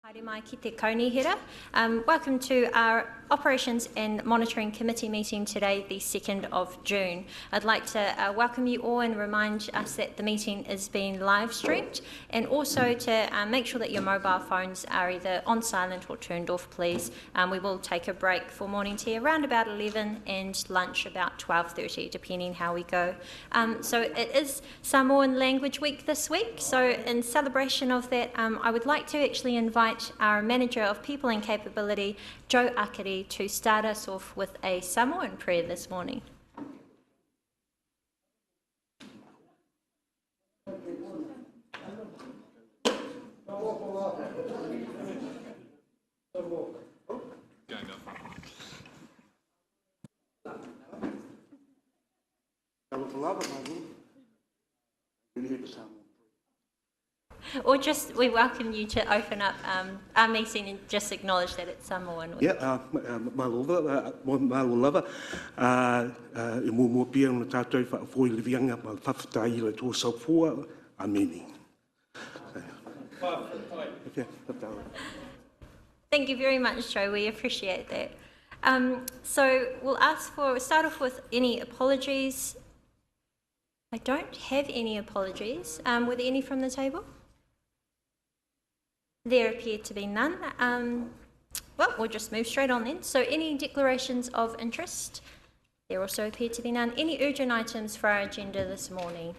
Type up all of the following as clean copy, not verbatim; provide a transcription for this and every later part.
Haere mai ki te kaunihira. Welcome to our Operations and Monitoring Committee meeting today, the 2nd of June. I'd like to welcome you all and remind us that the meeting is being live streamed, and also to make sure that your mobile phones are either on silent or turned off, please. We will take a break for morning tea around about 11 and lunch about 12:30, depending how we go. So it is Samoan Language Week this week, so in celebration of that, I would like to actually invite our Manager of People and Capability, Joe Akari, to start us off with a Samoan prayer this morning. Or just, we welcome you to open up our meeting and just acknowledge that it's Samoan. Yeah, malova, e mo pia no tātou whakafoi levianga, ma whawhatai le tō saupua, ameni. Thank you very much, Joe. We appreciate that. So we'll start off with any apologies. I don't have any apologies. Were there any from the table? There appear to be none. Well, we'll just move straight on then. So any declarations of interest? There also appear to be none. Any urgent items for our agenda this morning?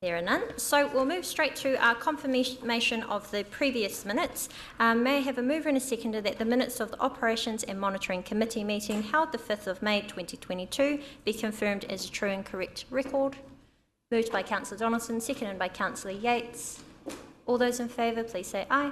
There are none. So we'll move straight to our confirmation of the previous minutes. May I have a mover and a seconder that the minutes of the Operations and Monitoring Committee meeting held the 5th of May 2022 be confirmed as a true and correct record? Moved by Councillor Donaldson, seconded by Councillor Yates. All those in favour, please say aye.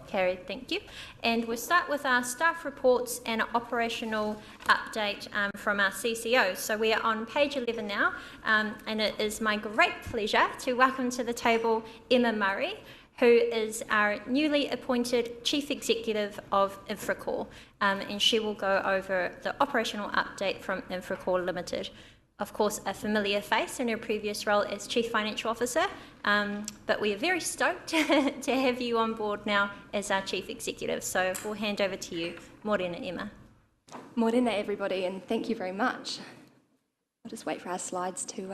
Carried, thank you. And we'll start with our staff reports and an operational update from our CCO. So we are on page 11 now, and it is my great pleasure to welcome to the table Emma Murray, who is our newly appointed Chief Executive of Infracore, and she will go over the operational update from Infracore Limited. Of course, a familiar face in her previous role as Chief Financial Officer, but we are very stoked to have you on board now as our Chief Executive. So we'll hand over to you. Morena, Emma. Morena, everybody, and thank you very much. I'll just wait for our slides to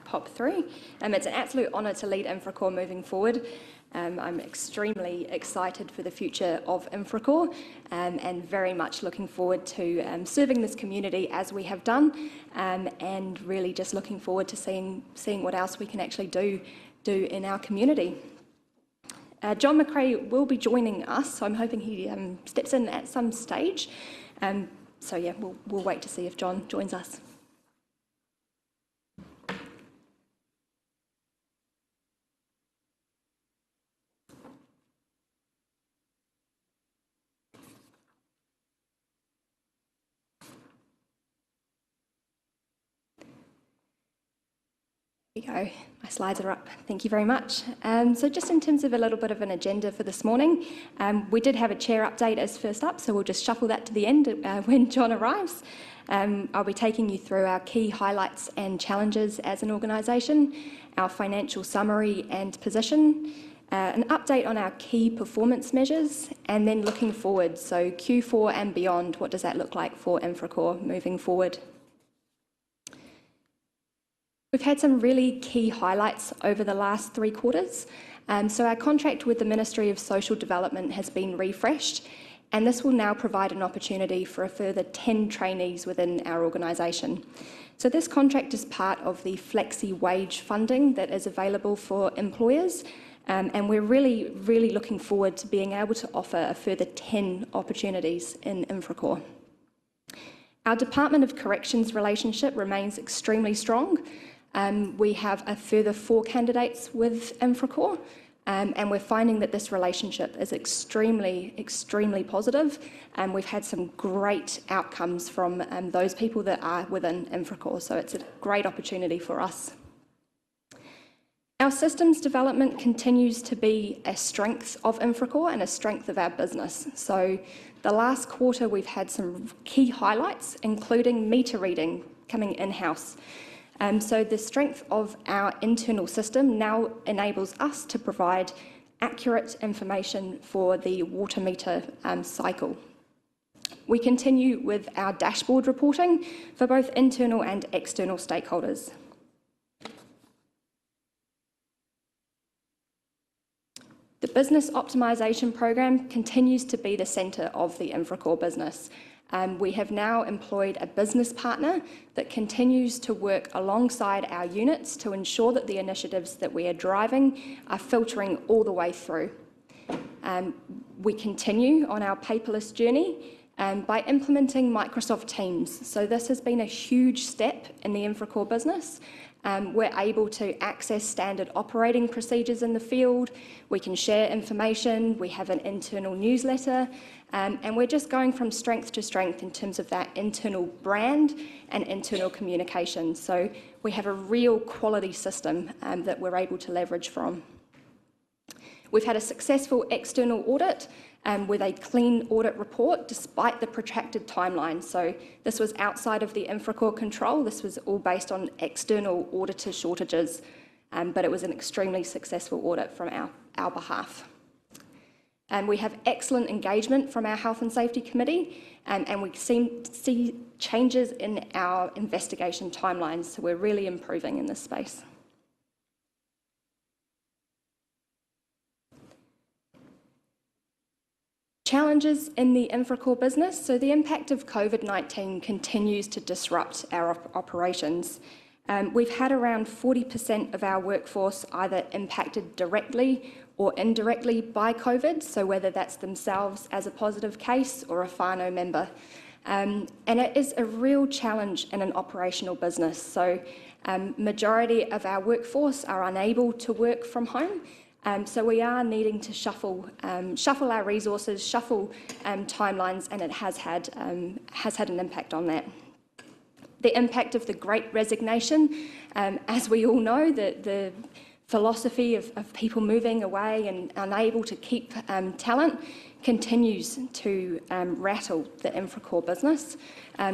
pop through. It's an absolute honour to lead Infracore moving forward. I'm extremely excited for the future of Infracore and very much looking forward to serving this community as we have done, and really just looking forward to seeing what else we can actually do in our community. John McRae will be joining us, so I'm hoping he steps in at some stage. So yeah, we'll wait to see if John joins us. There we go. My slides are up. Thank you very much. So just in terms of a little bit of an agenda for this morning, we did have a chair update as first up, so we'll just shuffle that to the end when John arrives. I'll be taking you through our key highlights and challenges as an organisation, our financial summary and position, an update on our key performance measures, and then looking forward, so Q4 and beyond, what does that look like for Infracore moving forward? We've had some really key highlights over the last 3 quarters. So our contract with the Ministry of Social Development has been refreshed, and this will now provide an opportunity for a further 10 trainees within our organisation. So this contract is part of the flexi wage funding that is available for employers, and we're really looking forward to being able to offer a further 10 opportunities in Infracore. Our Department of Corrections relationship remains extremely strong. We have a further 4 candidates with Infracore, and we're finding that this relationship is extremely positive, and we've had some great outcomes from those people that are within Infracore, so it's a great opportunity for us. Our systems development continues to be a strength of Infracore and a strength of our business. So the last quarter we've had some key highlights, including meter reading coming in-house. So the strength of our internal system now enables us to provide accurate information for the water meter cycle. We continue with our dashboard reporting for both internal and external stakeholders. The business optimisation program continues to be the centre of the Infracore business. We have now employed a business partner that continues to work alongside our units to ensure that the initiatives that we are driving are filtering all the way through. We continue on our paperless journey by implementing Microsoft Teams. So this has been a huge step in the Infracore business. We're able to access standard operating procedures in the field, we can share information, we have an internal newsletter, and we're just going from strength to strength in terms of that internal brand and internal communication. So we have a real quality system that we're able to leverage from. We've had a successful external audit with a clean audit report despite the protracted timeline. So this was outside of the Infracore control. This was all based on external auditor shortages, but it was an extremely successful audit from our behalf. And we have excellent engagement from our Health and Safety Committee, and we see changes in our investigation timelines, so we're really improving in this space. Challenges in the Infracore business. So the impact of COVID-19 continues to disrupt our operations. We've had around 40% of our workforce either impacted directly or indirectly by COVID, so whether that's themselves as a positive case or a whānau member. And it is a real challenge in an operational business. So majority of our workforce are unable to work from home. So we are needing to shuffle our resources, shuffle timelines, and it has had an impact on that. The impact of the Great Resignation, as we all know, the philosophy of people moving away and unable to keep talent continues to rattle the Infracore business.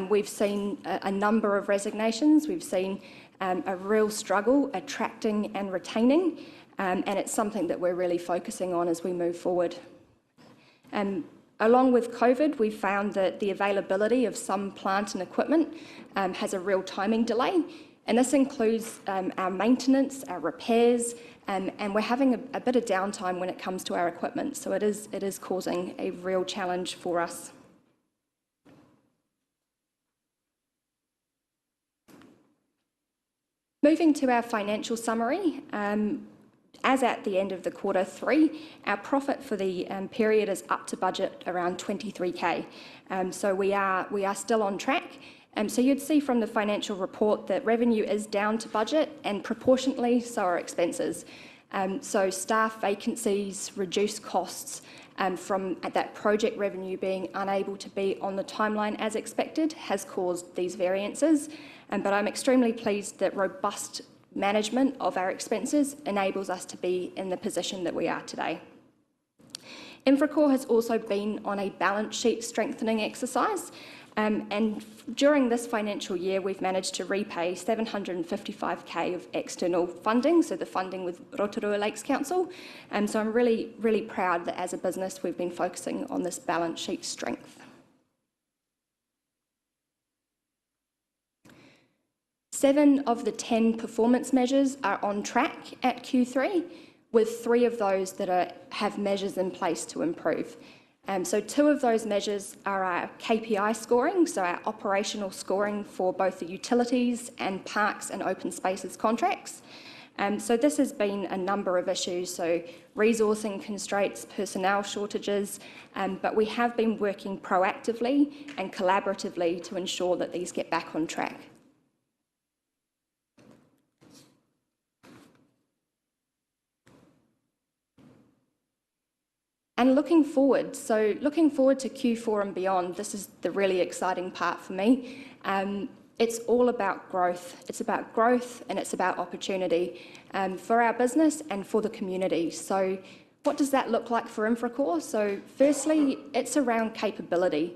We've seen a number of resignations. We've seen a real struggle attracting and retaining. And it's something that we're really focusing on as we move forward. Along with COVID, we've found that the availability of some plant and equipment has a real timing delay, and this includes our maintenance, our repairs, and we're having a bit of downtime when it comes to our equipment, so it is causing a real challenge for us. Moving to our financial summary, as at the end of the quarter 3, our profit for the period is up to budget around 23K. So we are still on track. So you'd see from the financial report that revenue is down to budget, and proportionately so are expenses. So staff vacancies, reduced costs from that project revenue being unable to be on the timeline as expected has caused these variances. But I'm extremely pleased that robust management of our expenses enables us to be in the position that we are today. Infracore has also been on a balance sheet strengthening exercise, and during this financial year we've managed to repay 755K of external funding, so the funding with Rotorua Lakes Council. So I'm really, really proud that as a business we've been focusing on this balance sheet strength. 7 of the 10 performance measures are on track at Q3, with 3 of those that have measures in place to improve. So 2 of those measures are our KPI scoring, so our operational scoring for both the utilities and parks and open spaces contracts. So this has been a number of issues, so resourcing constraints, personnel shortages, but we have been working proactively and collaboratively to ensure that these get back on track. And looking forward to Q4 and beyond, this is the really exciting part for me. It's all about growth. It's about growth and it's about opportunity for our business and for the community. So what does that look like for Infracore? So firstly, it's around capability.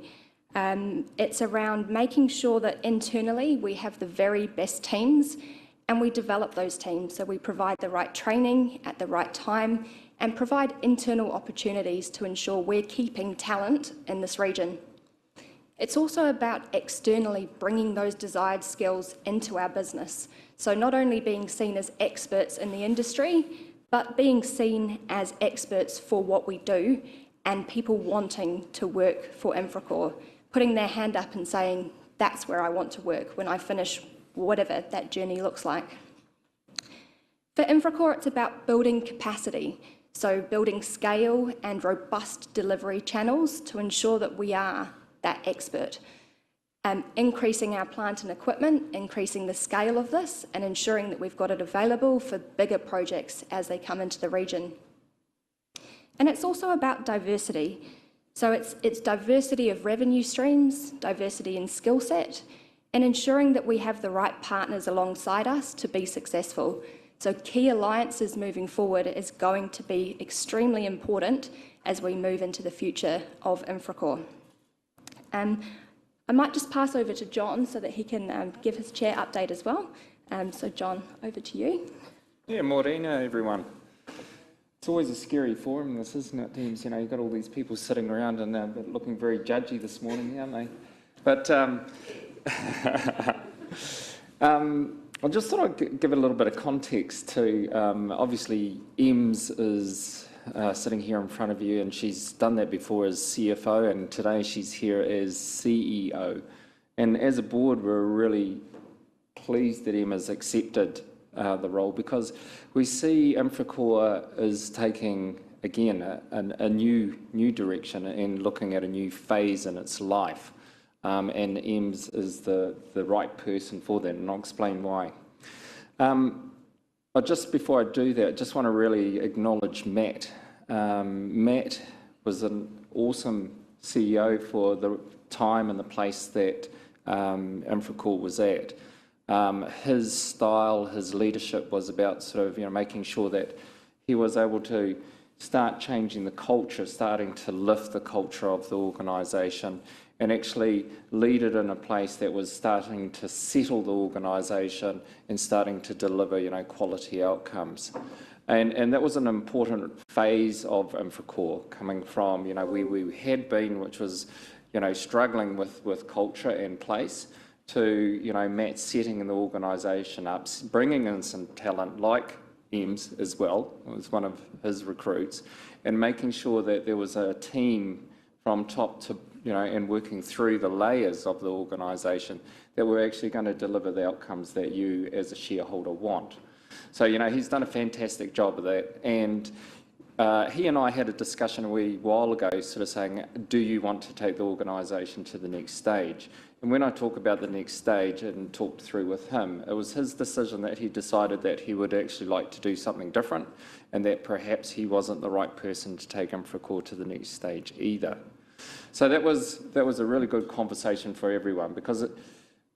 It's around making sure that internally we have the very best teams and we develop those teams. So we provide the right training at the right time and provide internal opportunities to ensure we're keeping talent in this region. It's also about externally bringing those desired skills into our business. So not only being seen as experts in the industry, but being seen as experts for what we do and people wanting to work for Infracore, putting their hand up and saying, that's where I want to work when I finish whatever that journey looks like. For Infracore, it's about building capacity, so building scale and robust delivery channels to ensure that we are that expert. Increasing our plant and equipment, increasing the scale of this, and ensuring that we've got it available for bigger projects as they come into the region. And it's also about diversity. So it's diversity of revenue streams, diversity in skill set, and ensuring that we have the right partners alongside us to be successful. So key alliances moving forward is going to be extremely important as we move into the future of Infracore. I might just pass over to John so that he can give his chair update as well. So John, over to you. Yeah, morena everyone. It's always a scary forum, this, isn't it, teams? You know, you've got all these people sitting around and looking very judgy this morning, aren't they? But I just thought I'd give it a little bit of context to, obviously, Ems is sitting here in front of you, and she's done that before as CFO, and today she's here as CEO. And as a board, we're really pleased that Emma's accepted the role, because we see Infracore is taking, again, a new direction and looking at a new phase in its life. And Ems is the right person for that, and I'll explain why. But just before I do that, I just want to really acknowledge Matt. Matt was an awesome CEO for the time and the place that Infracore was at. His style, his leadership was about sort of, making sure that he was able to start changing the culture, starting to lift the culture of the organisation, and actually lead it in a place that was starting to settle the organisation and starting to deliver, quality outcomes. And that was an important phase of Infracore, coming from, where we had been, which was, struggling with culture and place, to, Matt setting the organisation up, bringing in some talent like Ems as well, was one of his recruits, and making sure that there was a team from top to, and working through the layers of the organisation that were actually going to deliver the outcomes that you as a shareholder want. So, he's done a fantastic job of that. And he and I had a discussion a wee while ago, sort of saying, do you want to take the organisation to the next stage? And when I talk about the next stage and talked through with him, it was his decision that he decided that he would actually like to do something different, and that perhaps he wasn't the right person to take Infracore to the next stage either. So that was a really good conversation for everyone, because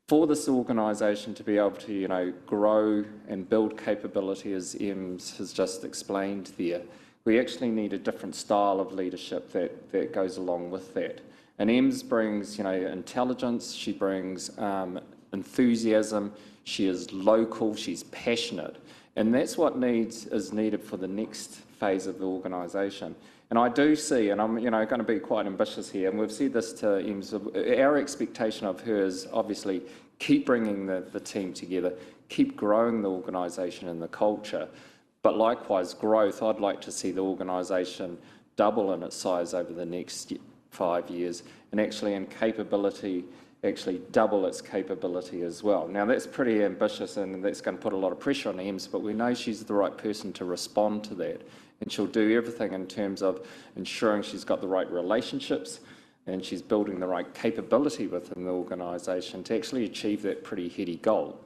for this organisation to be able to, grow and build capability, as Ems has just explained there, we actually need a different style of leadership that goes along with that. And Ems brings, intelligence, she brings enthusiasm, she is local, she's passionate. And that's what is needed for the next phase of the organisation. And I do see, and I'm going to be quite ambitious here, and we've said this to Ems, our expectation of her is obviously keep bringing the team together, keep growing the organisation and the culture, but likewise growth. I'd like to see the organisation double in its size over the next 5 years, and actually in capability, actually double its capability as well. Now that's pretty ambitious, and that's going to put a lot of pressure on Ems, but we know she's the right person to respond to that. And she'll do everything in terms of ensuring she's got the right relationships and she's building the right capability within the organisation to actually achieve that pretty heady goal.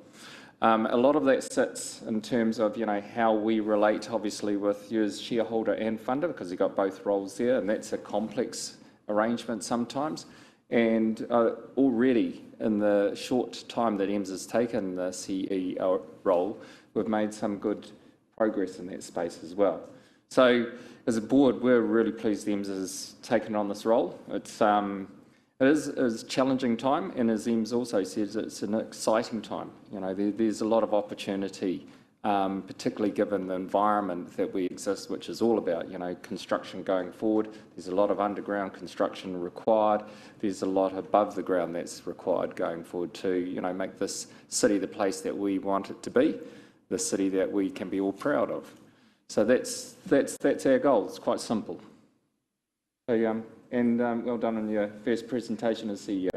A lot of that sits in terms of, how we relate, obviously, with you as shareholder and funder, because you've got both roles there, and that's a complex arrangement sometimes. And already, in the short time that Ems has taken the CEO role, we've made some good progress in that space as well. So, as a board, we're really pleased Ems has taken on this role. It's It is a challenging time, and as Ems also says, it's an exciting time. You know, there's a lot of opportunity, particularly given the environment that we exist, which is all about, you know, construction going forward. There's a lot of underground construction required. There's a lot above the ground that's required going forward to, you know, make this city the place that we want it to be, the city that we can be all proud of. So that's our goal. It's quite simple. So, well done on your first presentation as CEO.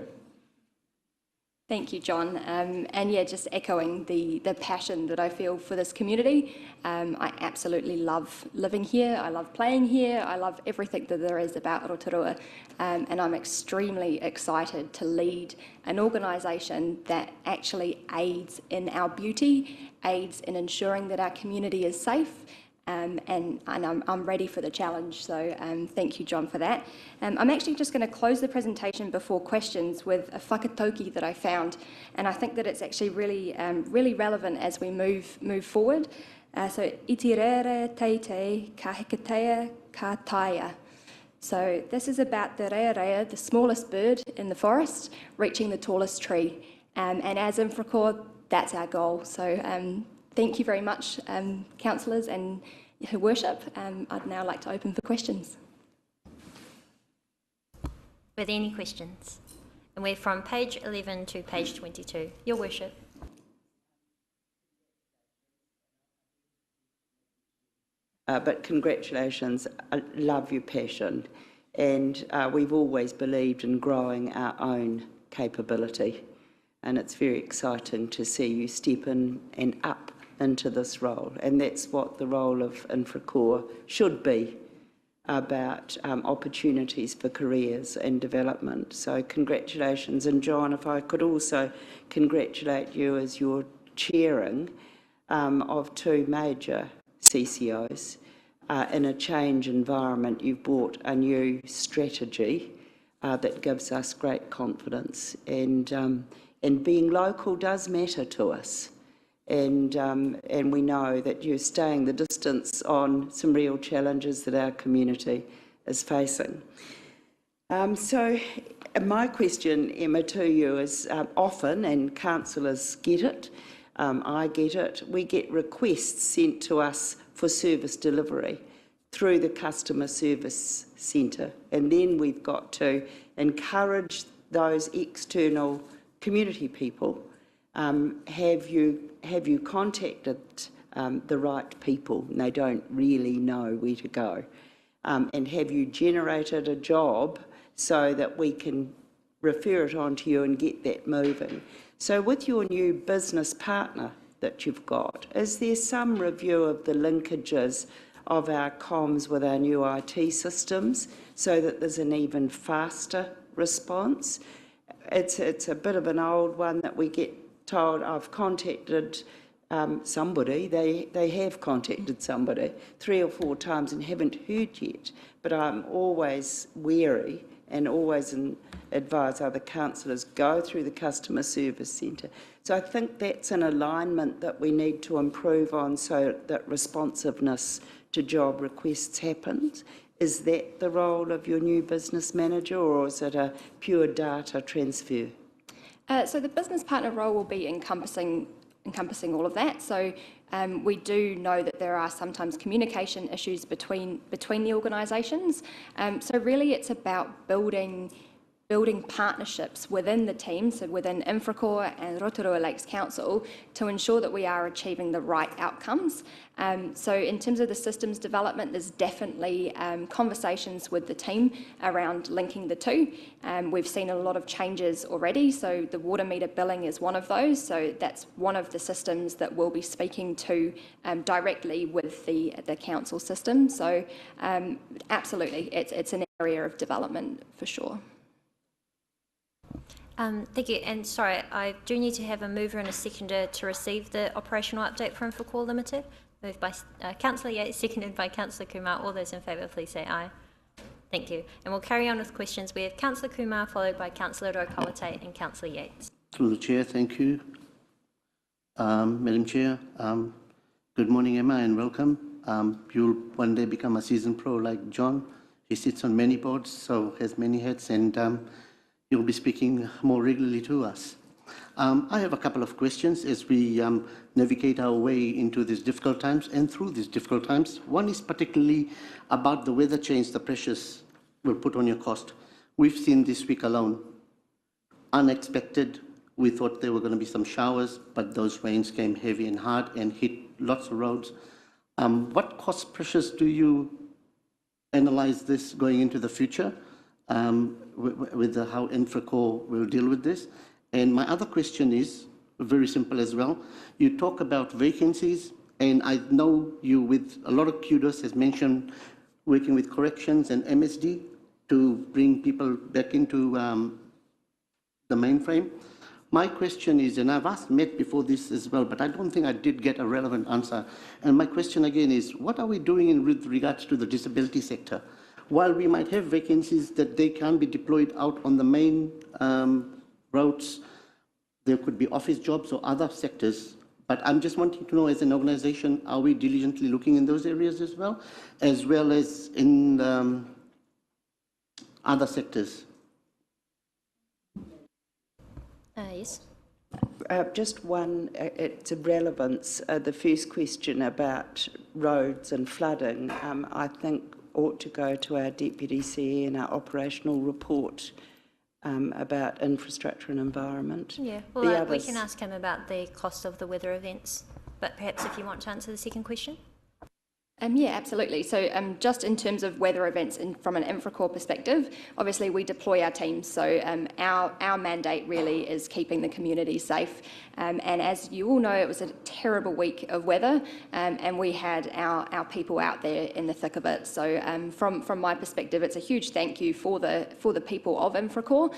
Thank you, John. And yeah, just echoing the passion that I feel for this community. I absolutely love living here. I love playing here. I love everything that there is about Rotorua. And I'm extremely excited to lead an organisation that actually aids in our beauty, aids in ensuring that our community is safe. And I'm ready for the challenge, so thank you, John, for that. I'm actually just going to close the presentation before questions with a whakatauki that I found, and I think that it's actually really relevant as we move forward. So, iti rere teitei ka hekatea ka taia. So this is about the rea, the smallest bird in the forest, reaching the tallest tree. And as Infracore, that's our goal. So thank you very much, councillors and Her Worship. I'd now like to open for questions. Were there any questions? And we're from page 11 to page 22. Your Worship. But congratulations, I love your passion. And we've always believed in growing our own capability. And it's very exciting to see you step in and up into this role. And that's what the role of Infracore should be, about opportunities for careers and development. So congratulations. And John, if I could also congratulate you as your chairing of two major CCOs. In a change environment, you've brought a new strategy that gives us great confidence. And being local does matter to us. And we know that you're staying the distance on some real challenges that our community is facing. So my question, Emma, to you is often, and councillors get it, I get it, we get requests sent to us for service delivery through the customer service centre. And then we've got to encourage those external community people. Have you contacted the right people? And they don't really know where to go. And have you generated a job so that we can refer it on to you and get that moving? So with your new business partner that you've got, is there some review of the linkages of our comms with our new IT systems so that there's an even faster response? It's a bit of an old one that we get told, I've contacted somebody, they have contacted somebody 3 or 4 times and haven't heard yet, but I'm always wary and always advise other councillors, go through the customer service centre. So I think that's an alignment that we need to improve on so that responsiveness to job requests happens. Is that the role of your new business manager, or is it a pure data transfer? So the business partner role will be encompassing all of that. So we do know that there are sometimes communication issues between the organisations. So really it's about building partnerships within the team, so within Infracore and Rotorua Lakes Council, to ensure that we are achieving the right outcomes. So in terms of the systems development, there's definitely conversations with the team around linking the two. We've seen a lot of changes already, so the water meter billing is one of those, so that's one of the systems that we'll be speaking to directly with the council system. So absolutely, it's an area of development for sure. Thank you. And sorry, I do need to have a mover and a seconder to receive the operational update from Infracore Limited. Moved by Councillor Yates, seconded by Councillor Kumar. All those in favour, please say aye. Thank you. And we'll carry on with questions. We have Councillor Kumar, followed by Councillor Rokawate and Councillor Yates. Through the Chair, thank you. Madam Chair, good morning, Emma, and welcome. You'll one day become a seasoned pro like John. He sits on many boards, so has many hats, and you'll be speaking more regularly to us. I have a couple of questions as we navigate our way into these difficult times and through these difficult times. One is particularly about the weather change, the pressures will put on your cost. We've seen this week alone, unexpected. We thought there were going to be some showers, but those rains came heavy and hard and hit lots of roads. What cost pressures do you analyze this going into the future with how Infracore will deal with this? And my other question is very simple as well. You talk about vacancies, and I know you, with a lot of kudos, has mentioned working with corrections and MSD to bring people back into the mainframe. My question is, and I've asked Matt before this as well, but I don't think I did get a relevant answer. And my question again is, what are we doing with regards to the disability sector? While we might have vacancies that they can be deployed out on the main roads, there could be office jobs or other sectors. But I'm just wanting to know, as an organization, are we diligently looking in those areas as well as in other sectors? Yes. Just one, it's a relevance. The first question about roads and flooding, I think ought to go to our Deputy CE in our operational report about infrastructure and environment. Yeah, well, we can ask him about the cost of the weather events, but perhaps if you want to answer the second question. Yeah, absolutely. So just in terms of weather events from an Infracore perspective, obviously we deploy our teams. So our mandate really is keeping the community safe. And as you all know, it was a terrible week of weather, and we had our people out there in the thick of it. So from my perspective, it's a huge thank you for the people of Infracore.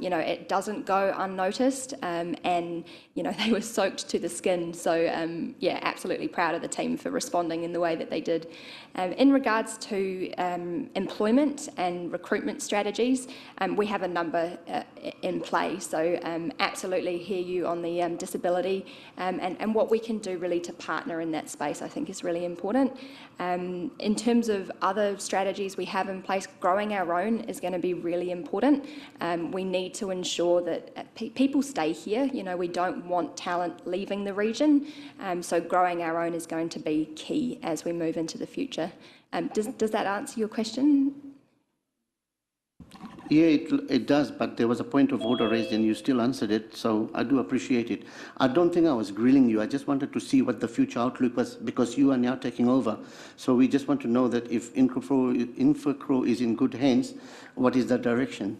You know, it doesn't go unnoticed, and you know, they were soaked to the skin. So yeah, absolutely proud of the team for responding in the way that they did. In regards to employment and recruitment strategies, we have a number in play. So absolutely hear you on the disability, and what we can do really to partner in that space, I think, is really important. In terms of other strategies we have in place, growing our own is going to be really important. We need to ensure that people stay here. You know, we don't want talent leaving the region, so growing our own is going to be key as we move into the future. Does that answer your question? Yeah, it does, but there was a point of order raised and you still answered it, so I do appreciate it. I don't think I was grilling you. I just wanted to see what the future outlook was, because you are now taking over. So we just want to know that if Infracore is in good hands, what is the direction?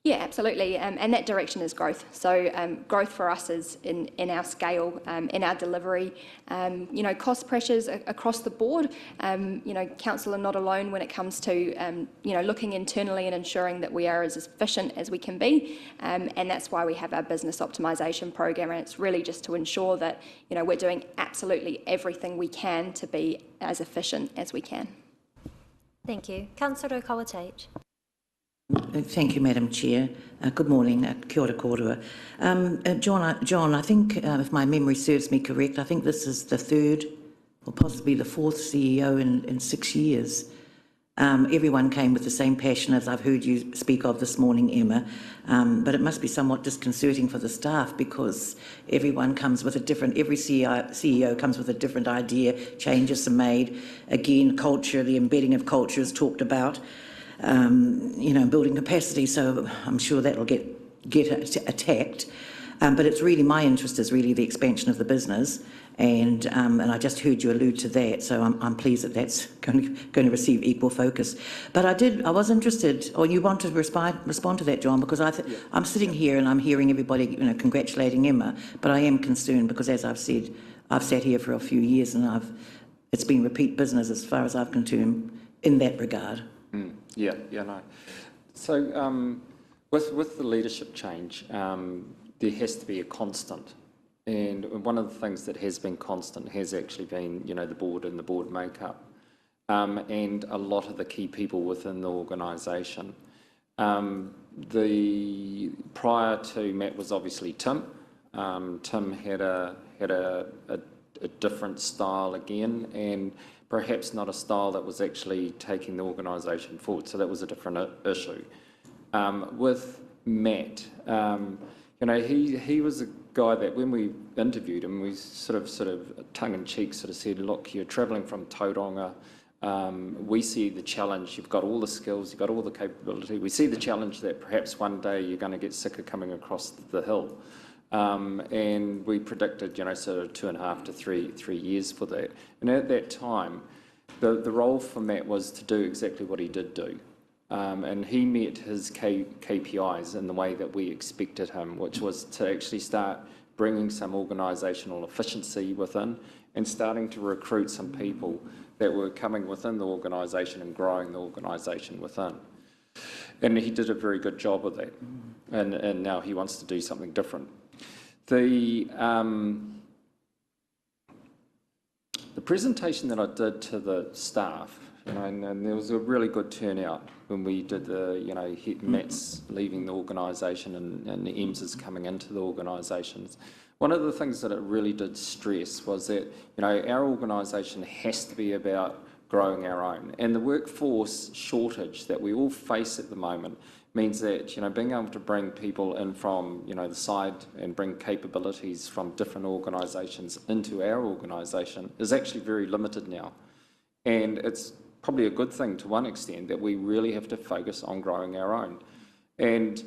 Yeah, absolutely, and that direction is growth. So growth for us is in our scale, in our delivery. You know, cost pressures across the board. You know, council are not alone when it comes to you know, looking internally and ensuring that we are as efficient as we can be, and that's why we have our business optimisation program. And it's really just to ensure that, you know, we're doing absolutely everything we can to be as efficient as we can. Thank you, Councillor Kawateit. Thank you, Madam Chair. Good morning. Kia ora kōrua. John, I think, if my memory serves me correct, I think this is the third or possibly the fourth CEO in 6 years. Everyone came with the same passion as I've heard you speak of this morning, Emma, but it must be somewhat disconcerting for the staff, because everyone comes with a different, every CEO comes with a different idea, changes are made. Again, culture, the embedding of culture is talked about. You know, building capacity, so I'm sure that'll get attacked. But it's really, my interest is really the expansion of the business, and I just heard you allude to that, so I'm pleased that that's going to receive equal focus. But I was interested, or you want to respond to that, John, because I'm sitting here and I'm hearing everybody, you know, congratulating Emma, but I am concerned because, as I've said, I've sat here for a few years and it's been repeat business as far as I've concerned in that regard. Yeah, no. So with the leadership change, there has to be a constant. And one of the things that has been constant has actually been, you know, the board and the board makeup, and a lot of the key people within the organisation. The prior to Matt was obviously Tim. Tim had a different style again, and perhaps not a style that was actually taking the organisation forward, so that was a different issue. With Matt, you know, he was a guy that when we interviewed him, we sort of tongue-in-cheek sort of said, look, you're travelling from Tauranga, we see the challenge, you've got all the skills, you've got all the capability, we see the challenge that perhaps one day you're going to get sick of coming across the hill. And we predicted, you know, sort of 2.5 to 3 years for that. And at that time, the role for Matt was to do exactly what he did do. And he met his KPIs in the way that we expected him, which was to actually start bringing some organisational efficiency within and starting to recruit some people that were coming within the organisation and growing the organisation within. And he did a very good job of that. And now he wants to do something different. The presentation that I did to the staff, you know, and there was a really good turnout when we did the, you know, Matt's leaving the organisation and Ems is coming into the organisations. One of the things that it really did stress was that, you know, our organisation has to be about growing our own. And the workforce shortage that we all face at the moment means that, you know, being able to bring people in from, you know, the side and bring capabilities from different organisations into our organisation is actually very limited now. And it's probably a good thing to one extent that we really have to focus on growing our own. And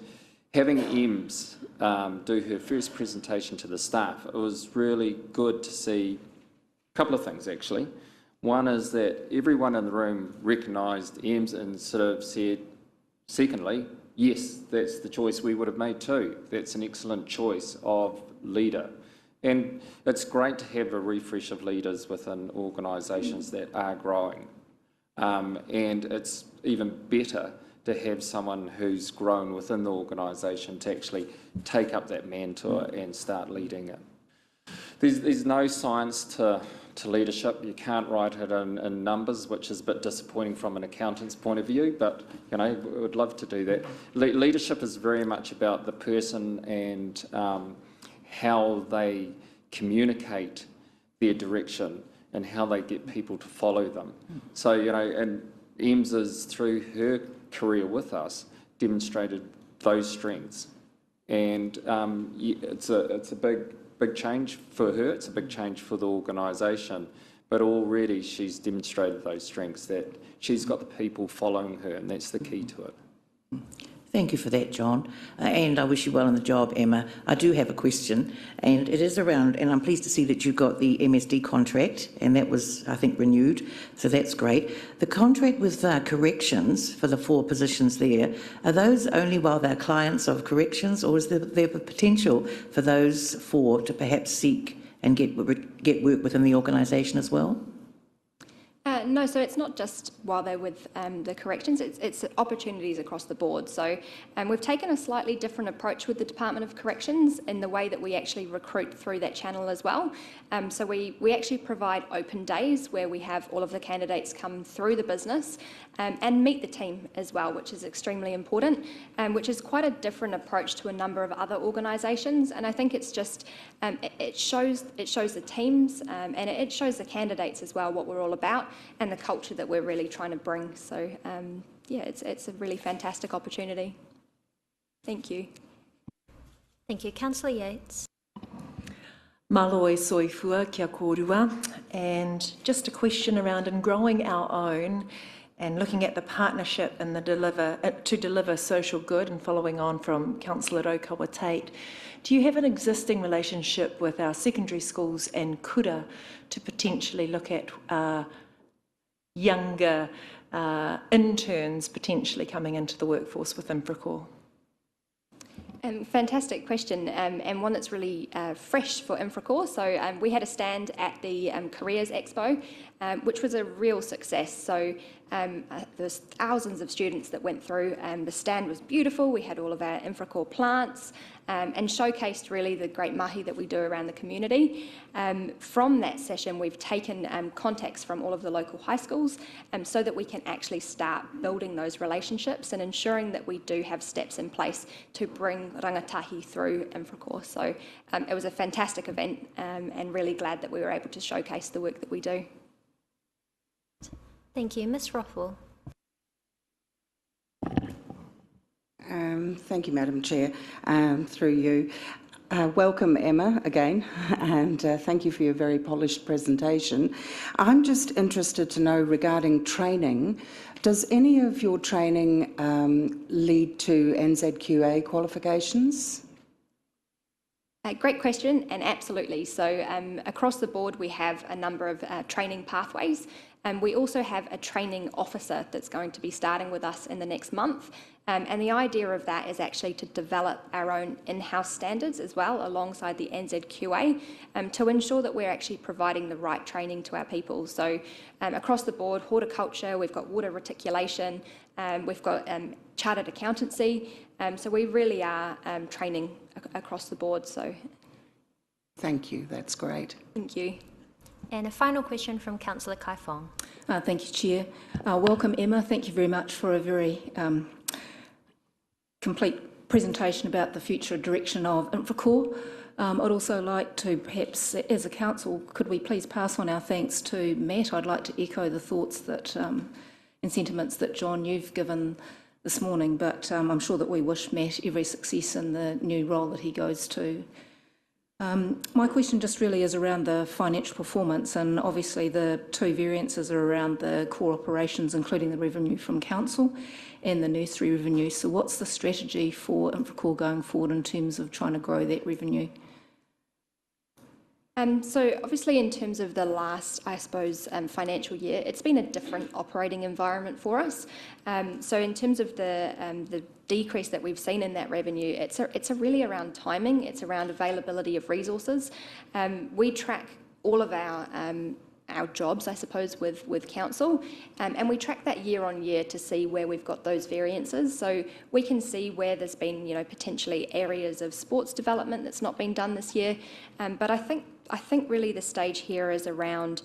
having Ems do her first presentation to the staff, it was really good to see a couple of things actually. One is that everyone in the room recognised Ems and sort of said, secondly, yes, that's the choice we would have made too. That's an excellent choice of leader. And it's great to have a refresh of leaders within organisations that are growing. And it's even better to have someone who's grown within the organisation to actually take up that mantle and start leading it. There's no science to leadership. You can't write it in numbers, which is a bit disappointing from an accountant's point of view, but, you know, we would love to do that. Leadership is very much about the person and how they communicate their direction and how they get people to follow them. So, you know, and Ems is, through her career with us, demonstrated those strengths. And it's a big change for her, it's a big change for the organisation, but already she's demonstrated those strengths, that she's got the people following her, and that's the key to it. Thank you for that, John. And I wish you well in the job, Emma. I do have a question, and it is around, and I'm pleased to see that you got the MSD contract, and that was, I think, renewed, so that's great. The contract with corrections for the 4 positions there, are those only while they're clients of corrections, or is there the potential for those 4 to perhaps seek and get work within the organisation as well? No, so it's not just while they're with the corrections, it's opportunities across the board. So we've taken a slightly different approach with the Department of Corrections in the way that we actually recruit through that channel as well. So we actually provide open days where we have all of the candidates come through the business and meet the team as well, which is extremely important, which is quite a different approach to a number of other organisations. And I think it's just, it shows the teams and it shows the candidates as well what we're all about and the culture that we're really trying to bring. So yeah, it's a really fantastic opportunity. Thank you. Thank you. Councillor Yates. Malo e soifua kia kōrua, and just a question around in growing our own and looking at the partnership and to deliver social good, and following on from Councillor Raukawa Tate, do you have an existing relationship with our secondary schools and kura to potentially look at younger interns potentially coming into the workforce with Infracore? Fantastic question, and one that's really fresh for Infracore. So we had a stand at the Careers Expo, which was a real success. So there's thousands of students that went through. The stand was beautiful. We had all of our Infracore plants and showcased really the great mahi that we do around the community. From that session, we've taken contacts from all of the local high schools so that we can actually start building those relationships and ensuring that we do have steps in place to bring rangatahi through Infracore. So it was a fantastic event and really glad that we were able to showcase the work that we do. Thank you. Ms. Rothwell. Thank you, Madam Chair. Through you. Welcome, Emma, again, and thank you for your very polished presentation. I'm just interested to know regarding training, does any of your training lead to NZQA qualifications? Great question, and absolutely. So across the board, we have a number of training pathways. We also have a training officer that's going to be starting with us in the next month. And the idea of that is actually to develop our own in-house standards as well, alongside the NZQA, to ensure that we're actually providing the right training to our people. So across the board, horticulture, we've got water reticulation, we've got chartered accountancy. So we really are training across the board. So Thank you, that's great. thank you. And a final question from Councillor Kai Fong. Thank you, Chair. Welcome, Emma. Thank you very much for a very complete presentation about the future direction of Infracore. I'd also like to, perhaps as a council, could we please pass on our thanks to Matt? I'd like to echo the thoughts that and sentiments that, John, you've given this morning, but I'm sure that we wish Matt every success in the new role that he goes to. My question just really is around the financial performance, and obviously the two variances are around the core operations, including the revenue from council and the nursery revenue. So what's the strategy for Infracore going forward in terms of trying to grow that revenue? So obviously in terms of the last, I suppose, financial year, it's been a different operating environment for us. So in terms of the decrease that we've seen in that revenue, it's really around timing, it's around availability of resources. We track all of our jobs, I suppose, with council, and we track that year on year to see where we've got those variances. So we can see where there's been, potentially areas of sports development that's not been done this year. But I think really the stage here is around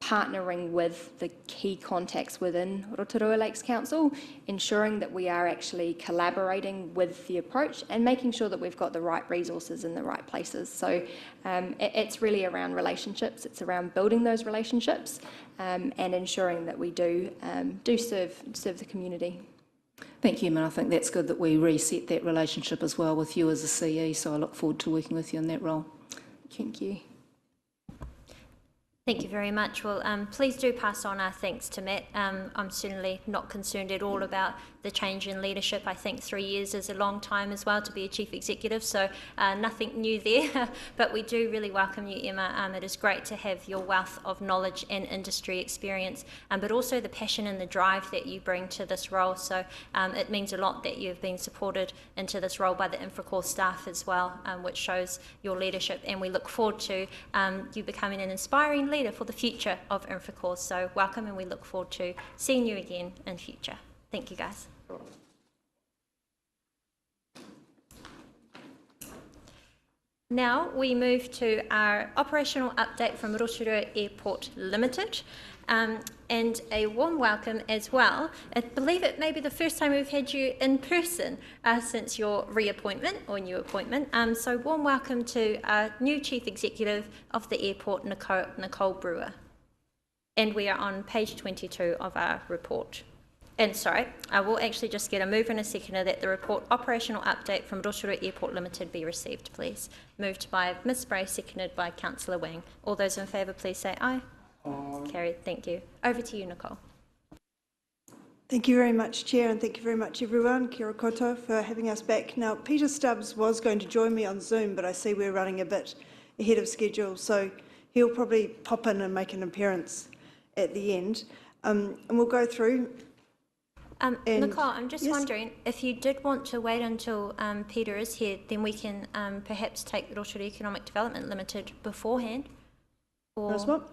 partnering with the key contacts within Rotorua Lakes Council, ensuring that we are actually collaborating with the approach and making sure that we've got the right resources in the right places. So it's really around relationships, it's around building those relationships and ensuring that we do serve the community. Thank you, Emma. I think that's good that we reset that relationship as well with you as a CE, so I look forward to working with you in that role. Thank you. Thank you very much. Well, please do pass on our thanks to Matt. I'm certainly not concerned at all about the change in leadership. I think 3 years is a long time as well to be a chief executive, so nothing new there. But we do really welcome you, Emma. It is great to have your wealth of knowledge and industry experience, but also the passion and the drive that you bring to this role. So it means a lot that you've been supported into this role by the Infracore staff as well, which shows your leadership. And we look forward to you becoming an inspiring leader for the future of Infracore. So welcome, and we look forward to seeing you again in future. Thank you, guys. Now we move to our operational update from Roshiro Airport Limited, and a warm welcome as well. I believe it may be the first time we've had you in person since your reappointment or new appointment. So warm welcome to our new Chief Executive of the airport, Nicole Brewer. And we are on page 22 of our report. And sorry, I will actually just get a mover and a seconder that the report operational update from Rotorua Airport Limited be received, please. Moved by Ms Spray, seconded by Councillor Wang. All those in favour, please say aye. Aye. Carried, thank you. Over to you, Nicole. Thank you very much, Chair, and thank you very much, everyone. Kia ora koutou for having us back. Now, Peter Stubbs was going to join me on Zoom, but I see we're running a bit ahead of schedule, so he'll probably pop in and make an appearance at the end. And we'll go through. Nicole, I'm just wondering, if you did want to wait until Peter is here, then we can perhaps take Rotorua Economic Development Limited beforehand. Or... What?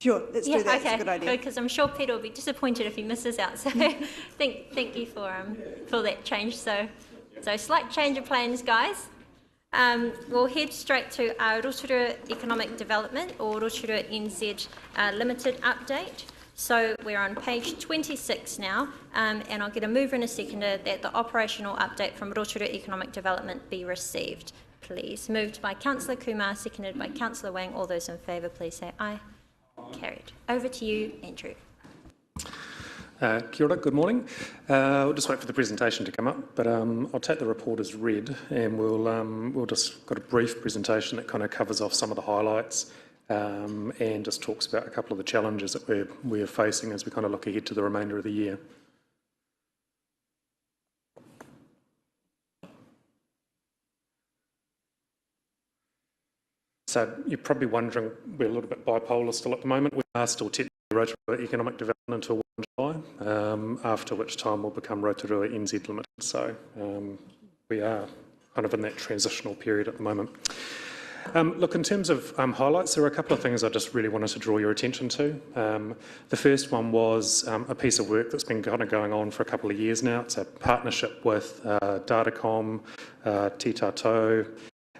Sure, let's do that. Okay. It's a good idea. Because I'm sure Peter will be disappointed if he misses out. So thank you for that change. So slight change of plans, guys. We'll head straight to our Rotorua Economic Development or Rotorua NZ Limited update. So we're on page 26 now, and I'll get a mover and a seconder that the operational update from Rotorua Economic Development be received, please. Moved by Councillor Kumar, seconded by Councillor Wang. All those in favour, please say aye. Carried. Over to you, Andrew. Kia ora, good morning. We'll just wait for the presentation to come up, but I'll take the report as read, and we'll just got a brief presentation that kind of covers off some of the highlights and just talks about a couple of the challenges that we're facing as we kind of look ahead to the remainder of the year. So you're probably wondering, we're a little bit bipolar still at the moment. We are still technically Rotorua Economic Development until 1 July, after which time we'll become Rotorua NZ Limited. So we are kind of in that transitional period at the moment. Look, in terms of highlights, there are a couple of things I just really wanted to draw your attention to. The first one was a piece of work that's been kind of going on for a couple of years now. It's a partnership with Datacom, Te Tātou,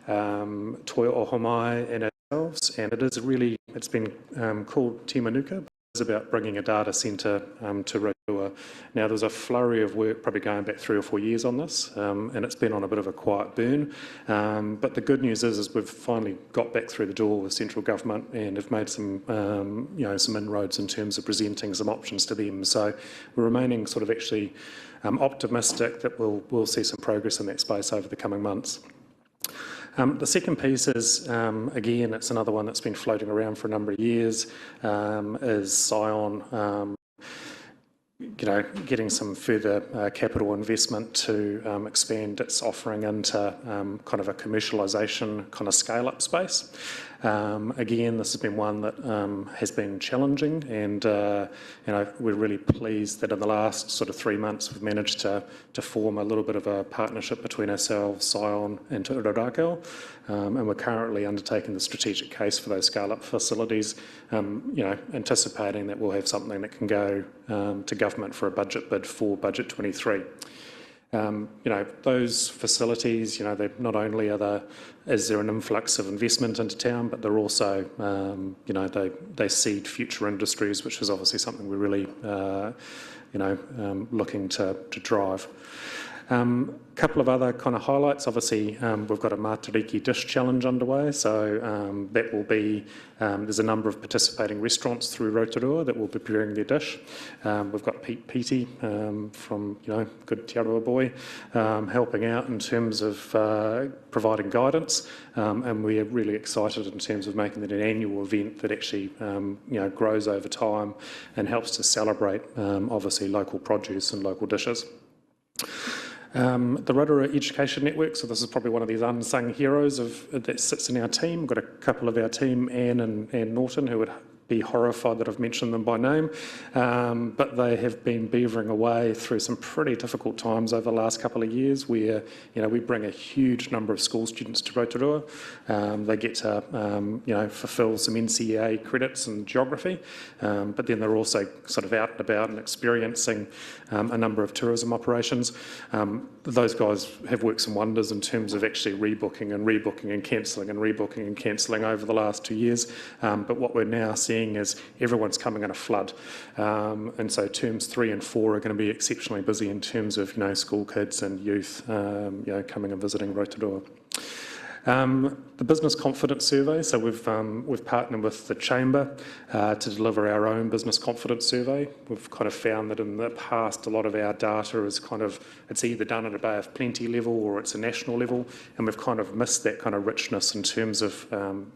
Toi Ohomai and ourselves, and it's been called Te Manuka. It's about bringing a data centre to Rotorua. Now, there's a flurry of work probably going back 3 or 4 years on this, and it's been on a bit of a quiet burn. But the good news is we've finally got back through the door with central government and have made some, some inroads in terms of presenting some options to them. So we're remaining sort of actually optimistic that we'll see some progress in that space over the coming months. The second piece is, again, it's another one that's been floating around for a number of years, is Scion, getting some further capital investment to expand its offering into kind of a commercialisation kind of scale-up space. Again, this has been one that has been challenging, and we're really pleased that in the last sort of 3 months we've managed to form a little bit of a partnership between ourselves, Scion and Te Ururakau, and we're currently undertaking the strategic case for those scale-up facilities, anticipating that we'll have something that can go to government for a budget bid for Budget 23. Those facilities, they not only is there an influx of investment into town, but they're also, they seed future industries, which is obviously something we're really, looking to drive. A couple of other kind of highlights. Obviously, we've got a Matariki dish challenge underway, so that will be, there's a number of participating restaurants through Rotorua that will be preparing their dish. We've got Pete Petey from, good Te Aroha boy, helping out in terms of providing guidance, and we're really excited in terms of making it an annual event that actually, grows over time and helps to celebrate, obviously, local produce and local dishes. The Rotorua Education Network, so this is probably one of these unsung heroes that sits in our team. We've got a couple of our team, Anne and Norton, who would be horrified that I've mentioned them by name, but they have been beavering away through some pretty difficult times over the last couple of years where, we bring a huge number of school students to Rotorua. They get to, fulfil some NCEA credits in geography, but then they're also sort of out and about and experiencing a number of tourism operations. Those guys have worked some wonders in terms of actually rebooking and cancelling and rebooking and cancelling over the last 2 years, but what we're now seeing is everyone's coming in a flood, and so terms 3 and 4 are going to be exceptionally busy in terms of school kids and youth coming and visiting Rotorua. The Business Confidence Survey, so we've partnered with the Chamber to deliver our own Business Confidence Survey. We've kind of found that in the past a lot of our data is it's either done at a Bay of Plenty level or it's a national level, and we've kind of missed that kind of richness in terms of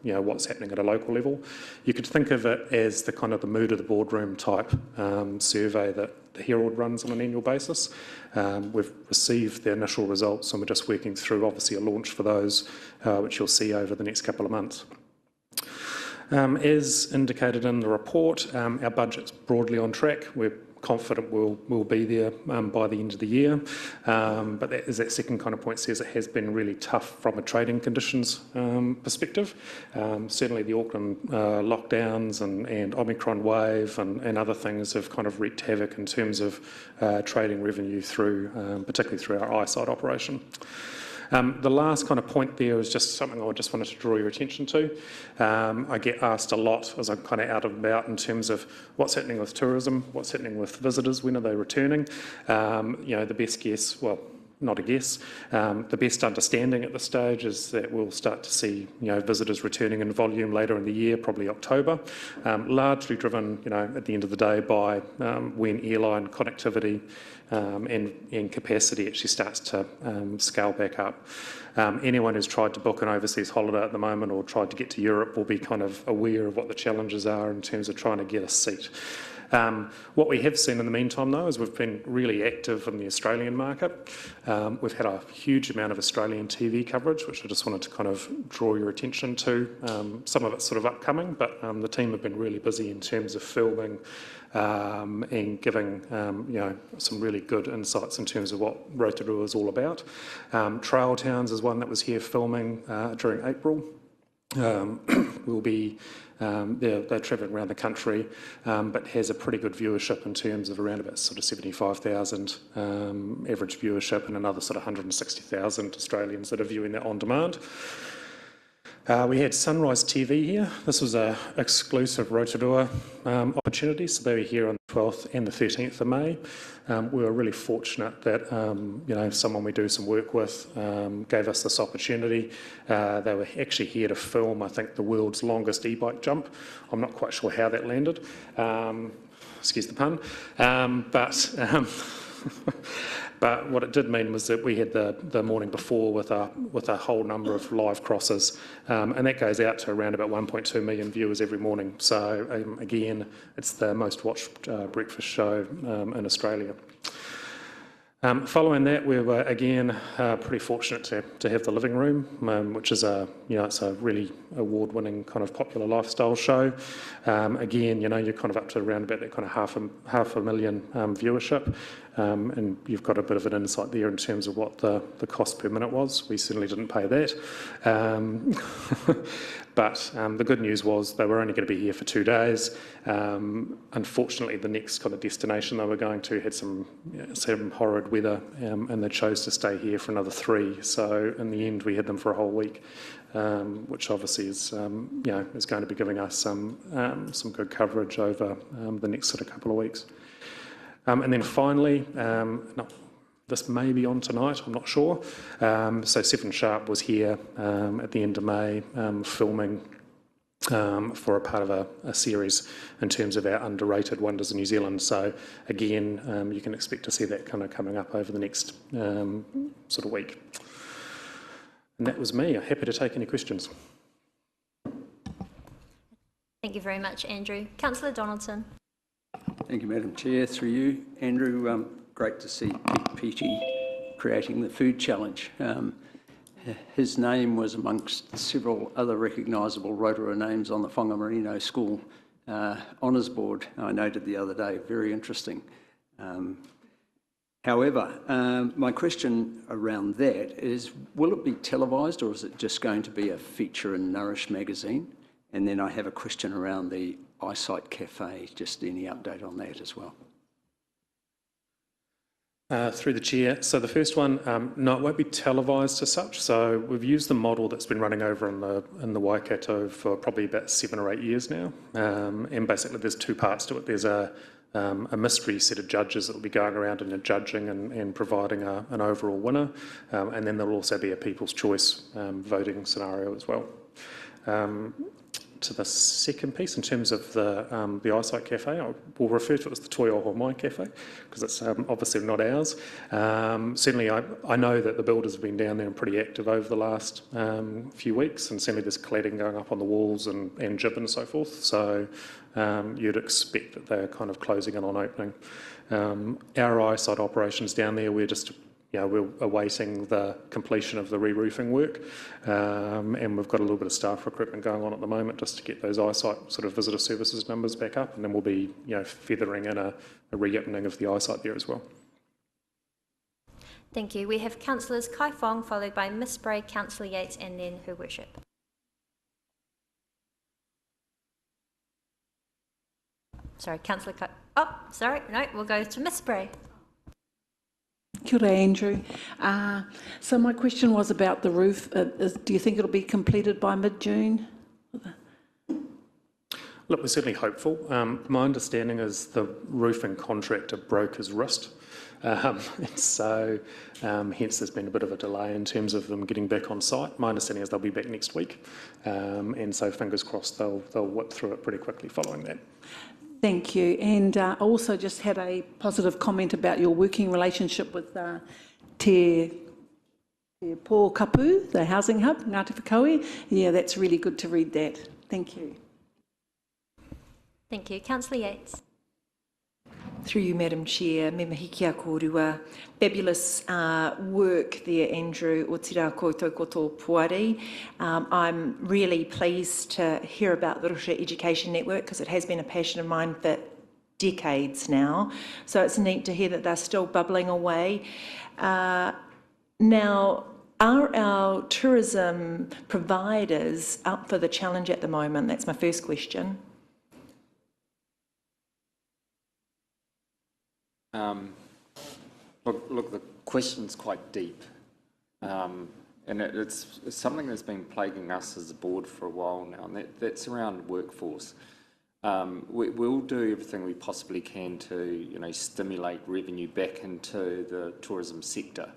what's happening at a local level. You could think of it as the kind of the mood of the boardroom type survey that the Herald runs on an annual basis. We've received the initial results and we're just working through obviously a launch for those, which you'll see over the next couple of months. As indicated in the report, our budget's broadly on track. We're confident we'll be there by the end of the year, but that, as that second kind of point says, it has been really tough from a trading conditions perspective. Certainly the Auckland lockdowns and Omicron wave and other things have kind of wreaked havoc in terms of trading revenue through, particularly through our eyesight operation. The last kind of point there is just something I just wanted to draw your attention to. I get asked a lot as I'm kind of out and about in terms of what's happening with tourism, what's happening with visitors, when are they returning. The best guess, well, not a guess. The best understanding at this stage is that we'll start to see, visitors returning in volume later in the year, probably October, largely driven, at the end of the day by when airline connectivity and capacity actually starts to scale back up. Anyone who's tried to book an overseas holiday at the moment or tried to get to Europe will be kind of aware of what the challenges are in terms of trying to get a seat. What we have seen in the meantime, though, is we've been really active in the Australian market. We've had a huge amount of Australian TV coverage, which I just wanted to kind of draw your attention to. Some of it's sort of upcoming, but the team have been really busy in terms of filming and giving some really good insights in terms of what Rotorua is all about. Trail Towns is one that was here filming during April. We'll be they're travelling around the country, but has a pretty good viewership in terms of around about sort of 75,000 average viewership, and another sort of 160,000 Australians that are viewing that on demand. We had Sunrise TV here. This was an exclusive Rotorua opportunity, so they were here on the 12th and the 13th of May. We were really fortunate that someone we do some work with gave us this opportunity. They were actually here to film, I think, the world's longest e-bike jump. I'm not quite sure how that landed. Excuse the pun. But what it did mean was that we had the morning before with a whole number of live crosses, and that goes out to around about 1.2 million viewers every morning. So again, it's the most watched breakfast show in Australia. Following that, we were again pretty fortunate to have the Living Room, which is it's a really award-winning kind of popular lifestyle show. Again, you're kind of up to around about that kind of half a million viewership, and you've got a bit of an insight there in terms of what the cost per minute was. We certainly didn't pay that. But the good news was they were only going to be here for 2 days. Unfortunately, the next kind of destination they were going to had some horrid weather, and they chose to stay here for another 3. So in the end, we had them for a whole week, which obviously is is going to be giving us some good coverage over the next sort of couple of weeks. And then finally, this may be on tonight, I'm not sure. So 7 Sharp was here at the end of May filming for a part of a series in terms of our underrated wonders of New Zealand. So again, you can expect to see that kind of coming up over the next sort of week. And that was me. I'm happy to take any questions. Thank you very much, Andrew. Councillor Donaldson. Thank you, Madam Chair. Through you, Andrew, great to see Pete Peachy creating the food challenge. His name was amongst several other recognisable Rotorua names on the Whangamarino School honours board, I noted the other day. Very interesting. However, my question around that is, will it be televised or is it just going to be a feature in Nourish magazine? And then I have a question around the Eyesight Cafe, just any update on that as well. Through the chair. So the first one, no, it won't be televised as such. So we've used the model that's been running over in the Waikato for probably about 7 or 8 years now. And basically there's 2 parts to it. There's a mystery set of judges that will be going around and judging and providing an overall winner. And then there'll also be a People's Choice voting scenario as well. To the second piece, in terms of the Eyesight Cafe, I will refer to it as the Toi Oho Mai Cafe, because it's obviously not ours. Certainly, I know that the builders have been down there and pretty active over the last few weeks, and certainly there's cladding going up on the walls and jib and so forth, so you'd expect that they're kind of closing in on opening. Our eyesight operations down there, we're awaiting the completion of the re-roofing work, and we've got a little bit of staff recruitment going on at the moment just to get those eyesight sort of visitor services numbers back up, and then we'll be feathering in a reopening of the eyesight there as well. Thank you. We have Councillors Kai Fong, followed by Miss Spray, Councillor Yates, and then Her Worship. Sorry, Councillor Kai. Oh, sorry, no, we'll go to Miss Spray. Kia ora, Andrew. So my question was about the roof. Do you think it'll be completed by mid-June? Look, we're certainly hopeful. My understanding is the roofing contractor broke his wrist. And so hence there's been a bit of a delay in terms of them getting back on site. My understanding is they'll be back next week. And so fingers crossed they'll whip through it pretty quickly following that. Thank you. And I also just had a positive comment about your working relationship with Te Pōkapu, the housing hub, Ngāti Whakaue. Yeah, that's really good to read that. Thank you. Thank you. Councillor Yates. Through you, Madam Chair, me mihi kia kōrua. Fabulous work there, Andrew, o tira koutou koto puari. I'm really pleased to hear about the Rotorua Education Network because it has been a passion of mine for decades now. So it's neat to hear that they're still bubbling away. Now, are our tourism providers up for the challenge at the moment? That's my first question. Look, the question's quite deep, and it's something that's been plaguing us as a board for a while now, and that's around workforce. We'll do everything we possibly can to, stimulate revenue back into the tourism sector.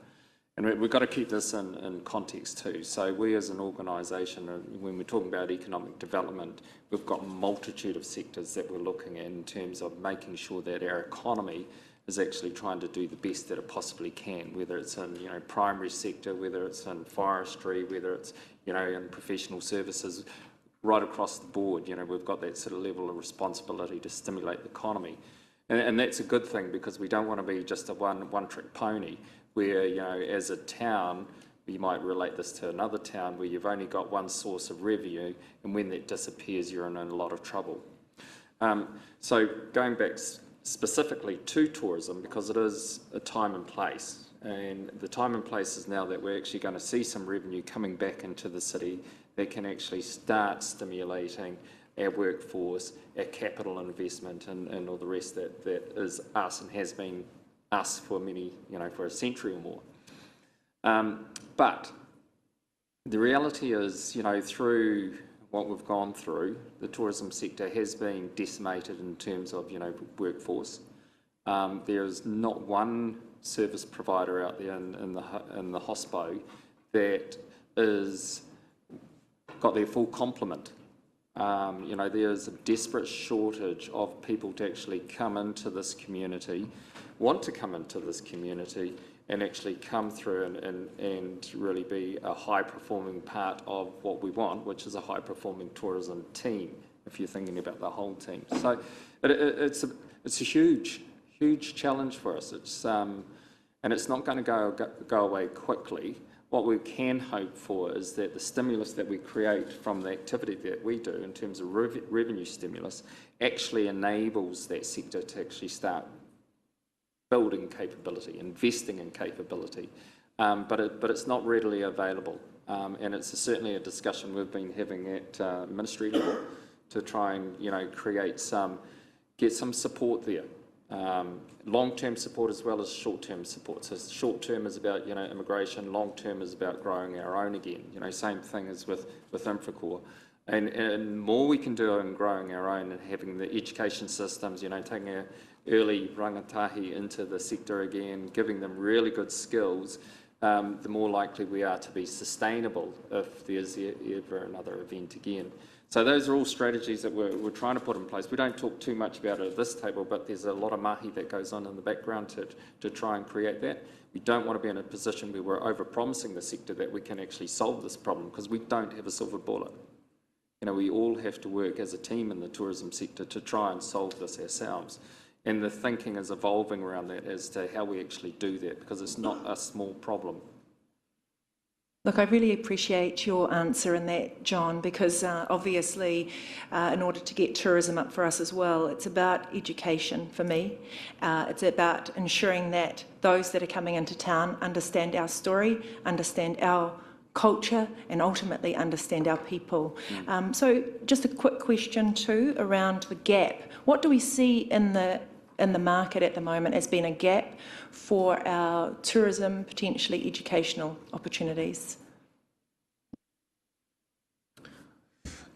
And we've got to keep this in context too. So we as an organisation, when we're talking about economic development, we've got a multitude of sectors that we're looking at in terms of making sure that our economy is actually trying to do the best that it possibly can, whether it's in primary sector, whether it's in forestry, whether it's in professional services, right across the board. We've got that sort of level of responsibility to stimulate the economy, and that's a good thing because we don't want to be just a one-trick pony where as a town you might relate this to another town where you've only got one source of revenue, and when that disappears you're in a lot of trouble. So going back specifically to tourism, because it is a time and place, and the time and place is now that we're actually going to see some revenue coming back into the city that can actually start stimulating our workforce, our capital investment, and all the rest that is us and has been us for many, for a century or more. But the reality is, through what we've gone through, the tourism sector has been decimated in terms of, workforce. There is not one service provider out there in the hospo that is got their full complement. There is a desperate shortage of people to actually come into this community, want to come into this community, and actually come through and really be a high-performing part of what we want, which is a high-performing tourism team, if you're thinking about the whole team. So it's a huge challenge for us. And it's not going to go away quickly. What we can hope for is that the stimulus that we create from the activity that we do in terms of revenue stimulus actually enables that sector to actually start building capability, investing in capability, but it's not readily available, and it's certainly a discussion we've been having at ministry level to try and get some support there, long-term support as well as short-term support. So short-term is about immigration, long-term is about growing our own again. Same thing as with Infracore. And more we can do in growing our own and having the education systems, taking our early rangatahi into the sector again, giving them really good skills, the more likely we are to be sustainable if there's ever another event again. So those are all strategies that we're trying to put in place. We don't talk too much about it at this table, but there's a lot of mahi that goes on in the background to try and create that. We don't want to be in a position where we're over-promising the sector that we can actually solve this problem, because we don't have a silver bullet. We all have to work as a team in the tourism sector to try and solve this ourselves. And the thinking is evolving around that as to how we actually do that, because it's not a small problem. Look, I really appreciate your answer in that, John, because obviously in order to get tourism up for us as well, it's about education for me. It's about ensuring that those that are coming into town understand our story, understand our culture, and ultimately understand our people. So just a quick question too around the gap. What do we see in the market at the moment as being a gap for our tourism, potentially educational opportunities?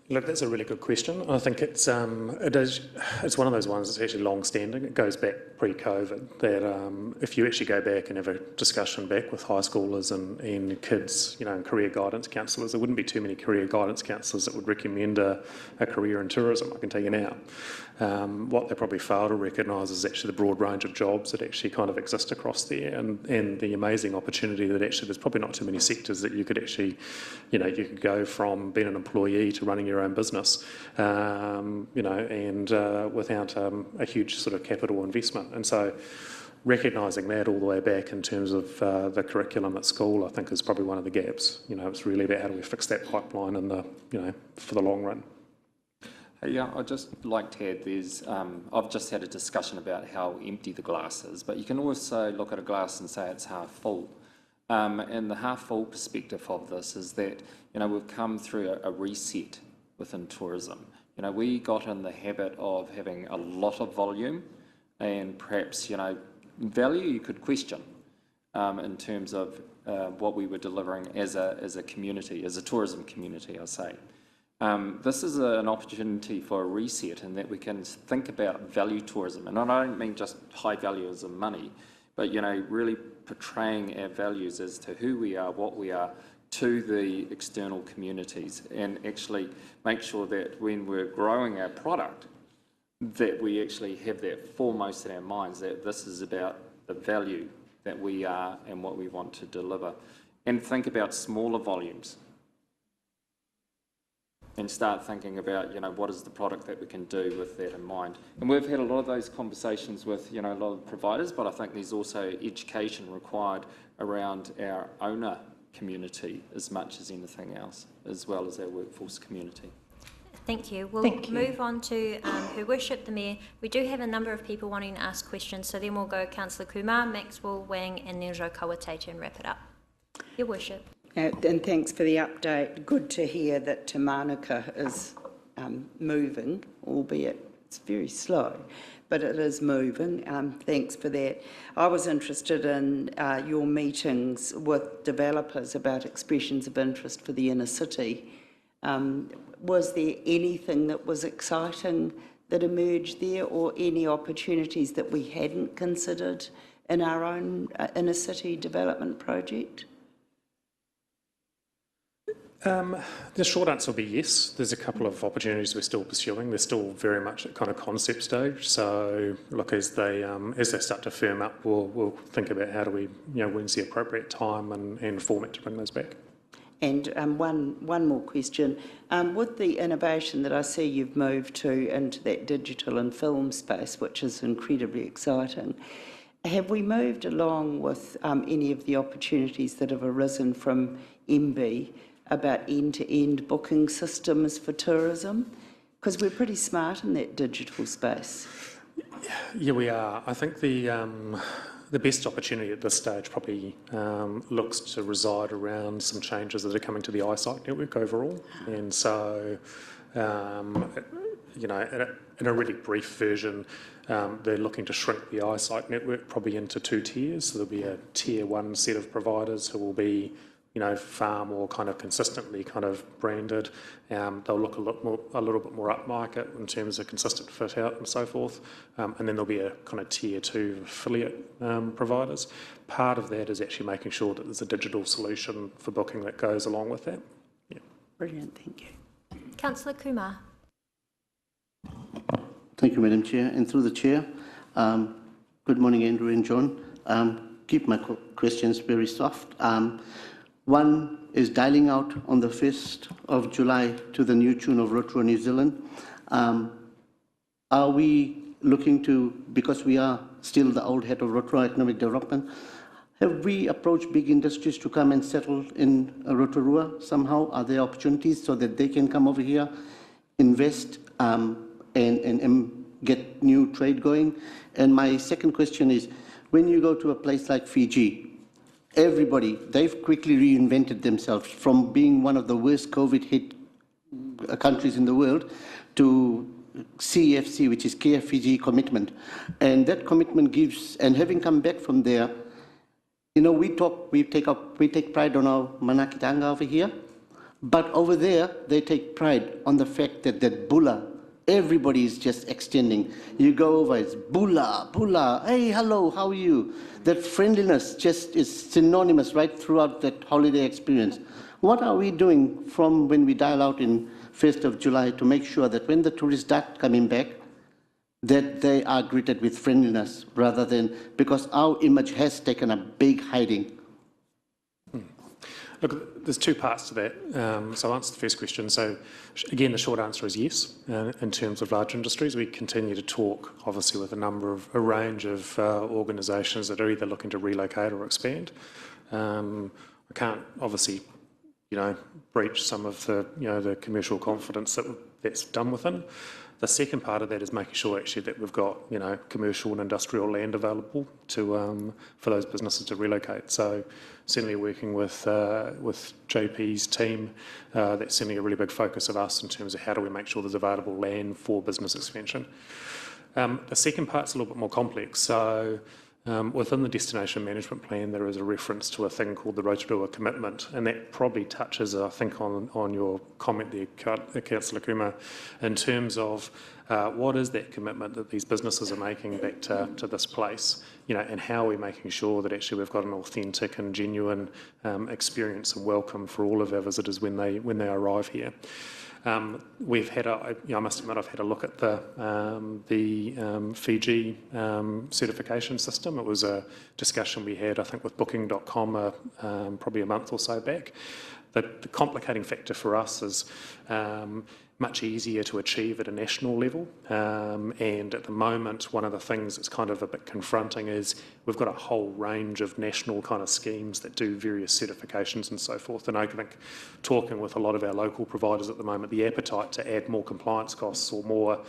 Look, that's a really good question. I think it's one of those ones that's actually long-standing. It goes back pre-COVID, that if you actually go back and have a discussion back with high schoolers and kids, and career guidance counsellors, there wouldn't be too many career guidance counsellors that would recommend a career in tourism, I can tell you now. What they probably fail to recognise is actually the broad range of jobs that actually kind of exist across there, and the amazing opportunity that actually there's probably not too many sectors that you could actually, you could go from being an employee to running your own business, and without a huge sort of capital investment. And so recognising that all the way back in terms of the curriculum at school, I think is probably one of the gaps. It's really about how do we fix that pipeline for the long run. Yeah, I'd just like to add I've just had a discussion about how empty the glass is, but you can also look at a glass and say it's half full. And the half full perspective of this is that, we've come through a reset within tourism. We got in the habit of having a lot of volume and perhaps, value you could question in terms of what we were delivering as a community, as a tourism community, I say. This is an opportunity for a reset in that we can think about value tourism. And I don't mean just high values of money, but, really portraying our values as to who we are, what we are, to the external communities, and actually make sure that when we're growing our product, that we actually have that foremost in our minds, that this is about the value that we are and what we want to deliver. And think about smaller volumes. And start thinking about, what is the product that we can do with that in mind. And we've had a lot of those conversations with, a lot of providers, but I think there's also education required around our owner community as much as anything else, as well as our workforce community. Thank you. We'll move on to Her Worship the Mayor. We do have a number of people wanting to ask questions, so then we'll go Councillor Kumar, Maxwell, Wang and then Joe Kawatete and wrap it up. Your Worship. And thanks for the update. Good to hear that Te Manuka is moving, albeit it's very slow, but it is moving. Thanks for that. I was interested in your meetings with developers about expressions of interest for the inner city. Was there anything that was exciting that emerged there, or any opportunities that we hadn't considered in our own inner city development project? The short answer will be yes. There's a couple of opportunities we're still pursuing. They're still very much at kind of concept stage. So, look, as they start to firm up, we'll think about how do we, when's the appropriate time and format to bring those back. And one more question. With the innovation that I see you've moved to into that digital and film space, which is incredibly exciting, have we moved along with any of the opportunities that have arisen from MB about end-to-end booking systems for tourism? Because we're pretty smart in that digital space. Yeah, we are. I think the best opportunity at this stage probably looks to reside around some changes that are coming to the eyesight network overall. And so, in a really brief version, they're looking to shrink the eyesight network probably into 2 tiers. So there'll be a tier 1 set of providers who will be far more kind of consistently kind of branded. They'll look a little bit more upmarket in terms of consistent fit out and so forth. And then there'll be a kind of tier 2 affiliate providers. Part of that is actually making sure that there's a digital solution for booking that goes along with that. Yeah. Brilliant, thank you. Councillor Kumar. Thank you, Madam Chair. And through the Chair, good morning, Andrew and John. Keep my questions very soft. One is dialing out on the 1st of July to the new tune of Rotorua, New Zealand. Are we looking to, because we are still the old head of Rotorua Economic Development, have we approached big industries to come and settle in Rotorua somehow? Are there opportunities so that they can come over here, invest, and get new trade going? And my second question is, when you go to a place like Fiji, everybody, they've quickly reinvented themselves from being one of the worst COVID-hit countries in the world to CFC, which is Care Fiji commitment. And that commitment gives, and having come back from there, we take pride on our manakitanga over here, But over there, they take pride on the fact that that bula, everybody is just extending. You go over, it's bula, bula, hey, hello, how are you? That friendliness just is synonymous right throughout that holiday experience. What are we doing from when we dial out in 1st of July to make sure that when the tourists start coming back, that they are greeted with friendliness rather than, because our image has taken a big hiding. Look, there's two parts to that. So I'll answer the first question. So again, the short answer is yes. In terms of large industries, we continue to talk, obviously, with a range of organisations that are either looking to relocate or expand. I can't obviously, breach some of the, the commercial confidence that's done within. The second part of that is making sure actually that we've got, commercial and industrial land available to for those businesses to relocate. So certainly working with JP's team, that's certainly a really big focus of us in terms of how do we make sure there's available land for business expansion. The second part's a little bit more complex. So within the destination management plan, there is a reference to a thing called the Rotorua Commitment, and that probably touches, I think, on your comment there, Councillor Kuma, in terms of what is that commitment that these businesses are making back to this place, and how are we making sure that actually we've got an authentic and genuine experience and welcome for all of our visitors when they arrive here. We've had I must admit, I've had a look at the Fiji certification system. It was a discussion we had, I think, with Booking.com probably a month or so back. The complicating factor for us is much easier to achieve at a national level. And at the moment, one of the things that's kind of a bit confronting is we've got a whole range of national kind of schemes that do various certifications and so forth. And I think talking with a lot of our local providers at the moment, the appetite to add more compliance costs or more,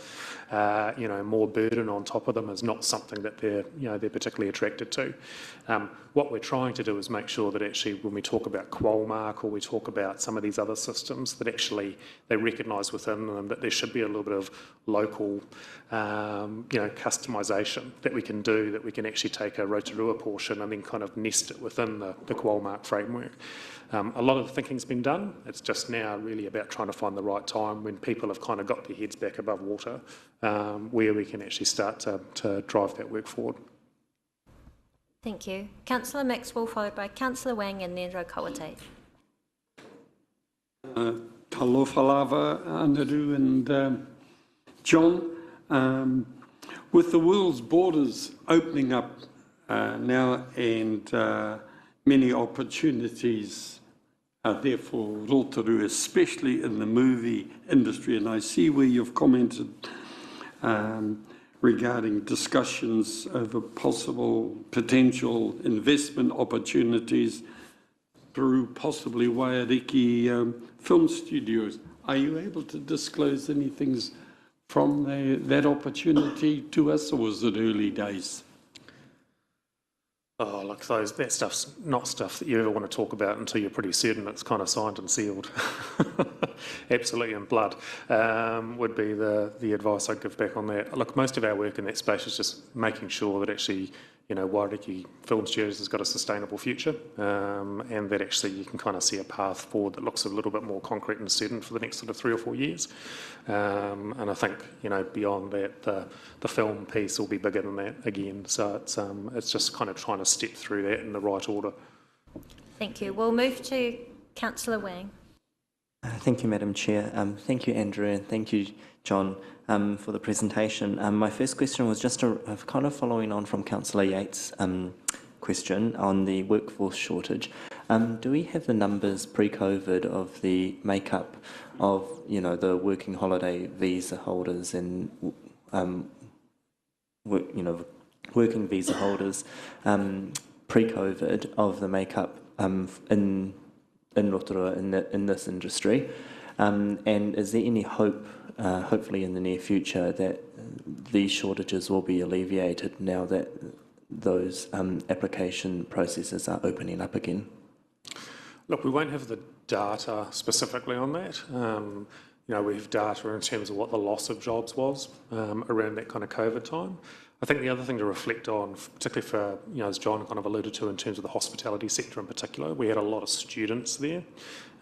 more burden on top of them is not something that they're particularly attracted to. What we're trying to do is make sure that actually when we talk about Qualmark or we talk about some of these other systems, that actually they recognise within them that there should be a little bit of local, customisation that we can do, that we can actually take a Rotorua portion and then kind of nest it within the Qualmark framework. A lot of the thinking's been done. It's just now really about trying to find the right time when people have kind of got their heads back above water, where we can actually start to drive that work forward. Thank you. Councillor Maxwell, followed by Councillor Wang and then Rokawate. Talofa lava, Anaru and John. With the world's borders opening up now and many opportunities are there for Rotorua, especially in the movie industry, and I see where you've commented regarding discussions over possible potential investment opportunities through possibly Waiariki film studios. Are you able to disclose any things from that opportunity to us, or was it early days? Oh, look, that stuff's not stuff that you ever want to talk about until you're pretty certain it's kind of signed and sealed. Absolutely in blood would be the advice I'd give back on that. Look, most of our work in that space is just making sure that actually, Waiariki Film Studios has got a sustainable future, and that actually you can kind of see a path forward that looks a little bit more concrete and certain for the next sort of 3 or 4 years. And I think, beyond that, the film piece will be bigger than that again. So it's just kind of trying to step through that in the right order. Thank you. We'll move to Councillor Wang. Thank you, Madam Chair. Thank you, Andrew, and thank you, John, for the presentation. My first question was just kind of following on from Councillor Yates' question on the workforce shortage. Do we have the numbers pre-COVID of the makeup of, the working holiday visa holders and, working visa holders pre-COVID of the makeup in Rotorua in this industry? And is there any hope, hopefully in the near future, that these shortages will be alleviated now that those application processes are opening up again? Look, we won't have the data specifically on that. we have data in terms of what the loss of jobs was around that kind of COVID time. I think the other thing to reflect on, particularly for, as John kind of alluded to in terms of the hospitality sector in particular, we had a lot of students there.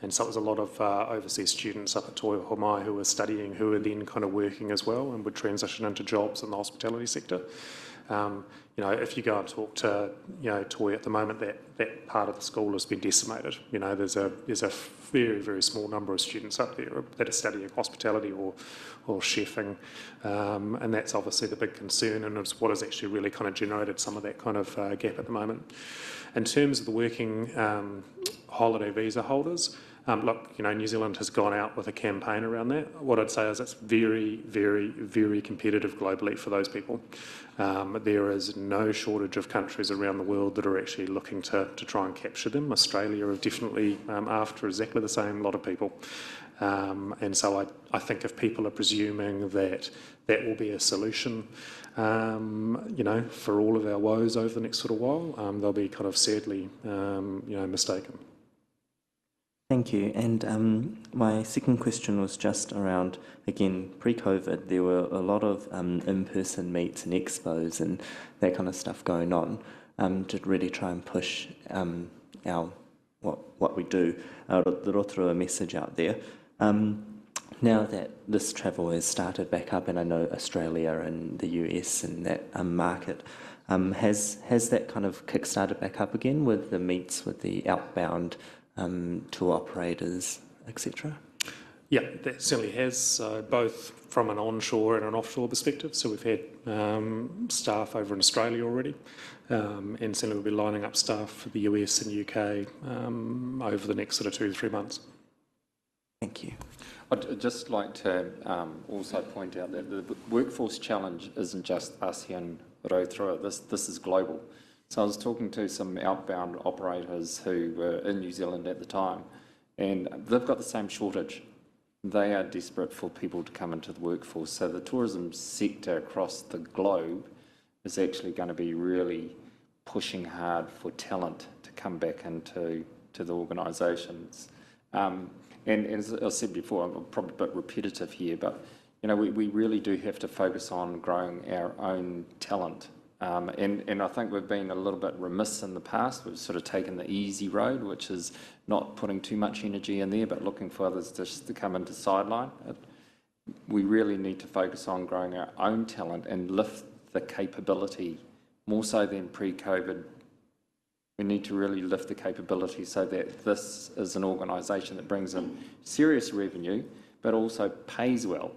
And so it was a lot of overseas students up at Toihohomai who were studying, who were then kind of working as well and would transition into jobs in the hospitality sector. If you go and talk to, Toi at the moment, that part of the school has been decimated. There's a very, very small number of students up there that are studying hospitality or chefing, and that's obviously the big concern, and it's what has actually really kind of generated some of that kind of gap at the moment. In terms of the working holiday visa holders, look, New Zealand has gone out with a campaign around that. What I'd say is it's very, very, very competitive globally for those people. There is no shortage of countries around the world that are actually looking to try and capture them. Australia are definitely after exactly the same lot of people. And so I think if people are presuming that that will be a solution, for all of our woes over the next sort of while, they'll be kind of sadly, mistaken. Thank you. And my second question was just around, again, pre-COVID, there were a lot of in-person meets and expos and that kind of stuff going on to really try and push what we do, the Rotorua message out there. Now that this travel has started back up, and I know Australia and the US and that market, has that kind of kick-started back up again with the meets with the outbound tour operators, etc.? Yeah, that certainly has, both from an onshore and an offshore perspective. So we've had staff over in Australia already, and certainly we'll be lining up staff for the US and UK over the next sort of 2 to 3 months. Thank you. I'd just like to also point out that the workforce challenge isn't just us here in Rotorua. This is global. So I was talking to some outbound operators who were in New Zealand at the time, and they've got the same shortage. They are desperate for people to come into the workforce. So the tourism sector across the globe is actually going to be really pushing hard for talent to come back into the organisations. And as I said before, I'm probably a bit repetitive here, but we really do have to focus on growing our own talent. And I think we've been a little bit remiss in the past. We've sort of taken the easy road, which is not putting too much energy in there, but looking for others just to come into sideline. We really need to focus on growing our own talent and lift the capability more so than pre-COVID. We need to really lift the capability so that this is an organisation that brings in serious revenue, but also pays well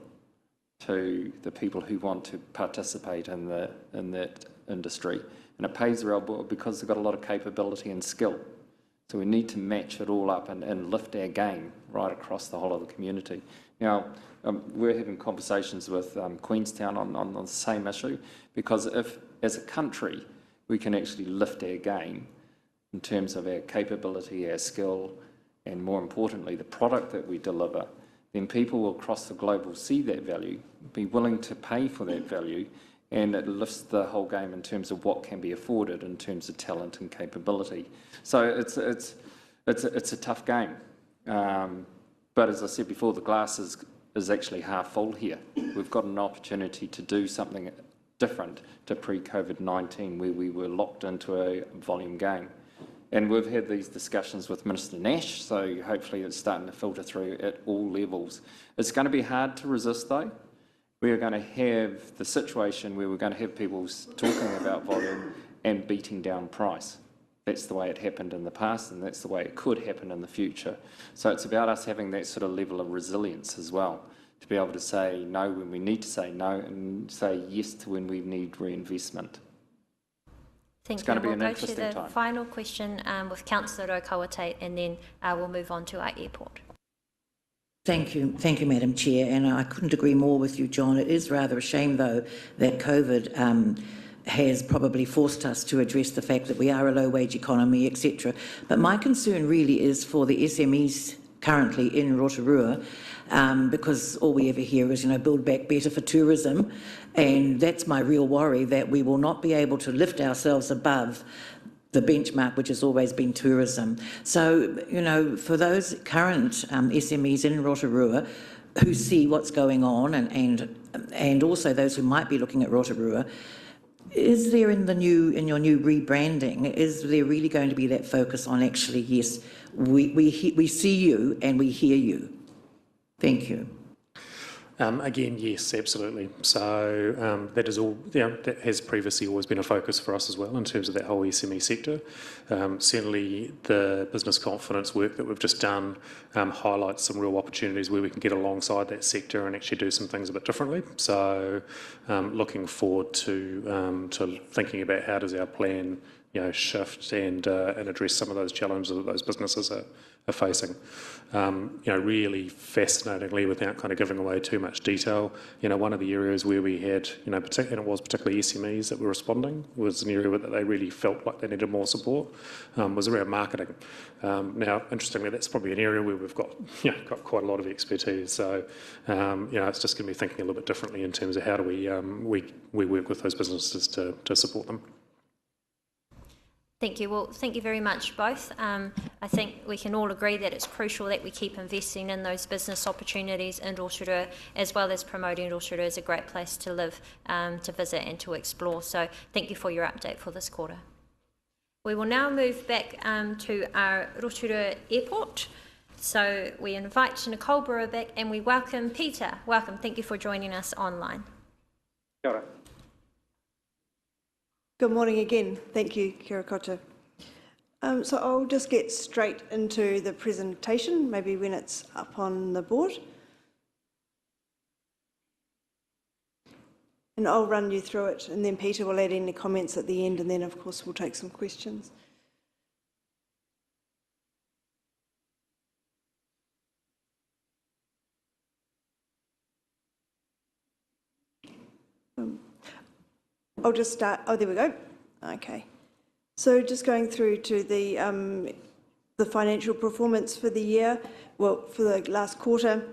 to the people who want to participate in that industry. And it pays well because they've got a lot of capability and skill. So we need to match it all up and lift our game right across the whole of the community. Now, we're having conversations with Queenstown on the same issue, because if, as a country, we can actually lift our game in terms of our capability, our skill, and more importantly, the product that we deliver, then people across the globe will see that value, be willing to pay for that value, and it lifts the whole game in terms of what can be afforded in terms of talent and capability. So it's a tough game. But as I said before, the glass is actually half full here. We've got an opportunity to do something different to pre-COVID-19, where we were locked into a volume game. And we've had these discussions with Minister Nash, so hopefully it's starting to filter through at all levels. It's going to be hard to resist, though. We are going to have the situation where we're going to have people talking about volume and beating down price. That's the way it happened in the past, and that's the way it could happen in the future. So it's about us having that sort of level of resilience as well, to be able to say no when we need to say no, and say yes to when we need reinvestment. Thank you. We'll go to the final question with Councillor Rokawate, and then we'll move on to our airport. Thank you, Madam Chair, and I couldn't agree more with you, John. It is rather a shame, though, that COVID has probably forced us to address the fact that we are a low-wage economy, etc. But my concern really is for the SMEs currently in Rotorua, because all we ever hear is, build back better for tourism, and that's my real worry, that we will not be able to lift ourselves above the benchmark, which has always been tourism. So, for those current SMEs in Rotorua, who see what's going on and also those who might be looking at Rotorua, is there in your new rebranding, is there really going to be that focus on actually, yes, we see you and we hear you? Thank you. Again, yes, absolutely. So that is all. That has previously always been a focus for us as well in terms of that whole SME sector. Certainly, the business confidence work that we've just done highlights some real opportunities where we can get alongside that sector and actually do some things a bit differently. So, looking forward to thinking about how does our plan, shift and address some of those challenges that those businesses are facing. Really fascinatingly, without kind of giving away too much detail, one of the areas where we had, and it was particularly SMEs that were responding, was an area that they really felt like they needed more support, was around marketing. Now, interestingly, that's probably an area where we've got quite a lot of expertise. So, it's just going to be thinking a little bit differently in terms of how do we work with those businesses to support them. Thank you. Well, thank you very much, both. I think we can all agree that it's crucial that we keep investing in those business opportunities in Rotorua, as well as promoting Rotorua as a great place to live, to visit and to explore. So thank you for your update for this quarter. We will now move back to our Rotorua Airport. So we invite Nicole Brewer back and we welcome Peter. Welcome. Thank you for joining us online. Kia ora. Good morning again. Thank you, kia ora koutou. So I'll just get straight into the presentation, maybe when it's up on the board. And I'll run you through it, and then Peter will add any comments at the end, and then of course we'll take some questions. I'll just start. Oh, there we go. Okay. So just going through to the financial performance for the year. Well, for the last quarter,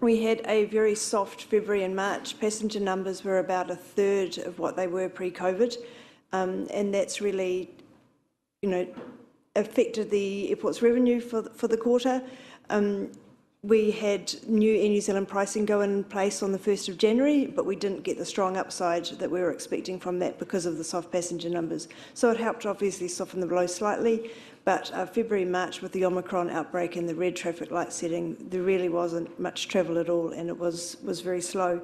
we had a very soft February and March. Passenger numbers were about a third of what they were pre-COVID, and that's really, affected the airport's revenue for the quarter. We had new Air New Zealand pricing go in place on the 1st of January, but we didn't get the strong upside that we were expecting from that because of the soft passenger numbers. So it helped obviously soften the blow slightly, but February, March with the Omicron outbreak and the red traffic light setting, there really wasn't much travel at all, and it was very slow.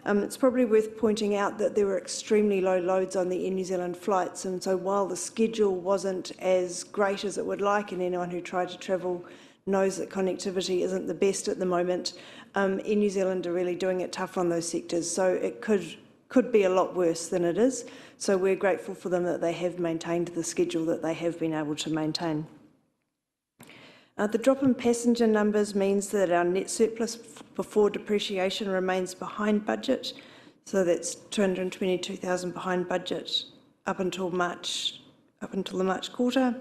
It's probably worth pointing out that there were extremely low loads on the Air New Zealand flights, and so while the schedule wasn't as great as it would like, and anyone who tried to travel knows that connectivity isn't the best at the moment, Air New Zealand are really doing it tough on those sectors, so it could be a lot worse than it is. So we're grateful for them that they have maintained the schedule that they have been able to maintain. The drop in passenger numbers means that our net surplus before depreciation remains behind budget, so that's 222,000 behind budget up until the March quarter.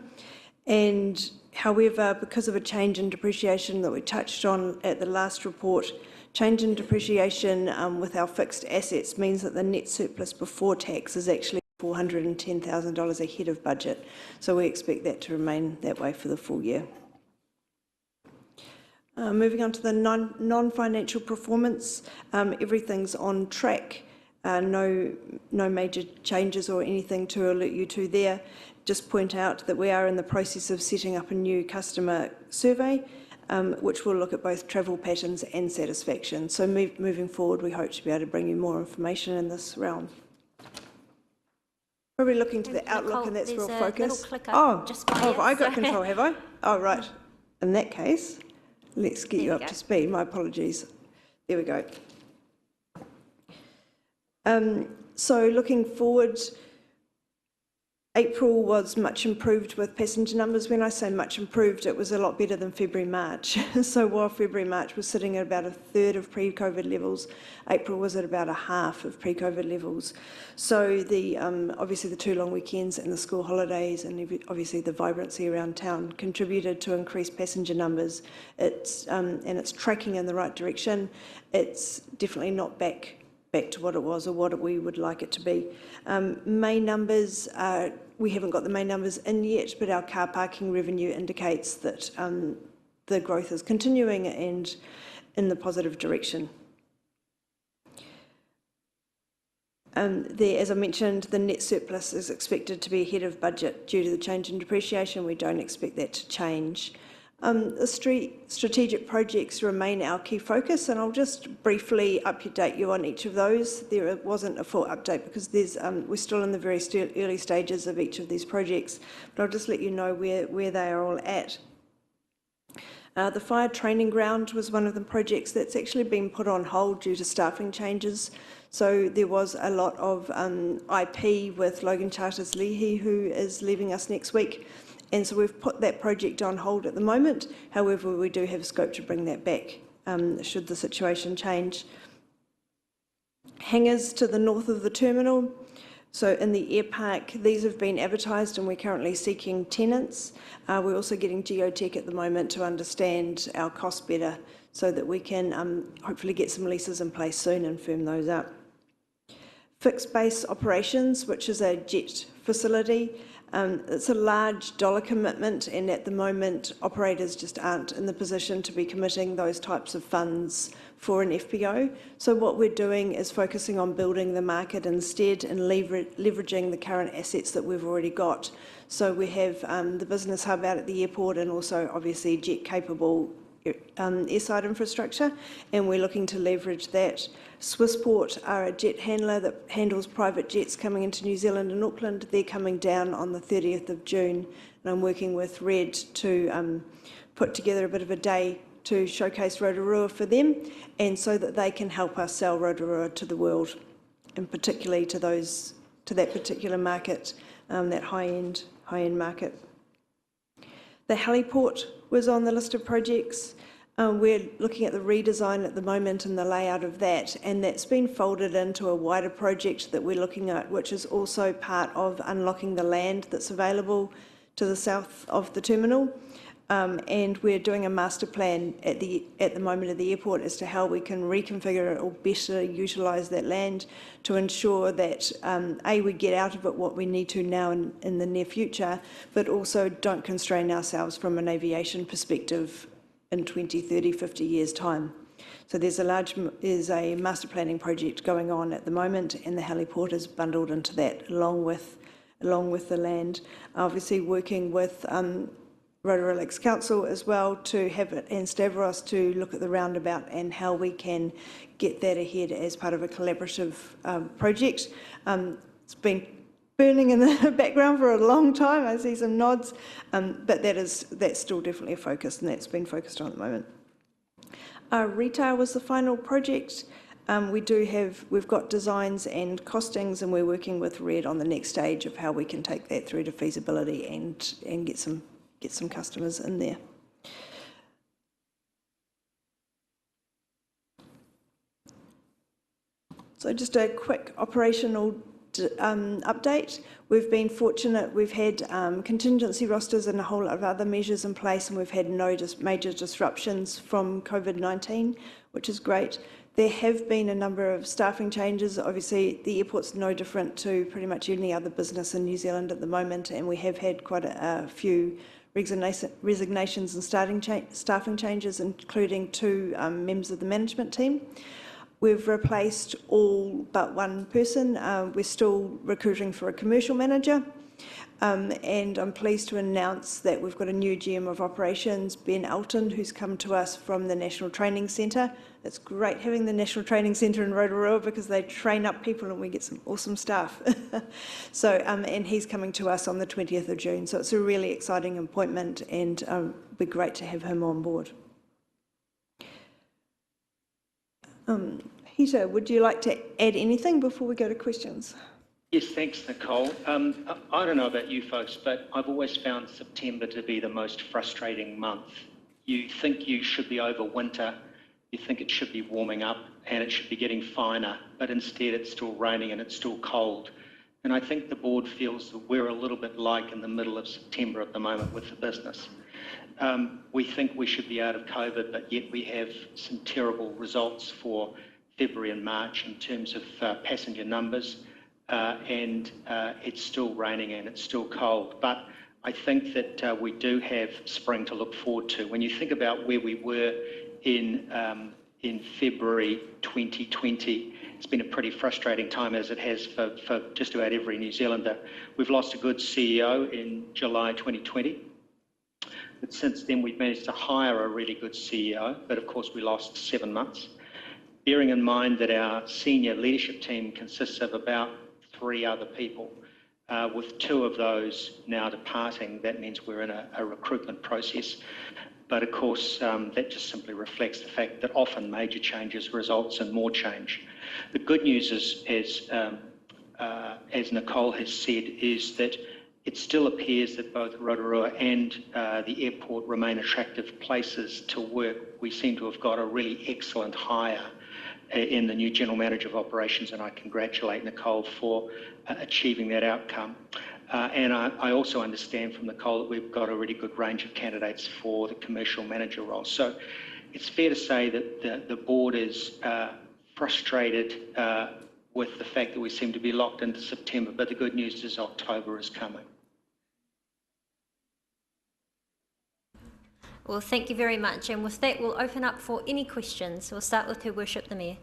And however, because of a change in depreciation that we touched on at the last report, change in depreciation with our fixed assets means that the net surplus before tax is actually $410,000 ahead of budget. So we expect that to remain that way for the full year. Moving on to the non-financial performance, everything's on track. No major changes or anything to alert you to there. Just point out that we are in the process of setting up a new customer survey, which will look at both travel patterns and satisfaction. So moving forward, we hope to be able to bring you more information in this realm. Probably looking to the outlook, and that's real focus. Oh, have I got control, have I? Oh, right. In that case, let's get you up to speed. My apologies. There we go. So looking forward, April was much improved with passenger numbers. When I say much improved, it was a lot better than February, March. So while February, March was sitting at about a third of pre-COVID levels, April was at about a half of pre-COVID levels. So obviously the 2 long weekends and the school holidays and obviously the vibrancy around town contributed to increased passenger numbers. And it's tracking in the right direction. It's definitely not back to what it was or what we would like it to be. May numbers, we haven't got the May numbers in yet, but our car parking revenue indicates that the growth is continuing, and in the positive direction. As I mentioned, the net surplus is expected to be ahead of budget due to the change in depreciation. We don't expect that to change. The strategic projects remain our key focus, and I'll just briefly update you on each of those. There wasn't a full update because we're still in the very early stages of each of these projects, but I'll just let you know where they are all at. The fire training ground was one of the projects that's actually been put on hold due to staffing changes. So there was a lot of IP with Logan Charters Leahy, who is leaving us next week. And so we've put that project on hold at the moment. However, we do have scope to bring that back should the situation change. Hangars to the north of the terminal. So in the air park, these have been advertised and we're currently seeking tenants. We're also getting geotech at the moment to understand our costs better so that we can hopefully get some leases in place soon and firm those up. Fixed base operations, which is a jet facility. It's a large dollar commitment, and at the moment operators just aren't in the position to be committing those types of funds for an FPO. So what we're doing is focusing on building the market instead and leveraging the current assets that we've already got. So we have the business hub out at the airport and also obviously jet capable airside infrastructure, and we're looking to leverage that. Swissport are a jet handler that handles private jets coming into New Zealand and Auckland. They're coming down on the 30th of June, and I'm working with Red to put together a bit of a day to showcase Rotorua for them, and so that they can help us sell Rotorua to the world, and particularly to that particular market, that high-end market. The heliport was on the list of projects. We're looking at the redesign at the moment and the layout of that, and that's been folded into a wider project that we're looking at, which is also part of unlocking the land that's available to the south of the terminal. And we're doing a master plan at the moment at the airport as to how we can reconfigure it or better utilise that land to ensure that we get out of it what we need to now in the near future, but also don't constrain ourselves from an aviation perspective in 20, 30, 50 years' time. So there's a master planning project going on at the moment, and the heliport is bundled into that along with the land. Obviously working with Rotorua Lakes Council as well to have it, and Stavros to look at the roundabout and how we can get that ahead as part of a collaborative project. It's been burning in the background for a long time. I see some nods, but that's still definitely a focus, and that's been focused on at the moment. Retail was the final project. We've got designs and costings, and we're working with Red on the next stage of how we can take that through to feasibility and get some customers in there. So just a quick operational update. We've been fortunate. We've had contingency rosters and a whole lot of other measures in place, and we've had no major disruptions from COVID-19, which is great. There have been a number of staffing changes. Obviously, the airport's no different to pretty much any other business in New Zealand at the moment, and we have had quite a few resignations and staffing changes, including 2 members of the management team. We've replaced all but one person. We're still recruiting for a commercial manager, and I'm pleased to announce that we've got a new GM of operations, Ben Elton, who's come to us from the National Training Centre. It's great having the National Training Centre in Rotorua because they train up people and we get some awesome staff. So, and he's coming to us on the 20th of June. So it's a really exciting appointment, and it'll be great to have him on board. Peter, would you like to add anything before we go to questions? Yes, thanks, Nicole. I don't know about you folks, but I've always found September to be the most frustrating month. You think you should be over winter, you think it should be warming up and it should be getting finer, but instead it's still raining and it's still cold. And I think the board feels that we're a little bit like in the middle of September at the moment with the business. We think we should be out of COVID, but yet we have some terrible results for February and March in terms of passenger numbers, and it's still raining and it's still cold. But I think that we do have spring to look forward to. When you think about where we were in in February 2020. It's been a pretty frustrating time, as it has for just about every New Zealander. We've lost a good CEO in July 2020. But since then, we've managed to hire a really good CEO, but of course we lost 7 months. Bearing in mind that our senior leadership team consists of about 3 other people, with 2 of those now departing, that means we're in a recruitment process. But of course, that just simply reflects the fact that often major changes results in more change. The good news is, as Nicole has said, is that it still appears that both Rotorua and the airport remain attractive places to work. We seem to have got a really excellent hire in the new General Manager of Operations, and I congratulate Nicole for achieving that outcome. And I also understand from Nicole that we've got a really good range of candidates for the commercial manager role. So it's fair to say that the board is frustrated with the fact that we seem to be locked into September, but the good news is October is coming. Well, thank you very much. And with that, we'll open up for any questions. We'll start with Her Worship the Mayor.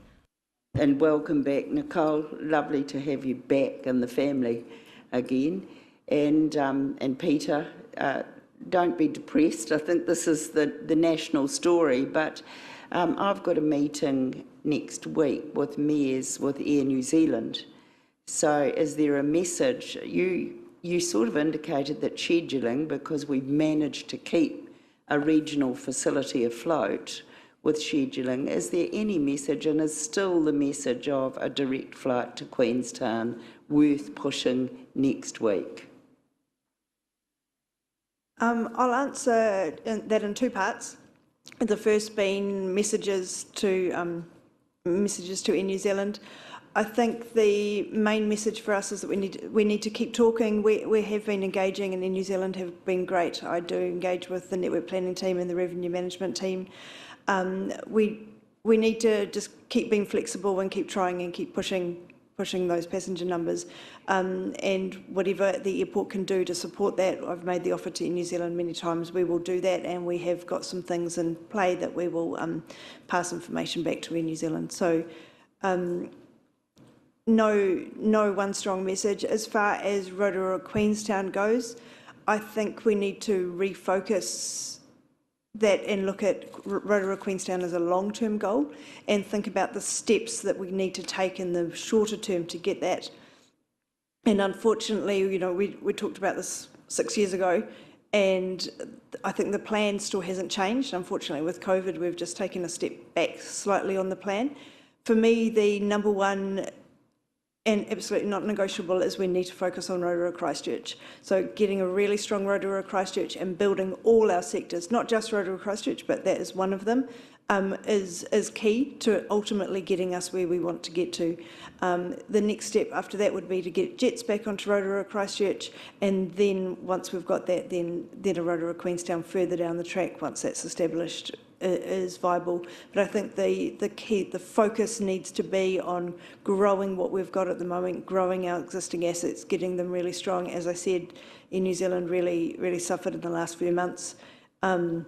And welcome back, Nicole. Lovely to have you back in the family again. And Peter, don't be depressed. I think this is the national story, but I've got a meeting next week with mayors with Air New Zealand. So is there a message? You sort of indicated that scheduling, because we've managed to keep a regional facility afloat with scheduling, is there any message, and is still the message of a direct flight to Queenstown worth pushing next week? I'll answer that in 2 parts. The first being messages to Air New Zealand. I think the main message for us is that we need to keep talking. We have been engaging, and Air New Zealand have been great. I do engage with the network planning team and the revenue management team. We need to just keep being flexible and keep trying and keep pushing those passenger numbers. And whatever the airport can do to support that, I've made the offer to Air New Zealand many times. We will do that, and we have got some things in play that we will pass information back to Air New Zealand. So. No one strong message. As far as Rotorua Queenstown goes, I think we need to refocus that and look at Rotorua Queenstown as a long-term goal and think about the steps that we need to take in the shorter term to get that. And unfortunately, you know, we talked about this 6 years ago, and I think the plan still hasn't changed. Unfortunately, with COVID, we've just taken a step back slightly on the plan. For me, the number one and absolutely not negotiable is we need to focus on Rotorua Christchurch. So getting a really strong Rotorua Christchurch and building all our sectors, not just Rotorua Christchurch, but that is one of them, is key to ultimately getting us where we want to get to. The next step after that would be to get jets back onto Rotorua Christchurch, and then once we've got that, then a Rotorua Queenstown further down the track once that's established is viable. But I think the focus needs to be on growing what we've got at the moment, growing our existing assets, getting them really strong. As I said, in New Zealand really suffered in the last few months. And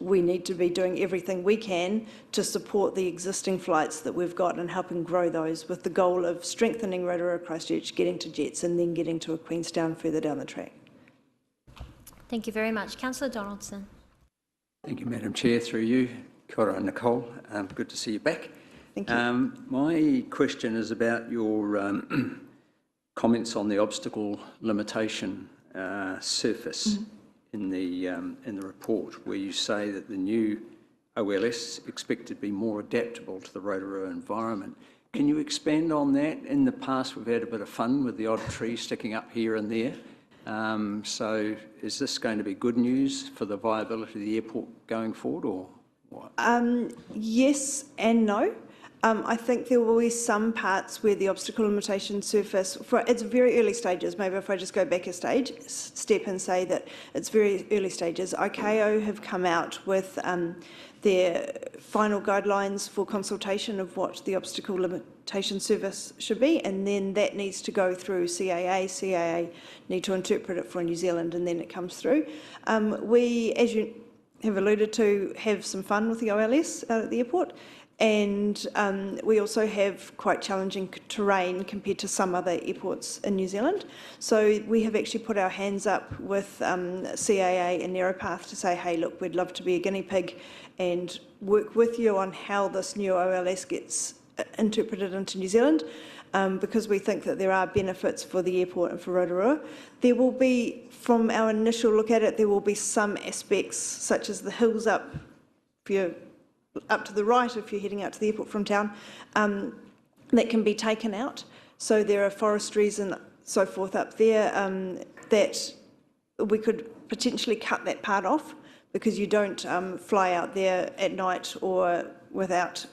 we need to be doing everything we can to support the existing flights that we've got and helping grow those, with the goal of strengthening Rotorua Christchurch, getting to jets, and then getting to a Queenstown further down the track. Thank you very much. Councillor Donaldson. Thank you, Madam Chair. Through you, kia ora, Nicole. Good to see you back. Thank you. My question is about your comments on the obstacle limitation surface in the report, where you say that the new OLS is expected to be more adaptable to the Rotorua environment. Can you expand on that? In the past, we've had a bit of fun with the odd tree sticking up here and there. So is this going to be good news for the viability of the airport going forward, or what? Yes and no. I think there will be some parts where the obstacle limitation surface, it's very early stages. Maybe if I just go back a step and say that it's very early stages. ICAO have come out with their final guidelines for consultation of what the obstacle limitation service should be, and then that needs to go through CAA. CAA need to interpret it for New Zealand, and then it comes through. We, have alluded to, have some fun with the OLS out at the airport. And we also have quite challenging terrain compared to some other airports in New Zealand. So we have actually put our hands up with CAA and Narrowpath to say, hey, look, we'd love to be a guinea pig and work with you on how this new OLS gets interpreted into New Zealand, because we think that there are benefits for the airport and for Rotorua. There will be, from our initial look at it, there will be some aspects such as the hills up, if you're up to the right if you're heading out to the airport from town, that can be taken out. So there are forestries and so forth up there that we could potentially cut that part off, because you don't fly out there at night or without,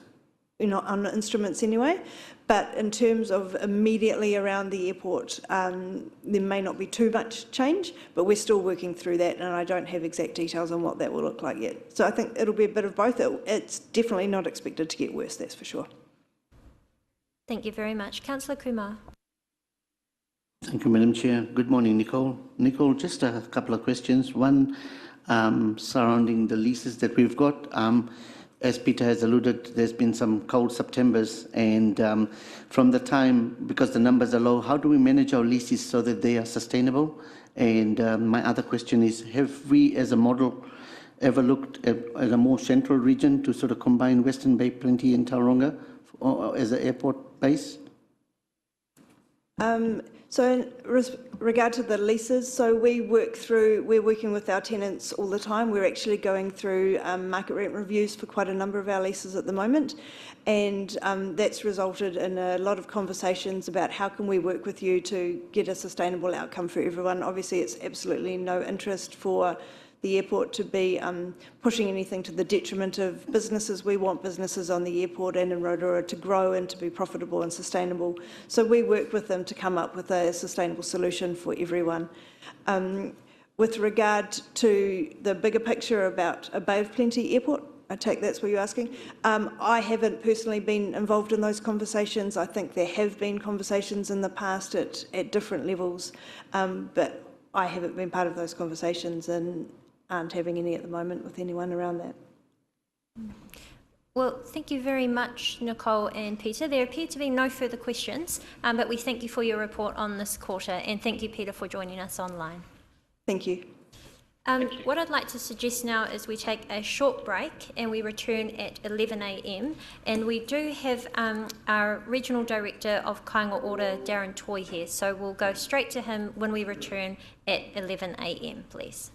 on instruments anyway. But in terms of immediately around the airport, there may not be too much change, but we're still working through that, and I don't have exact details on what that will look like yet. So I think it'll be a bit of both. It's definitely not expected to get worse, that's for sure. Thank you very much. Councillor Kumar. Thank you, Madam Chair. Good morning, Nicole. Nicole, just a couple of questions. One, surrounding the leases that we've got. As Peter has alluded, there's been some cold Septembers, and from the time, because the numbers are low, how do we manage our leases so that they are sustainable? And my other question is, have we as a model ever looked at a more central region to sort of combine Western Bay, Plenty and Tauranga as an airport base? So in regard to the leases, so we're working with our tenants all the time. We're actually going through market rent reviews for quite a number of our leases at the moment, and that's resulted in a lot of conversations about how can we work with you to get a sustainable outcome for everyone. Obviously, it's absolutely no interest for the airport to be pushing anything to the detriment of businesses. We want businesses on the airport and in Rotorua to grow and to be profitable and sustainable. So we work with them to come up with a sustainable solution for everyone. With regard to the bigger picture about a Bay of Plenty airport, I take that's what you're asking. I haven't personally been involved in those conversations. I think there have been conversations in the past at different levels, but I haven't been part of those conversations and aren't having any at the moment with anyone around that. Well, thank you very much, Nicole and Peter. There appear to be no further questions, but we thank you for your report on this quarter, and thank you, Peter, for joining us online. Thank you. What I'd like to suggest now is we take a short break and we return at 11 a.m. And we do have our Regional Director of Kāinga Order, Darren Toy, here, so we'll go straight to him when we return at 11 a.m, please.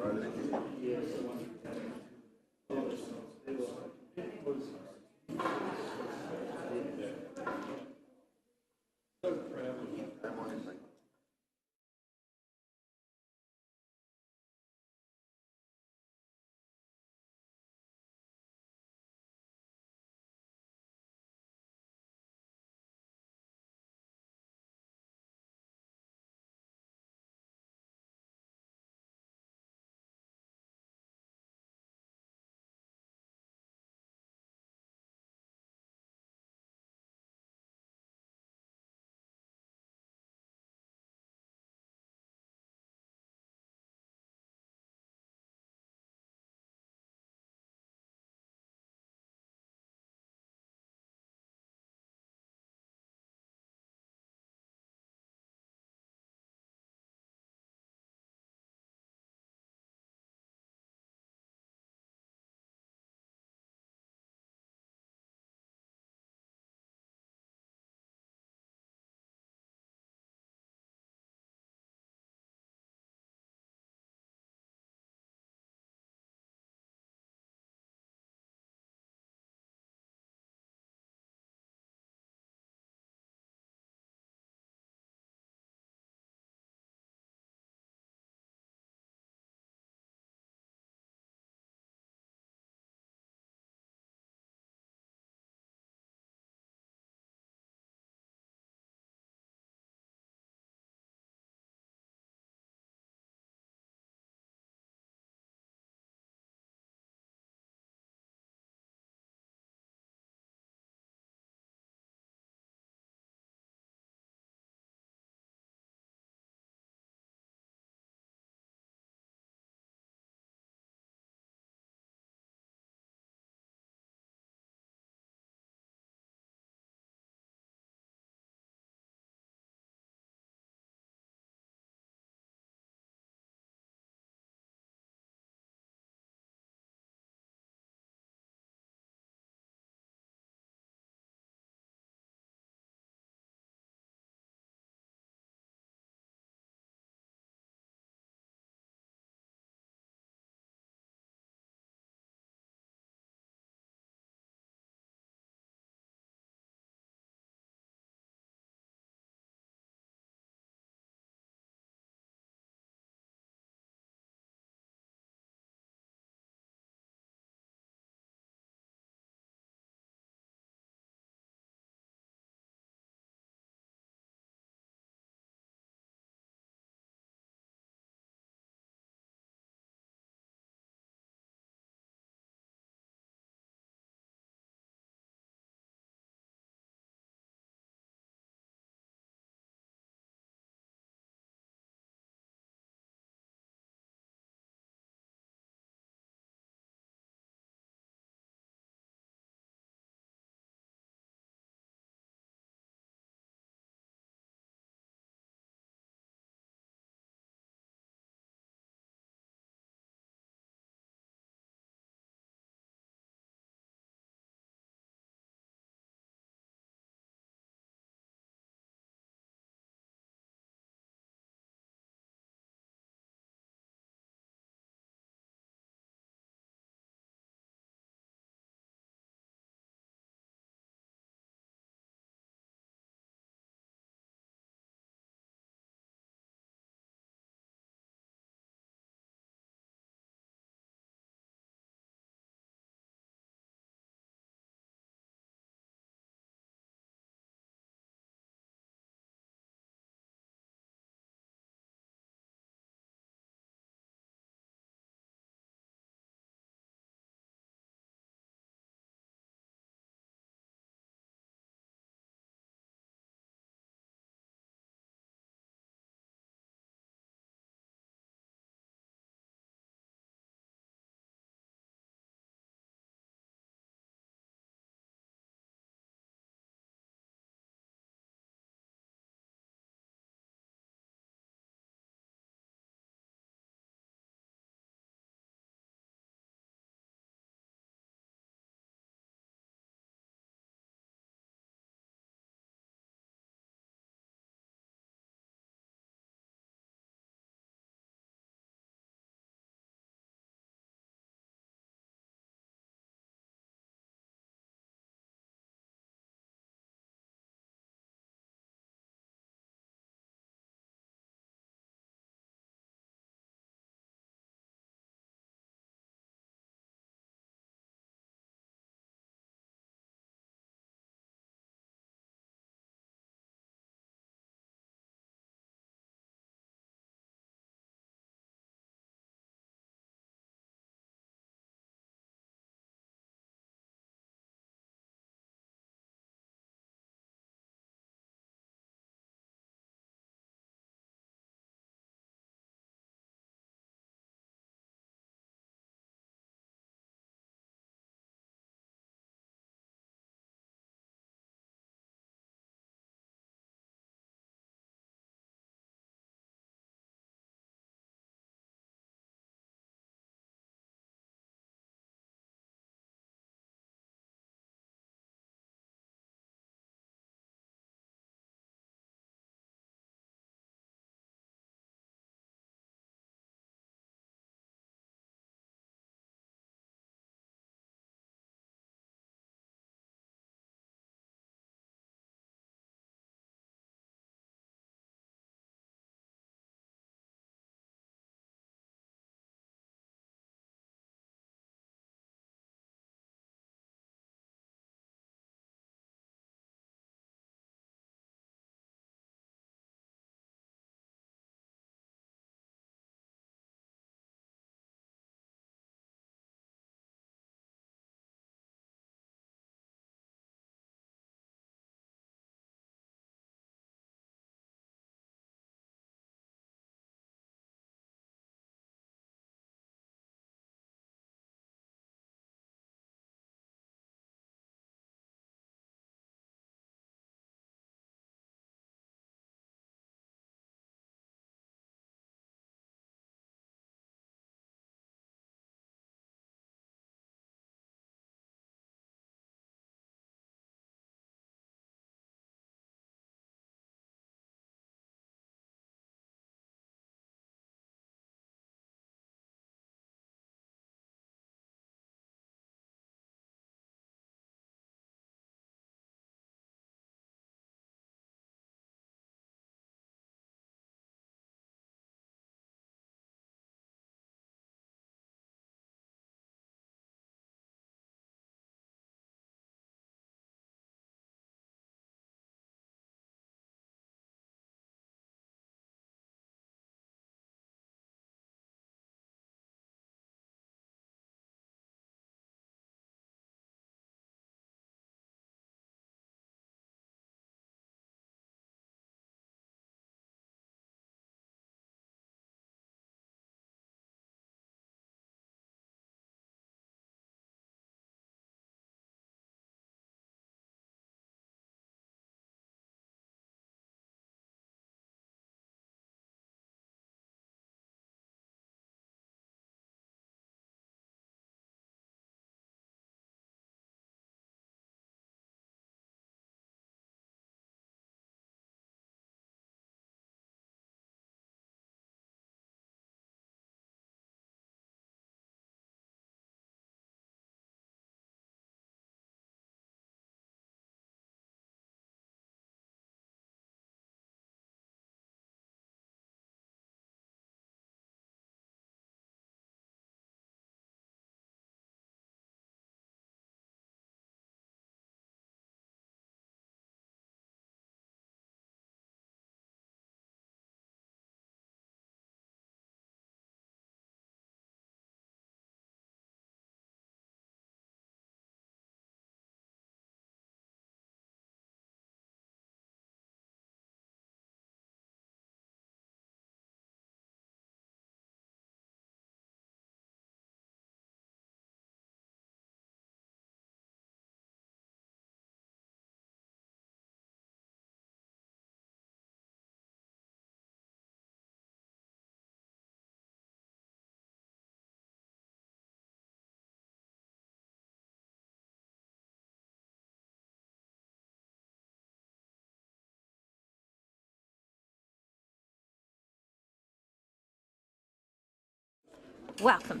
welcome.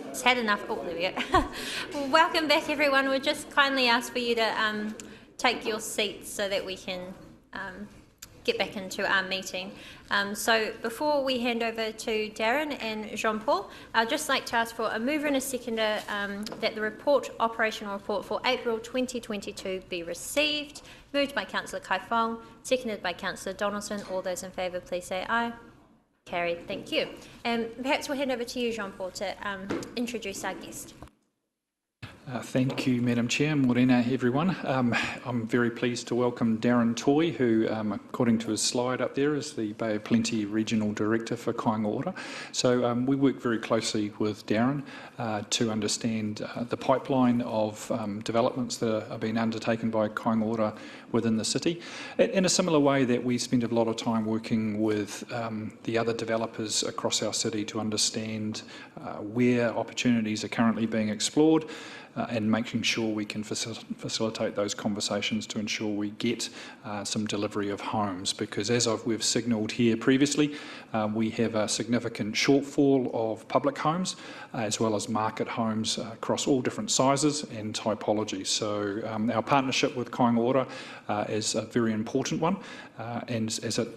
It's had enough. Oh, there we go. Well, welcome back, everyone. We'll just kindly ask for you to take your seats so that we can get back into our meeting. So before we hand over to Darren and Jean-Paul, I'd just like to ask for a mover and a seconder that the operational report for April 2022 be received. Moved by Councillor Kaifong, seconded by Councillor Donaldson. All those in favour, please say aye. Carried. Thank you. And perhaps we'll hand over to you, Jean-Paul, to introduce our guest. Thank you, Madam Chair. Morena, everyone. I'm very pleased to welcome Darren Toy, who, according to his slide up there, is the Bay of Plenty Regional Director for Kāinga Ora. So we work very closely with Darren to understand the pipeline of developments that are being undertaken by Kāinga Ora within the city. In a similar way that we spend a lot of time working with the other developers across our city to understand where opportunities are currently being explored, and making sure we can facilitate those conversations to ensure we get some delivery of homes. Because as we've signalled here previously, we have a significant shortfall of public homes as well as market homes across all different sizes and typologies. So our partnership with Kāinga Ora is a very important one, and as it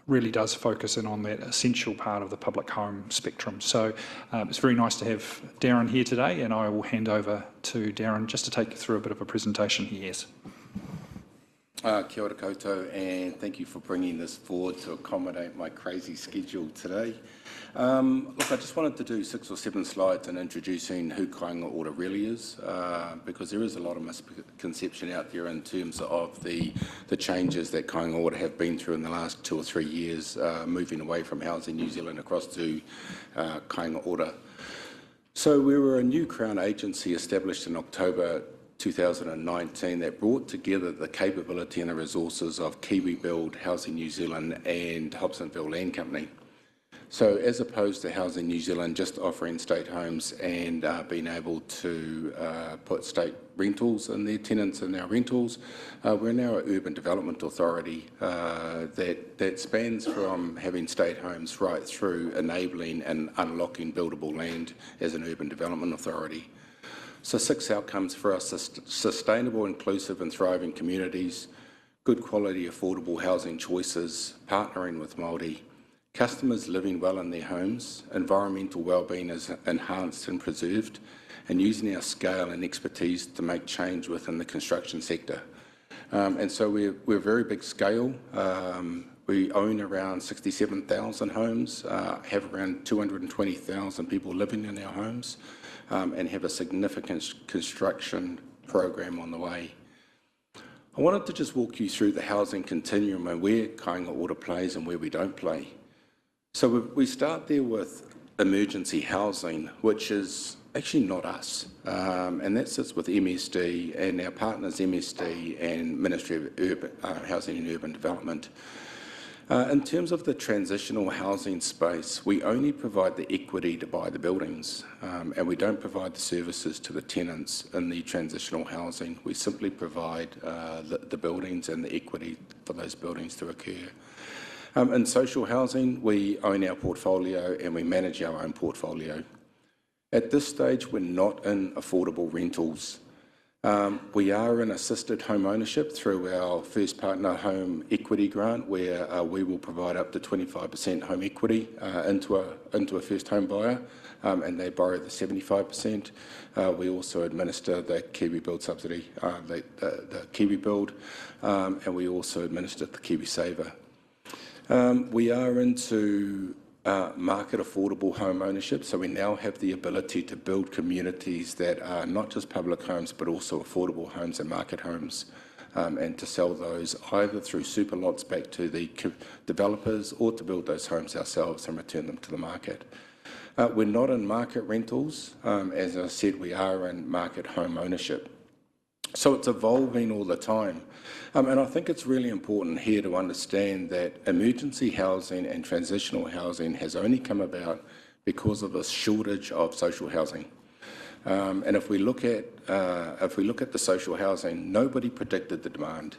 really does focus in on that essential part of the public home spectrum. So it's very nice to have Darren here today, and I will hand over to Darren just to take you through a bit of a presentation he has. Kia ora koutou, and thank you for bringing this forward to accommodate my crazy schedule today. Look, I just wanted to do 6 or 7 slides in introducing who Kāinga Ora really is, because there is a lot of misconception out there in terms of the changes that Kāinga Ora have been through in the last 2 or 3 years, moving away from Housing New Zealand across to Kāinga Ora. So we were a new Crown agency established in October 2019 that brought together the capability and the resources of Kiwi Build, Housing New Zealand and Hobsonville Land Company. So as opposed to Housing New Zealand just offering state homes and being able to put state rentals in their tenants in our rentals, we're now an urban development authority that spans from having state homes right through enabling and unlocking buildable land as an urban development authority. So 6 outcomes for us: sustainable, inclusive and thriving communities, good quality, affordable housing choices, partnering with Māori, customers living well in their homes, environmental wellbeing is enhanced and preserved, and using our scale and expertise to make change within the construction sector. And so we're very big scale. We own around 67,000 homes, have around 220,000 people living in our homes, and have a significant construction program on the way. I wanted to just walk you through the housing continuum and where Kāinga Ora plays and where we don't play. So we start there with emergency housing, which is actually not us, and that sits with MSD and our partners MSD and Ministry of Housing and Urban Development. In terms of the transitional housing space, we only provide the equity to buy the buildings, and we don't provide the services to the tenants in the transitional housing. We simply provide the buildings and the equity for those buildings to occur. In social housing, we own our portfolio and we manage our own portfolio. At this stage, we're not in affordable rentals. We are in assisted home ownership through our First Partner Home Equity Grant, where we will provide up to 25% home equity into a first home buyer, and they borrow the 75%. We also administer the Kiwi Build subsidy, the Kiwi Build, and we also administer the Kiwi Saver. We are into market affordable home ownership, so we now have the ability to build communities that are not just public homes but also affordable homes and market homes, and to sell those either through super lots back to the developers or to build those homes ourselves and return them to the market. We're not in market rentals. As I said, we are in market home ownership. So it's evolving all the time. And I think it's really important here to understand that emergency housing and transitional housing has only come about because of a shortage of social housing. And if we look at the social housing, nobody predicted the demand.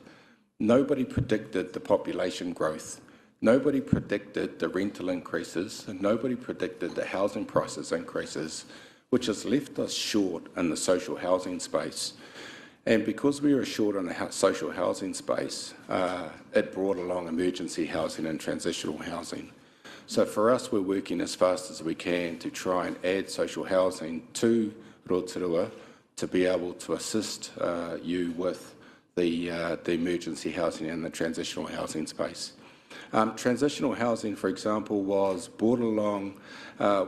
Nobody predicted the population growth. Nobody predicted the rental increases, and nobody predicted the housing prices increases, which has left us short in the social housing space. And because we were short on the social housing space, it brought along emergency housing and transitional housing. So for us, we're working as fast as we can to try and add social housing to Rotorua to be able to assist you with the emergency housing and the transitional housing space. Transitional housing, for example, was brought along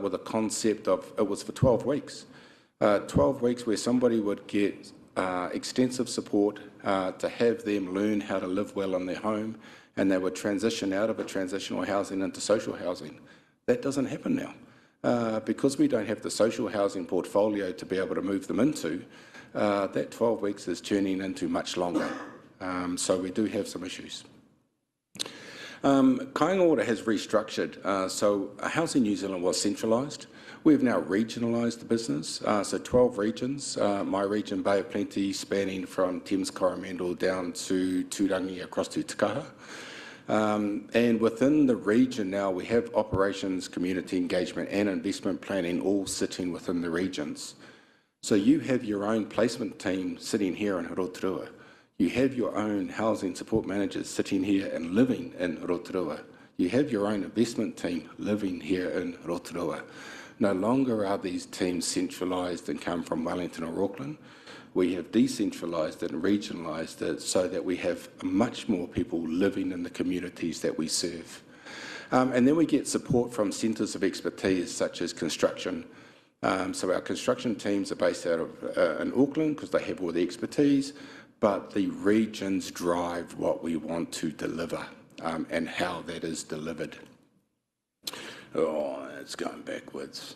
with a concept of, it was for 12 weeks. 12 weeks where somebody would get extensive support to have them learn how to live well in their home, and they would transition out of a transitional housing into social housing. That doesn't happen now. Because we don't have the social housing portfolio to be able to move them into, that 12 weeks is turning into much longer. So we do have some issues. Kāinga Ora has restructured. So Housing New Zealand was centralised. We've now regionalised the business, so 12 regions. My region, Bay of Plenty, spanning from Thames Coromandel down to Turangi across to Takaha. And within the region now, we have operations, community engagement and investment planning all sitting within the regions. So you have your own placement team sitting here in Rotorua. You have your own housing support managers sitting here and living in Rotorua. You have your own investment team living here in Rotorua. No longer are these teams centralised and come from Wellington or Auckland. We have decentralised and regionalised it so that we have much more people living in the communities that we serve. And then we get support from centres of expertise such as construction. So our construction teams are based out of in Auckland because they have all the expertise, but the regions drive what we want to deliver and how that is delivered. Oh, it's going backwards.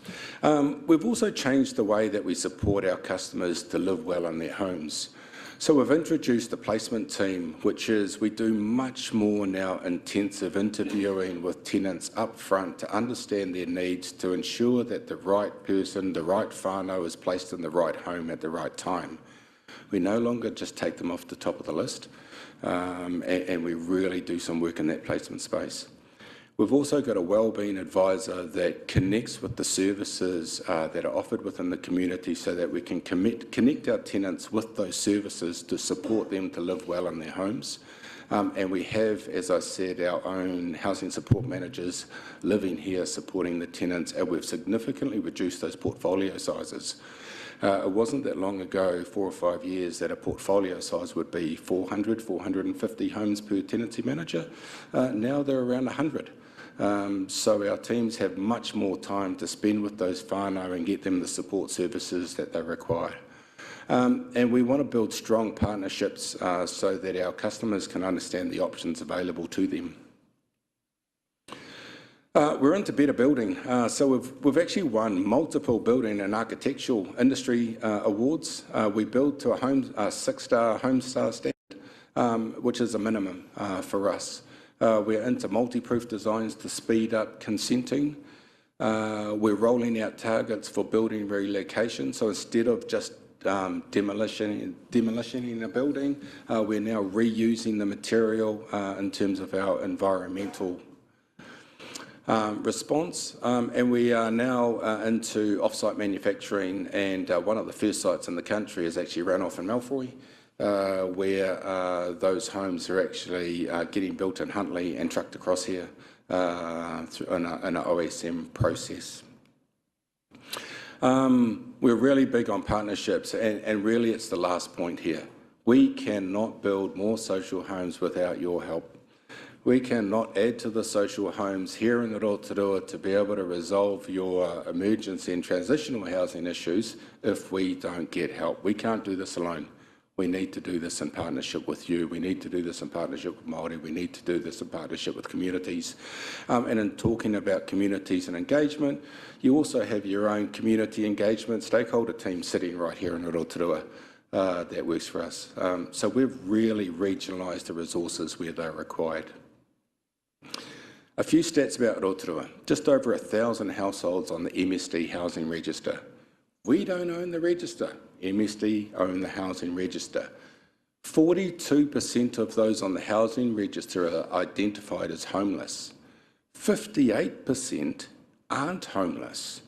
We've also changed the way that we support our customers to live well in their homes. So we've introduced a placement team, which is we do much more now intensive interviewing with tenants up front to understand their needs, to ensure that the right person, the right whānau is placed in the right home at the right time. We no longer just take them off the top of the list, and we really do some work in that placement space. We've also got a wellbeing advisor that connects with the services that are offered within the community so that we can connect our tenants with those services to support them to live well in their homes. And we have, as I said, our own housing support managers living here supporting the tenants, and we've significantly reduced those portfolio sizes. It wasn't that long ago, 4 or 5 years, that a portfolio size would be 400, 450 homes per tenancy manager. Now they're around 100. So our teams have much more time to spend with those whānau and get them the support services that they require. And we want to build strong partnerships so that our customers can understand the options available to them. We're into better building. So we've actually won multiple building and architectural industry awards. We build to a 6-star Homestar standard, which is a minimum for us. We're into multi-proof designs to speed up consenting. We're rolling out targets for building relocation. So instead of just demolishing a building, we're now reusing the material in terms of our environmental response, and we are now into off-site manufacturing, and one of the first sites in the country is actually Rannoch and Malfoy, where those homes are actually getting built in Huntly and trucked across here in an OSM process. We're really big on partnerships, and really it's the last point here. We cannot build more social homes without your help. We cannot add to the social homes here in Rotorua to be able to resolve your emergency and transitional housing issues if we don't get help. We can't do this alone. We need to do this in partnership with you. We need to do this in partnership with Māori. We need to do this in partnership with communities. And in talking about communities and engagement, you also have your own community engagement stakeholder team sitting right here in Rotorua that works for us. So we've really regionalised the resources where they're required. A few stats about Rotorua. Just over 1,000 households on the MSD housing register. We don't own the register. MSD own the housing register. 42% of those on the housing register are identified as homeless. 58% aren't homeless.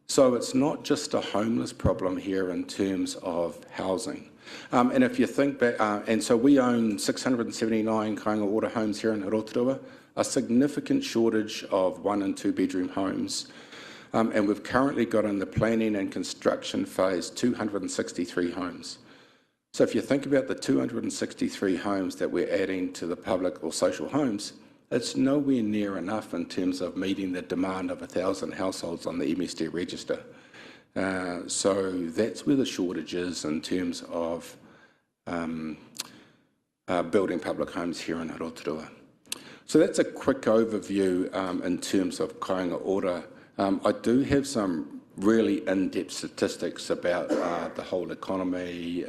So it's not just a homeless problem here in terms of housing. And if you think back, and so we own 679 kāinga order homes here in Rotorua, a significant shortage of 1 and 2 bedroom homes. And we've currently got in the planning and construction phase 263 homes. So if you think about the 263 homes that we're adding to the public or social homes, it's nowhere near enough in terms of meeting the demand of 1,000 households on the MSD register. So that's where the shortage is in terms of building public homes here in Rotorua. So that's a quick overview in terms of kāinga ora. I do have some really in-depth statistics about the whole economy,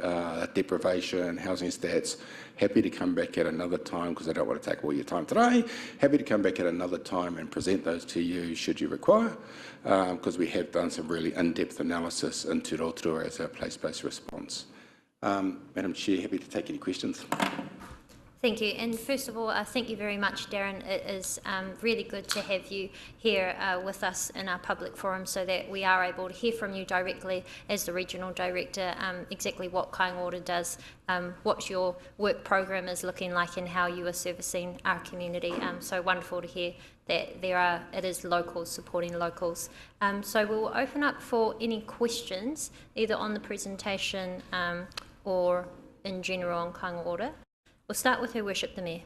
deprivation, housing stats. Happy to come back at another time because I don't want to take all your time today. Happy to come back at another time and present those to you should you require, because we have done some really in-depth analysis into Rotorua as our place-based response. Madam Chair, happy to take any questions. Thank you. And first of all, thank you very much, Darren. It is really good to have you here with us in our public forum so that we are able to hear from you directly as the Regional Director, exactly what kāinga ora does, what your work program is looking like and how you are servicing our community. So wonderful to hear that it is locals supporting locals. So we'll open up for any questions, either on the presentation or in general on kāinga ora. We'll start with Her Worship the Mayor.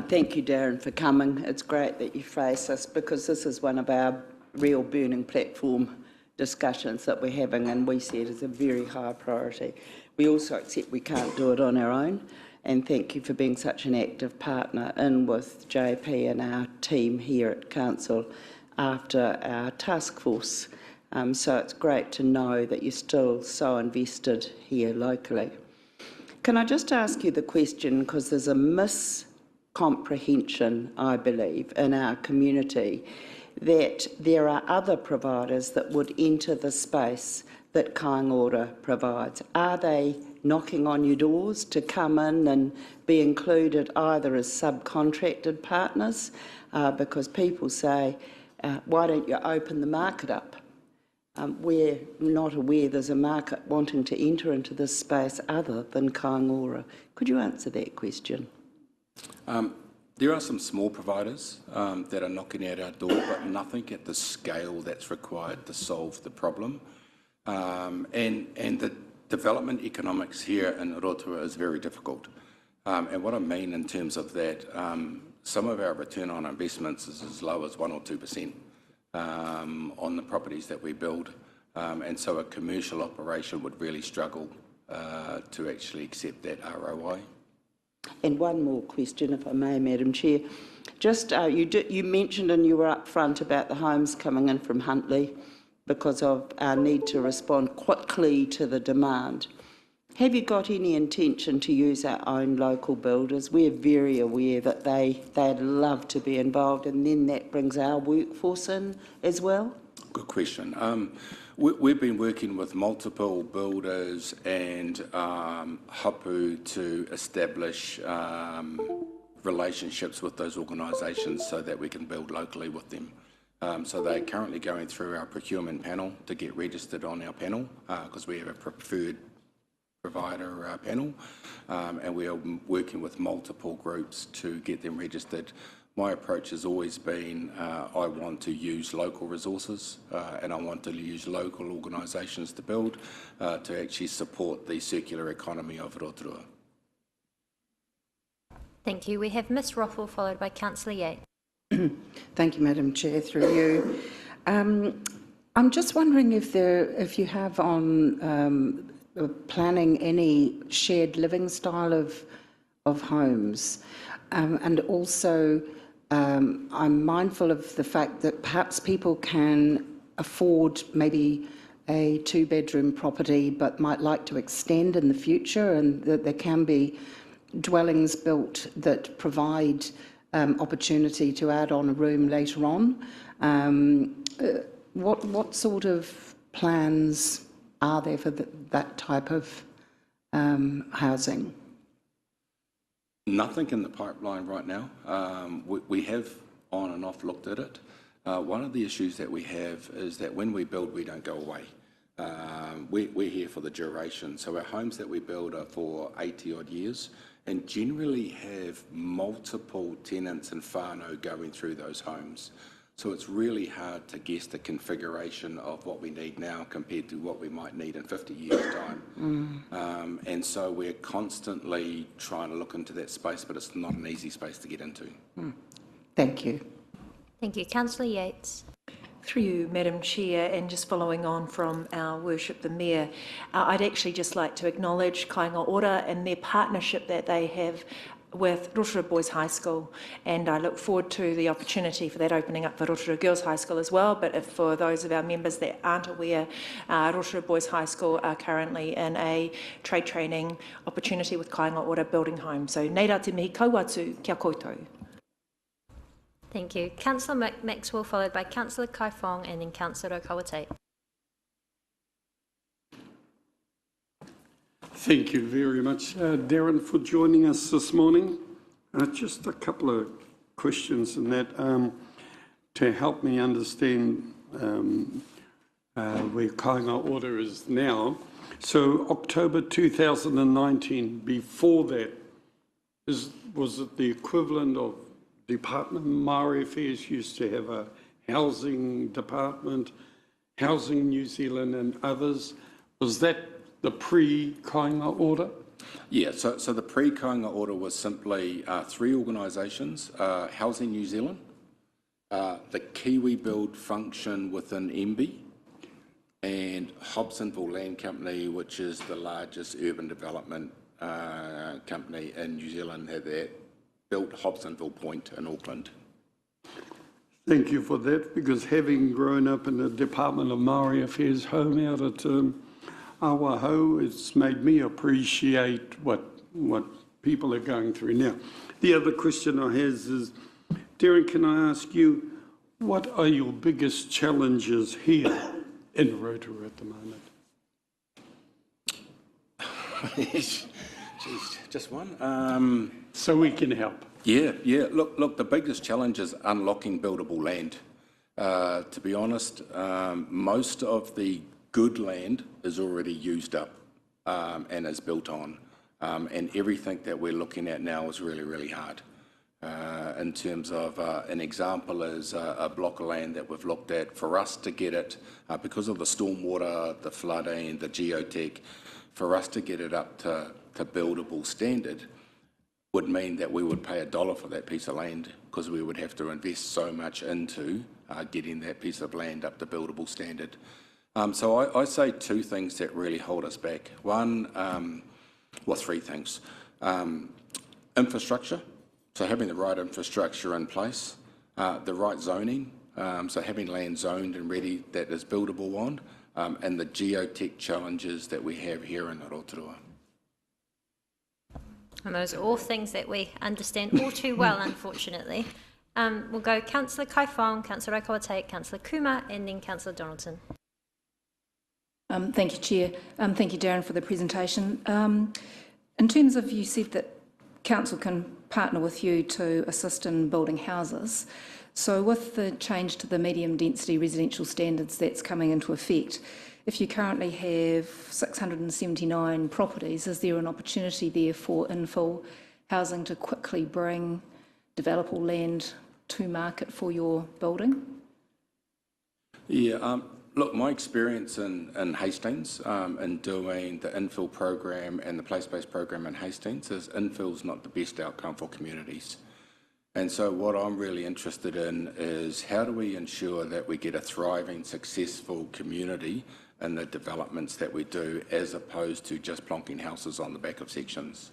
Thank you, Darren, for coming. It's great that you face us because this is one of our real burning platform discussions that we're having, and we see it as a very high priority. We also accept we can't do it on our own, and thank you for being such an active partner in with JP and our team here at Council after our task force. So it's great to know that you're still so invested here locally. Can I just ask you the question, because there's a miscomprehension, I believe, in our community that there are other providers that would enter the space that kāinga ora provides. Are they knocking on your doors to come in and be included either as subcontracted partners? Because people say, why don't you open the market up? We're not aware there's a market wanting to enter into this space other than kāinga ora. Could you answer that question? There are some small providers that are knocking at our door, but nothing at the scale that's required to solve the problem. And the development economics here in Rotorua is very difficult. And what I mean in terms of that, some of our return on investments is as low as 1 or 2%. On the properties that we build, and so a commercial operation would really struggle to actually accept that ROI. And one more question, if I may, Madam Chair. Just you mentioned and you were upfront about the homes coming in from Huntly because of our need to respond quickly to the demand. Have you got any intention to use our own local builders? We're very aware that they'd love to be involved, and then that brings our workforce in as well. Good question. We've been working with multiple builders and hapu to establish relationships with those organisations so that we can build locally with them. So they're currently going through our procurement panel to get registered on our panel because we have a preferred provider panel, and we are working with multiple groups to get them registered. My approach has always been I want to use local resources and I want to use local organisations to build to actually support the circular economy of Rotorua. Thank you. We have Ms Rothwell followed by Councillor Yates. Thank you, Madam Chair, through you. I'm just wondering if you have on planning any shared living style of homes, and also I'm mindful of the fact that perhaps people can afford maybe a 2-bedroom property but might like to extend in the future, and that there can be dwellings built that provide opportunity to add on a room later on. What sort of plans are there for that type of housing? Nothing in the pipeline right now. We have on and off looked at it. One of the issues that we have is that when we build, we don't go away. We're here for the duration. So our homes that we build are for 80 odd years and generally have multiple tenants and whānau going through those homes. So it's really hard to guess the configuration of what we need now compared to what we might need in 50 years' time. And so we're constantly trying to look into that space, but it's not an easy space to get into. Thank you. Thank you. Councillor Yates. Through you, Madam Chair, and just following on from our worship the Mayor, I'd actually just like to acknowledge Kāinga Ora and their partnership that they have with Rotorua Boys High School, and I look forward to the opportunity for that opening up for Rotorua Girls High School as well. But if for those of our members that aren't aware, Rotorua Boys High School are currently in a trade training opportunity with Kāinga Ora building home. So nei rā te mihi kauatu kia koutou. Thank you. Councillor Maxwell, followed by Councillor Kaifong and then Councillor Okawate. Thank you very much, Darren, for joining us this morning. Just a couple of questions in that to help me understand where Kāinga Ora is now. So October 2019, before that, was it the equivalent of Department of Maori Affairs used to have a housing department, Housing New Zealand and others? Was that the pre-Kāinga Ora? Yeah, so the pre-Kāinga Ora was simply three organisations, Housing New Zealand, the Kiwi Build function within MB, and Hobsonville Land Company, which is the largest urban development company in New Zealand that built Hobsonville Point in Auckland. Thank you for that, because having grown up in the Department of Maori Affairs home out at Awahau, it's made me appreciate what people are going through now. The other question I have is, Darren, can I ask you, what are your biggest challenges here in Rotorua at the moment? Just one. So we can help. Yeah. Look, the biggest challenge is unlocking buildable land. To be honest, most of the good land is already used up and is built on. And everything that we're looking at now is really, really hard. In terms of an example is a block of land that we've looked at. For us to get it, because of the stormwater, the flooding, the geotech, for us to get it up to buildable standard would mean that we would pay $1 for that piece of land, because we would have to invest so much into getting that piece of land up to buildable standard. So I say two things that really hold us back. One, three things. Infrastructure, so having the right infrastructure in place, the right zoning, so having land zoned and ready that is buildable on, and the geotech challenges that we have here in Rotorua. And those are all things that we understand all too well, unfortunately. We'll go Councillor Kaifong, Councillor Okawate, Councillor Kuma, and then Councillor Donaldson. Thank you, Chair. Thank you, Darren, for the presentation. In terms of, you said that Council can partner with you to assist in building houses. So with the change to the medium density residential standards that's coming into effect, if you currently have 679 properties, is there an opportunity there for infill housing to quickly bring developable land to market for your building? Yeah, look, my experience in Hastings in doing the infill program and the place-based program in Hastings is infill's not the best outcome for communities. And so what I'm really interested in is how do we ensure that we get a thriving, successful community in the developments that we do, as opposed to just plonking houses on the back of sections.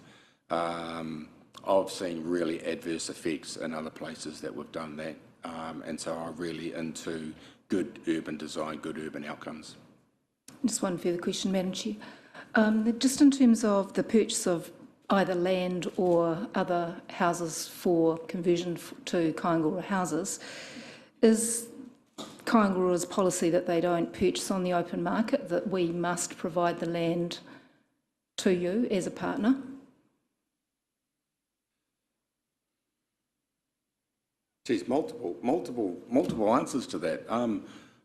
I've seen really adverse effects in other places that we've done that. And so I'm really into good urban design, good urban outcomes. Just one further question, Madam Chair. Just in terms of the purchase of either land or other houses for conversion to Kāinga Ora houses, is Kāinga Ora's policy that they don't purchase on the open market, that we must provide the land to you as a partner? Geez, multiple answers to that.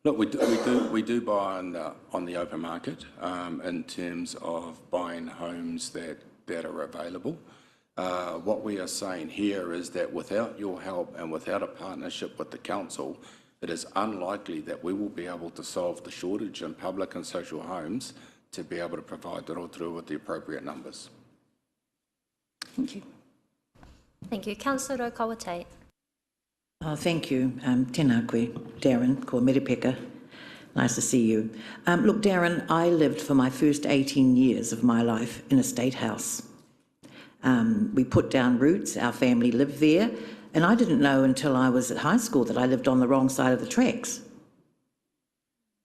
Look, we do buy on the open market in terms of buying homes that are available. What we are saying here is that without your help and without a partnership with the council, it is unlikely that we will be able to solve the shortage in public and social homes to be able to provide the Rotorua with the appropriate numbers. Thank you. Thank you. Councillor Kawate. Thank you. Tēnā koe, Darren, ko Merepeka. Nice to see you. Look, Darren, I lived for my first 18 years of my life in a state house. We put down roots, our family lived there, and I didn't know until I was at high school that I lived on the wrong side of the tracks.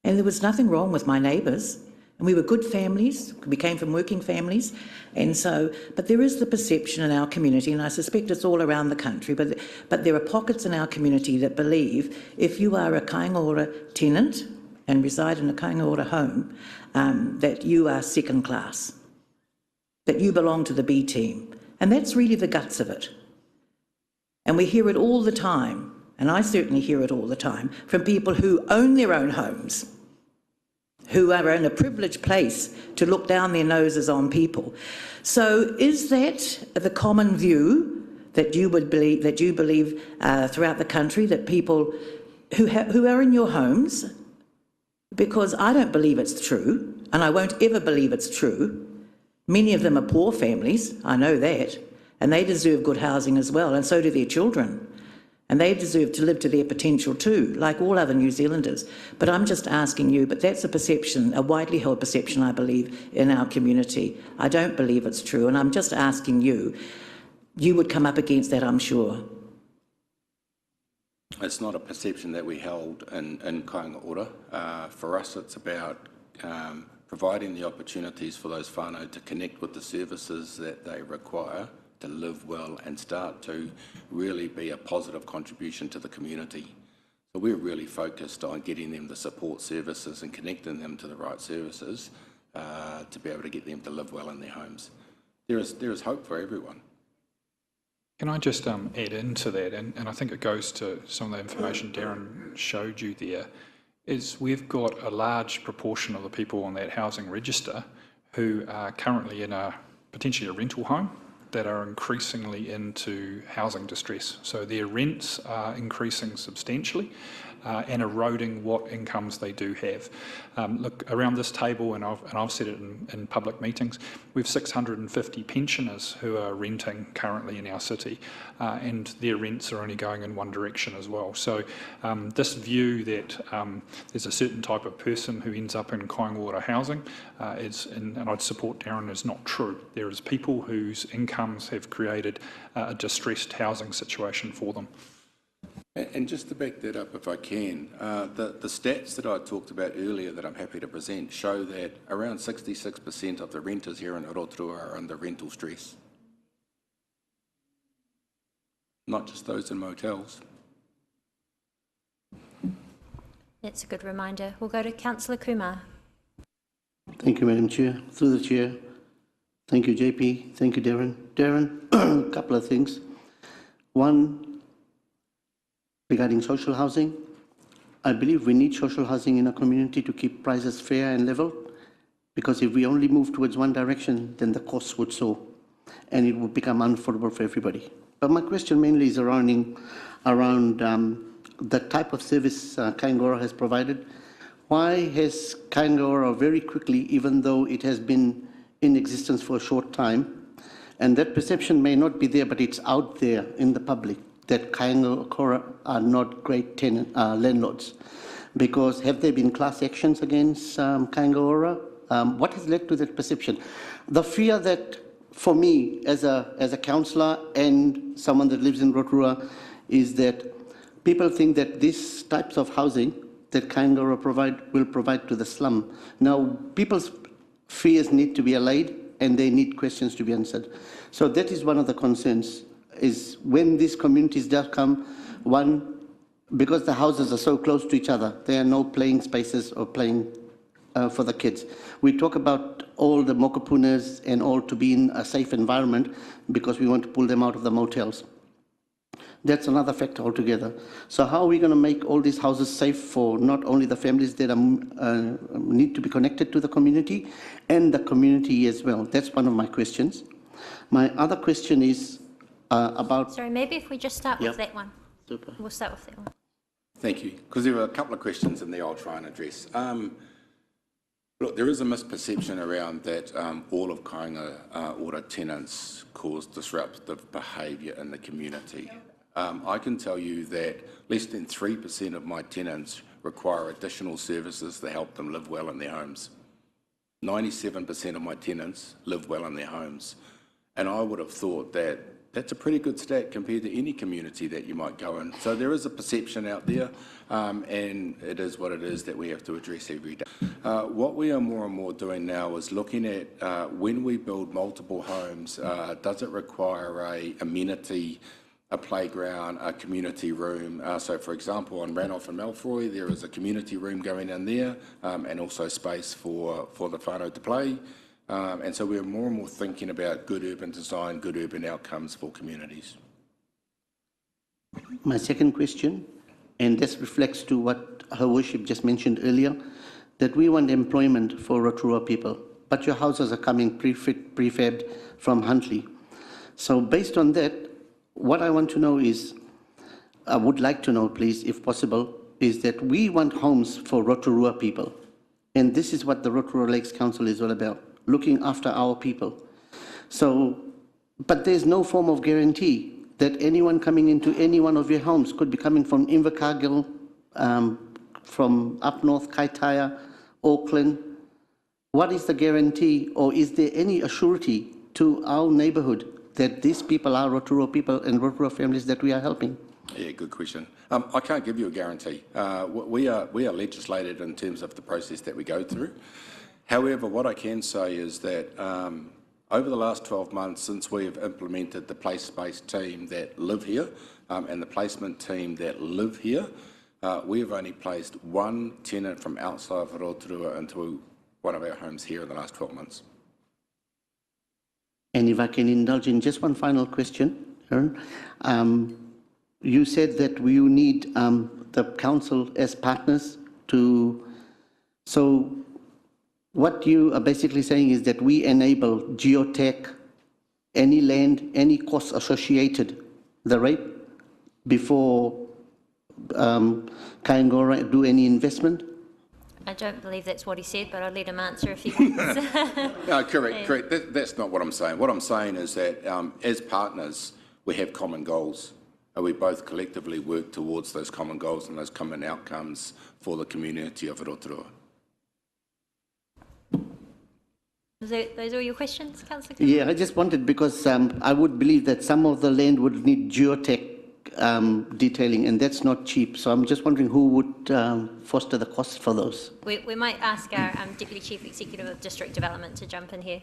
And there was nothing wrong with my neighbours, and we were good families, we came from working families, and so, but there is the perception in our community, and I suspect it's all around the country, but there are pockets in our community that believe if you are a kaingaora tenant and reside in a kaingaora home, that you are second class, that you belong to the B team. And that's really the guts of it. And we hear it all the time, and I certainly hear it all the time, from people who own their own homes, who are in a privileged place to look down their noses on people. So is that the common view that you believe throughout the country, that people who are in your homes, because I don't believe it's true, and I won't ever believe it's true. Many of them are poor families, I know that, and they deserve good housing as well, and so do their children. And they deserve to live to their potential too, like all other New Zealanders. But I'm just asking you, but that's a perception, a widely held perception, I believe, in our community. I don't believe it's true, and I'm just asking you. You would come up against that, I'm sure. It's not a perception that we held in kaingaora. For us, it's about providing the opportunities for those whānau to connect with the services that they require to live well and start to really be a positive contribution to the community. So we're really focused on getting them the support services and connecting them to the right services to be able to get them to live well in their homes. There is hope for everyone. Can I just add into that, and I think it goes to some of the information Darren showed you there, is we've got a large proportion of the people on that housing register who are currently in potentially a rental home that are increasingly into housing distress. So their rents are increasing substantially and eroding what incomes they do have. Look, around this table, and I've said it in public meetings, we have 650 pensioners who are renting currently in our city, and their rents are only going in one direction as well. So this view that there's a certain type of person who ends up in kaingaora housing and I'd support Darren, is not true. There is people whose incomes have created a distressed housing situation for them. And just to back that up, if I can, the stats that I talked about earlier that I'm happy to present show that around 66% of the renters here in Rotorua are under rental stress. Not just those in motels. That's a good reminder. We'll go to Councillor Kumar. Thank you, Madam Chair. Through the Chair. Thank you, JP. Thank you, Darren. Darren, a couple of things. One, regarding social housing, I believe we need social housing in our community to keep prices fair and level, because if we only move towards one direction, then the costs would soar and it would become unaffordable for everybody. But my question mainly is around the type of service kaingaora has provided. Why has kaingaora very quickly, even though it has been in existence for a short time, and that perception may not be there, but it's out there in the public, that kaingaora are not great landlords, because have there been class actions against kaingaora? What has led to that perception? The fear that, for me, as a councillor and someone that lives in Rotorua, is that people think that these types of housing that kaingaora will provide to the slum. Now, people's fears need to be allayed, and they need questions to be answered. So that is one of the concerns. Is when these communities do come, one, because the houses are so close to each other, there are no playing spaces or playing for the kids. We talk about all the mokopunas and all to be in a safe environment because we want to pull them out of the motels. That's another factor altogether. So how are we going to make all these houses safe for not only the families that need to be connected to the community and the community as well? That's one of my questions. My other question is about... Sorry, maybe if we just start with Yep. that one. Super. We'll start with that one. Thank you. Because there were a couple of questions in there I'll try and address. Look, there is a misperception around that all of kāinga ora tenants cause disruptive behaviour in the community. I can tell you that less than 3% of my tenants require additional services to help them live well in their homes. 97% of my tenants live well in their homes. And I would have thought that that's a pretty good stat compared to any community that you might go in. So there is a perception out there, and it is what it is that we have to address every day. What we are more and more doing now is looking at when we build multiple homes, does it require a amenity, a playground, a community room? So for example, on Ranulph and Malfoy, there is a community room going in there, and also space for the whānau to play. And so we're more and more thinking about good urban design, good urban outcomes for communities. My second question, and this reflects to what Her Worship just mentioned earlier, that we want employment for Rotorua people, but your houses are coming prefabbed from Huntly. So based on that, what I want to know is, I would like to know, please, if possible, is that we want homes for Rotorua people. And this is what the Rotorua Lakes Council is all about, looking after our people. So, but there's no form of guarantee that anyone coming into any one of your homes could be coming from Invercargill, from up north, Kaitaia, Auckland. What is the guarantee, or is there any assurity to our neighbourhood that these people are Rotorua people and Rotorua families that we are helping? Yeah, good question. I can't give you a guarantee. We are legislated in terms of the process that we go through. However, what I can say is that over the last 12 months, since we have implemented the place-based team that live here and the placement team that live here, we have only placed one tenant from outside of Rotorua into one of our homes here in the last 12 months. And if I can indulge in just one final question, Aaron, you said that we need the council as partners to, so what you are basically saying is that we enable geotech, any land, any costs associated, the rate before Kāinga do any investment? I don't believe that's what he said, but I'll let him answer if he wants. No, correct. That's not what I'm saying. What I'm saying is that as partners, we have common goals, and we both collectively work towards those common goals and those common outcomes for the community of Rotorua. Those are your questions, Councillor? Yeah, I just wanted, because I would believe that some of the land would need geotech detailing, and that's not cheap. So I'm just wondering who would foster the costs for those. We might ask our Deputy Chief Executive of District Development to jump in here.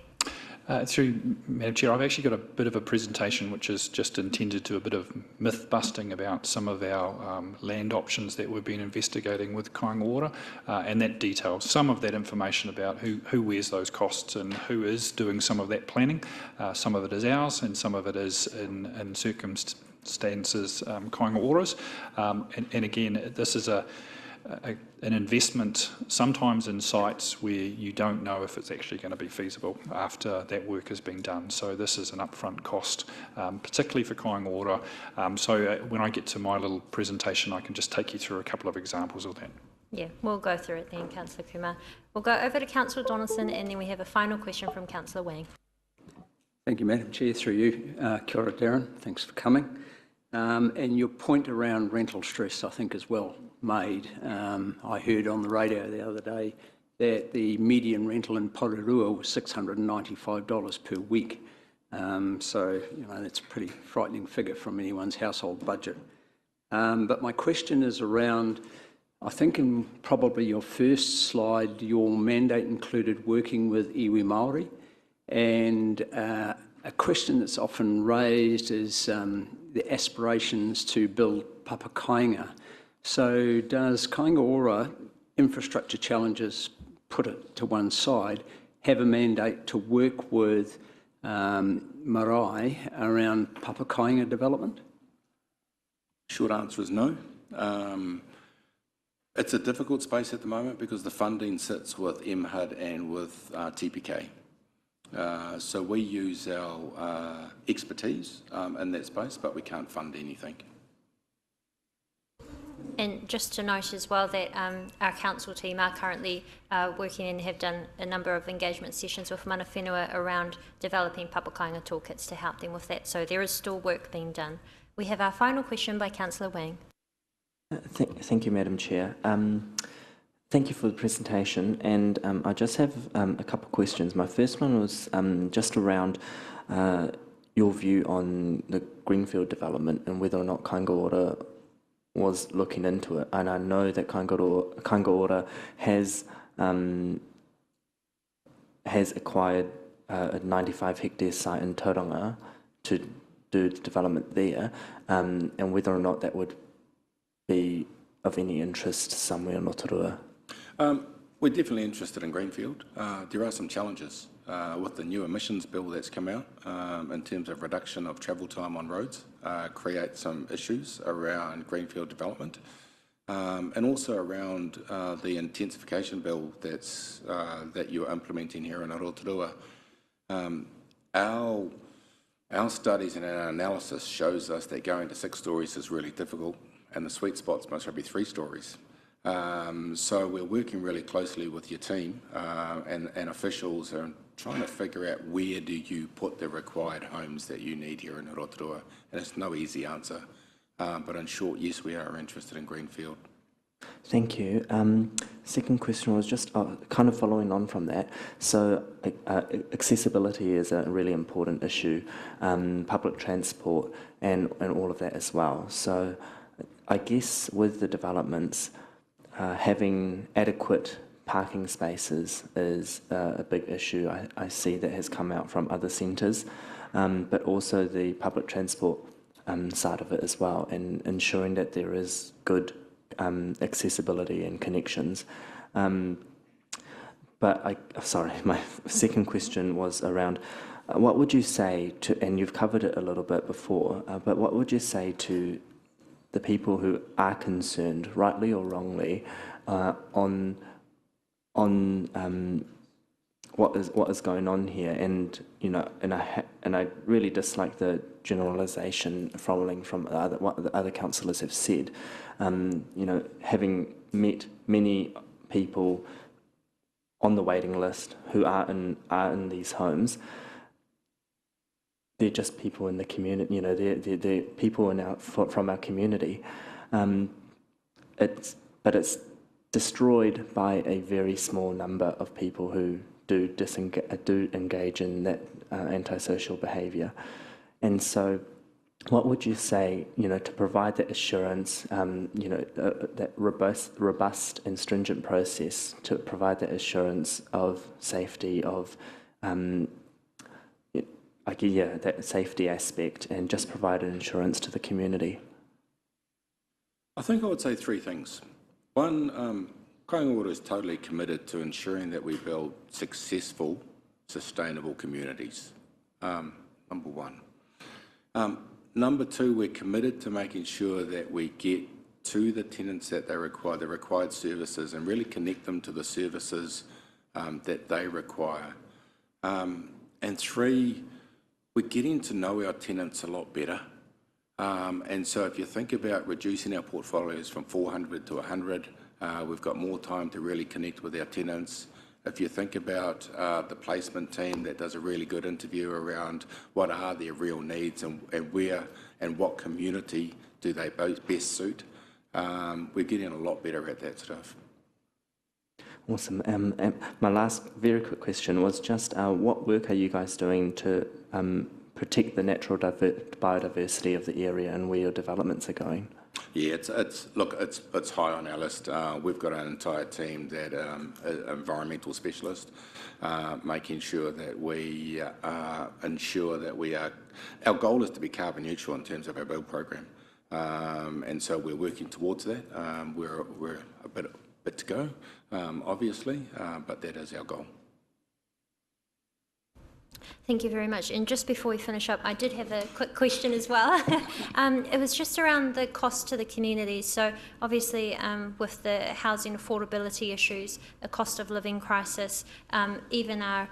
Through Madam Chair, I've actually got a bit of a presentation which is just intended to a bit of myth busting about some of our land options that we've been investigating with Kāinga Ora, and that details some of that information about who wears those costs and who is doing some of that planning. Some of it is ours and some of it is in circumstances Kāinga Ora's. And again, this is an investment sometimes in sites where you don't know if it's actually going to be feasible after that work has been done. So this is an upfront cost, particularly for Kāinga Ora. So when I get to my little presentation, I can just take you through a couple of examples of that. Yeah, we'll go through it then, Councillor Kumar. We'll go over to Councillor Donaldson, and then we have a final question from Councillor Wang. Thank you, Madam Chair. Through you, kia ora, Darren. Thanks for coming. And your point around rental stress, I think, is well made. I heard on the radio the other day that the median rental in Rotorua was $695 per week. So, you know, that's a pretty frightening figure from anyone's household budget. But my question is around, I think in probably your first slide, your mandate included working with iwi Māori, and a question that's often raised is the aspirations to build papa kāinga. So does Kāinga Ora, infrastructure challenges, put it to one side, have a mandate to work with marae around papa kāinga development? Short answer is no. It's a difficult space at the moment because the funding sits with MHUD and with TPK. So we use our expertise in that space, but we can't fund anything. And just to note as well that our council team are currently working and have done a number of engagement sessions with mana whenua around developing papukainga toolkits to help them with that. So there is still work being done. We have our final question by Councillor Wang. Thank you, Madam Chair. Thank you for the presentation, and I just have a couple of questions. My first one was just around your view on the greenfield development and whether or not Kaingaora was looking into it. And I know that Kaingaora has acquired a 95-hectare site in Tauranga to do the development there, and whether or not that would be of any interest somewhere in Rotorua. We're definitely interested in greenfield. There are some challenges with the new emissions bill that's come out in terms of reduction of travel time on roads, create some issues around greenfield development, and also around the intensification bill that you're implementing here in Rotorua. Our studies and our analysis shows us that going to 6 stories is really difficult, and the sweet spot's must be 3 stories. So we're working really closely with your team and officials and trying to figure out where do you put the required homes that you need here in Rotorua. And it's no easy answer, but in short, yes, we are interested in greenfield. Thank you. Second question was just kind of following on from that. So accessibility is a really important issue, public transport and all of that as well. So I guess with the developments, having adequate parking spaces is a big issue. I see that has come out from other centres, but also the public transport side of it as well, and ensuring that there is good accessibility and connections. But sorry, my second question was around what would you say to, and you've covered it a little bit before, but what would you say to the people who are concerned, rightly or wrongly, on what is going on here? And you know, and I really dislike the generalisation following from what the other councillors have said. You know, having met many people on the waiting list who are in these homes, they're just people in the community. You know, they're people from our community. It's destroyed by a very small number of people who do engage in that antisocial behaviour. And so, what would you say, you know, to provide that assurance, you know, that robust and stringent process to provide that assurance of safety, of that safety aspect, and just provide an insurance to the community? I think I would say 3 things. One, Kaingaora is totally committed to ensuring that we build successful, sustainable communities. Number 1. Number 2, we're committed to making sure that we get to the tenants that they require, the required services, and really connect them to the services that they require. And 3, we're getting to know our tenants a lot better. And so if you think about reducing our portfolios from 400 to 100, we've got more time to really connect with our tenants. If you think about the placement team that does a really good interview around what are their real needs and where and what community do they both best suit, we're getting a lot better at that stuff. Awesome. My last very quick question was just what work are you guys doing to protect the natural biodiversity of the area and where your developments are going? Yeah, it's high on our list. We've got an entire team that environmental specialist, making sure that we ensure that we are. Our goal is to be carbon neutral in terms of our build program, and so we're working towards that. We're a bit to go, obviously, but that is our goal. Thank you very much. And just before we finish up, I did have a quick question as well. It was just around the cost to the community. So obviously with the housing affordability issues, a cost of living crisis, even our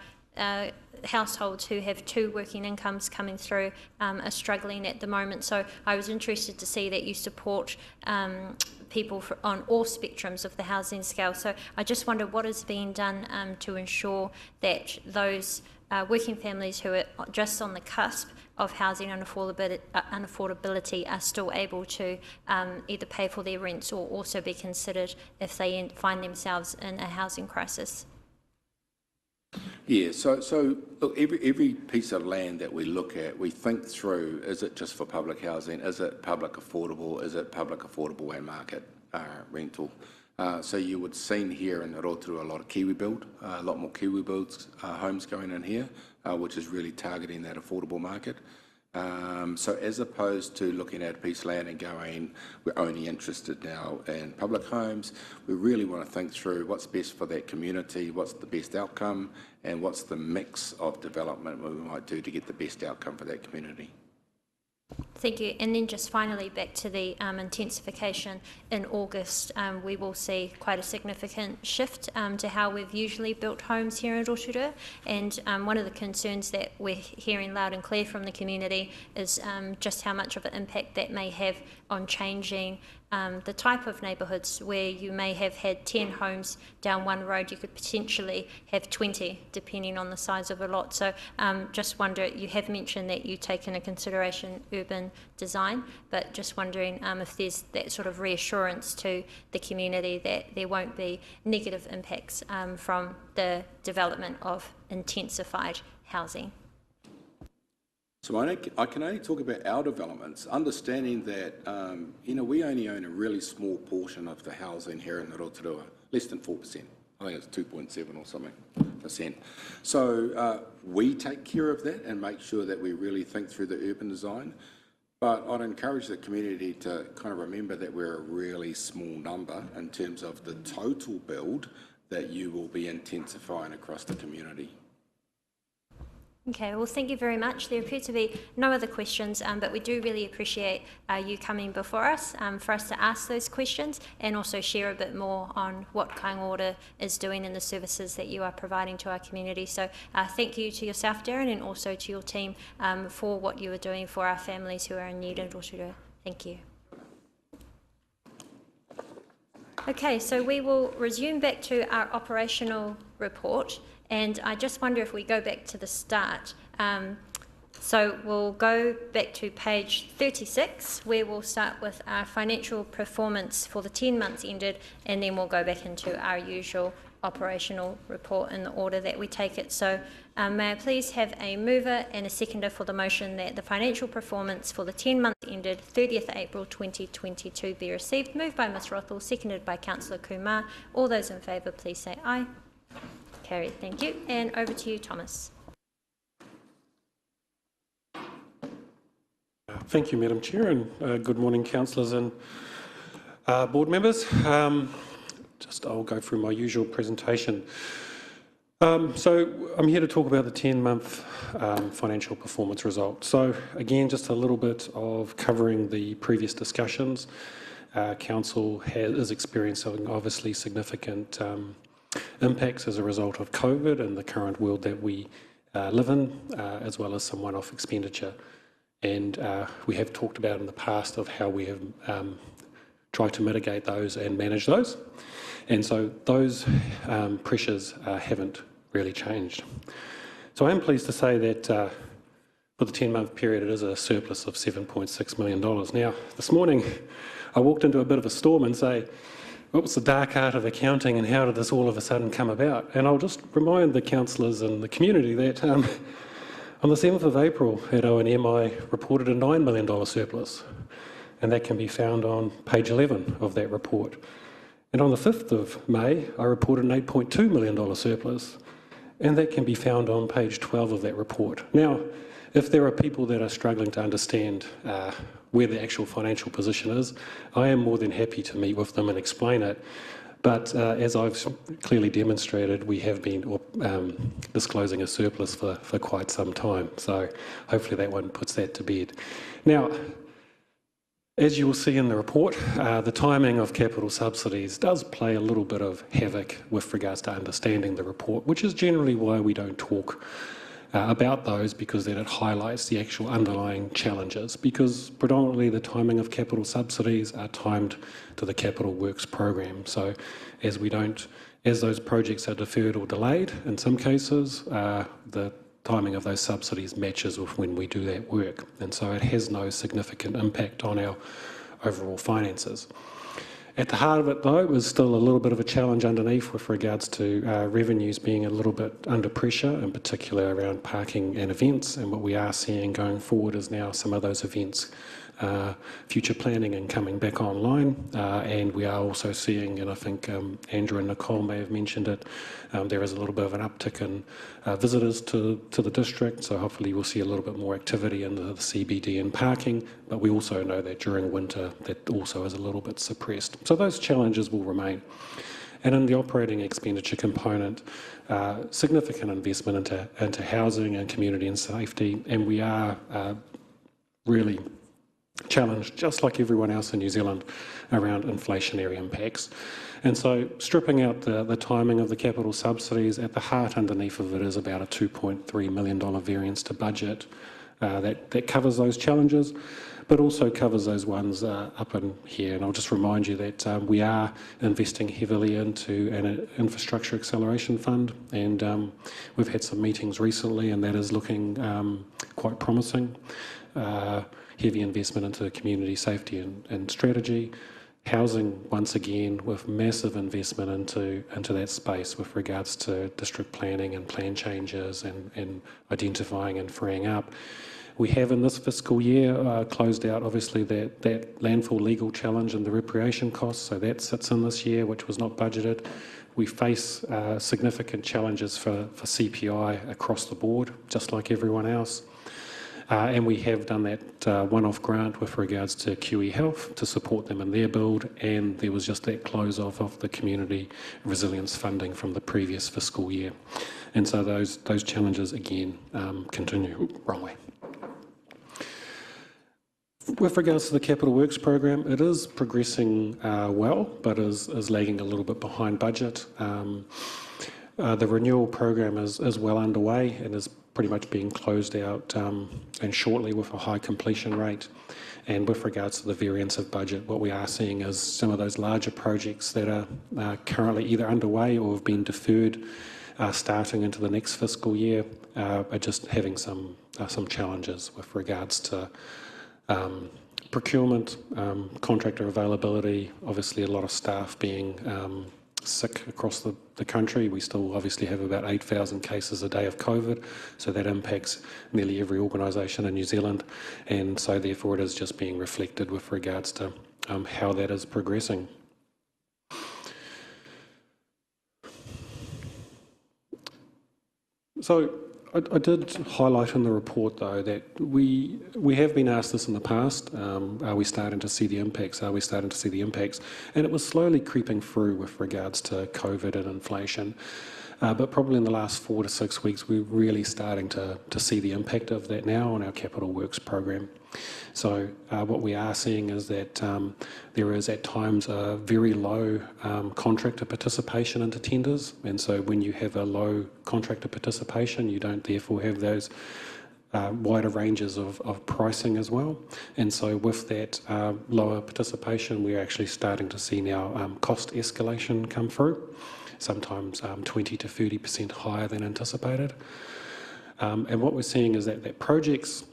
households who have 2 working incomes coming through are struggling at the moment. So I was interested to see that you support people on all spectrums of the housing scale. So I just wonder what is being done to ensure that those working families who are just on the cusp of housing unaffordability are still able to either pay for their rents or also be considered if they find themselves in a housing crisis. Yeah, so look, every piece of land that we look at, we think through, is it just for public housing? Is it public affordable? Is it public affordable and market rental? So you would have seen here in Rotorua a lot of Kiwi build, a lot more Kiwi builds homes going in here, which is really targeting that affordable market. So as opposed to looking at a piece of land and going, we're only interested now in public homes, we really want to think through what's best for that community, what's the best outcome, and what's the mix of development we might do to get the best outcome for that community. Thank you. And then just finally back to the intensification in August, we will see quite a significant shift to how we've usually built homes here in Rotorua. And one of the concerns that we're hearing loud and clear from the community is just how much of an impact that may have on changing the type of neighbourhoods where you may have had 10 homes down one road, you could potentially have 20 depending on the size of a lot. So just wonder, you have mentioned that you take into consideration urban design, but just wondering if there's that sort of reassurance to the community that there won't be negative impacts from the development of intensified housing. So I can only talk about our developments, understanding that, we only own a really small portion of the housing here in Rotorua, less than 4%. I think it's 2.7 or something %. So we take care of that and make sure that we really think through the urban design. But I'd encourage the community to kind of remember that we're a really small number in terms of the total build that you will be intensifying across the community. Okay, well, thank you very much. There appear to be no other questions, but we do really appreciate you coming before us for us to ask those questions and also share a bit more on what Kaingoora is doing and the services that you are providing to our community. So thank you to yourself, Darren, and also to your team for what you are doing for our families who are in need in Rotorua. Thank you. Okay, so we will resume back to our operational report. And I just wonder if we go back to the start. So we'll go back to page 36, where we'll start with our financial performance for the 10 months ended, and then we'll go back into our usual operational report in the order that we take it. So may I please have a mover and a seconder for the motion that the financial performance for the 10 months ended 30th April 2022 be received. Moved by Ms Rothwell, seconded by Councillor Kumar. All those in favour, please say aye. Carried, thank you. And over to you, Thomas. Thank you, Madam Chair, and good morning, councillors and board members. I'll go through my usual presentation. So I'm here to talk about the 10-month financial performance result. So again, just a little bit of covering the previous discussions. Council is experiencing obviously significant impacts as a result of COVID and the current world that we live in, as well as some one-off expenditure. And we have talked about in the past of how we have tried to mitigate those and manage those. And so those pressures haven't really changed. So I am pleased to say that for the 10-month period, it is a surplus of $7.6 million. Now, this morning, I walked into a bit of a storm and say, what's the dark art of accounting and how did this all of a sudden come about? And I'll just remind the councillors and the community that on the 7th of April at O&M, I reported a $9 million surplus, and that can be found on page 11 of that report. And on the 5th of May, I reported an $8.2 million surplus, and that can be found on page 12 of that report. Now, if there are people that are struggling to understand where the actual financial position is, I am more than happy to meet with them and explain it. But as I've clearly demonstrated, we have been disclosing a surplus for quite some time. So hopefully that one puts that to bed. Now, as you will see in the report, the timing of capital subsidies does play a little bit of havoc with regards to understanding the report, which is generally why we don't talk about those, because then it highlights the actual underlying challenges, because predominantly the timing of capital subsidies are timed to the capital works program. So as those projects are deferred or delayed, in some cases, the timing of those subsidies matches with when we do that work. And so it has no significant impact on our overall finances. At the heart of it, though, is still a little bit of a challenge underneath with regards to revenues being a little bit under pressure, in particular around parking and events. And what we are seeing going forward is now some of those events future planning and coming back online. And we are also seeing, and I think Andrew and Nicole may have mentioned it, there is a little bit of an uptick in visitors to the district. So hopefully we'll see a little bit more activity in the CBD and parking. But we also know that during winter that also is a little bit suppressed. So those challenges will remain. And in the operating expenditure component, significant investment into housing and community and safety. And we are really challenged, just like everyone else in New Zealand, around inflationary impacts. And so stripping out the timing of the capital subsidies, at the heart underneath of it is about a $2.3 million variance to budget that covers those challenges, but also covers those ones up in here. And I'll just remind you that we are investing heavily into an infrastructure acceleration fund, and we've had some meetings recently, and that is looking quite promising. Heavy investment into community safety and strategy. Housing, once again, with massive investment into that space with regards to district planning and plan changes and identifying and freeing up. We have in this fiscal year closed out, obviously, that landfill legal challenge and the reparation costs, so that sits in this year, which was not budgeted. We face significant challenges for CPI across the board, just like everyone else. And we have done that one-off grant with regards to QE Health to support them in their build, and there was just that close off of the community resilience funding from the previous fiscal year. And so those challenges again continue. Wrong way. With regards to the Capital Works program, it is progressing well, but is lagging a little bit behind budget. The renewal program is well underway and is pretty much being closed out and shortly with a high completion rate. And with regards to the variance of budget, what we are seeing is some of those larger projects that are currently either underway or have been deferred starting into the next fiscal year are just having some challenges with regards to procurement, contractor availability, obviously a lot of staff being sick across the country. We still obviously have about 8,000 cases a day of COVID, so that impacts nearly every organisation in New Zealand, and so therefore it is just being reflected with regards to how that is progressing. So I did highlight in the report, though, that we have been asked this in the past. Are we starting to see the impacts? Are we starting to see the impacts? And it was slowly creeping through with regards to COVID and inflation. But probably in the last 4 to 6 weeks, we're really starting to see the impact of that now on our Capital Works program. So what we are seeing is that there is at times a very low contractor participation into tenders. And so when you have a low contractor participation, you don't therefore have those wider ranges of pricing as well. And so with that lower participation, we're actually starting to see now cost escalation come through, sometimes 20 to 30% higher than anticipated. And what we're seeing is that projects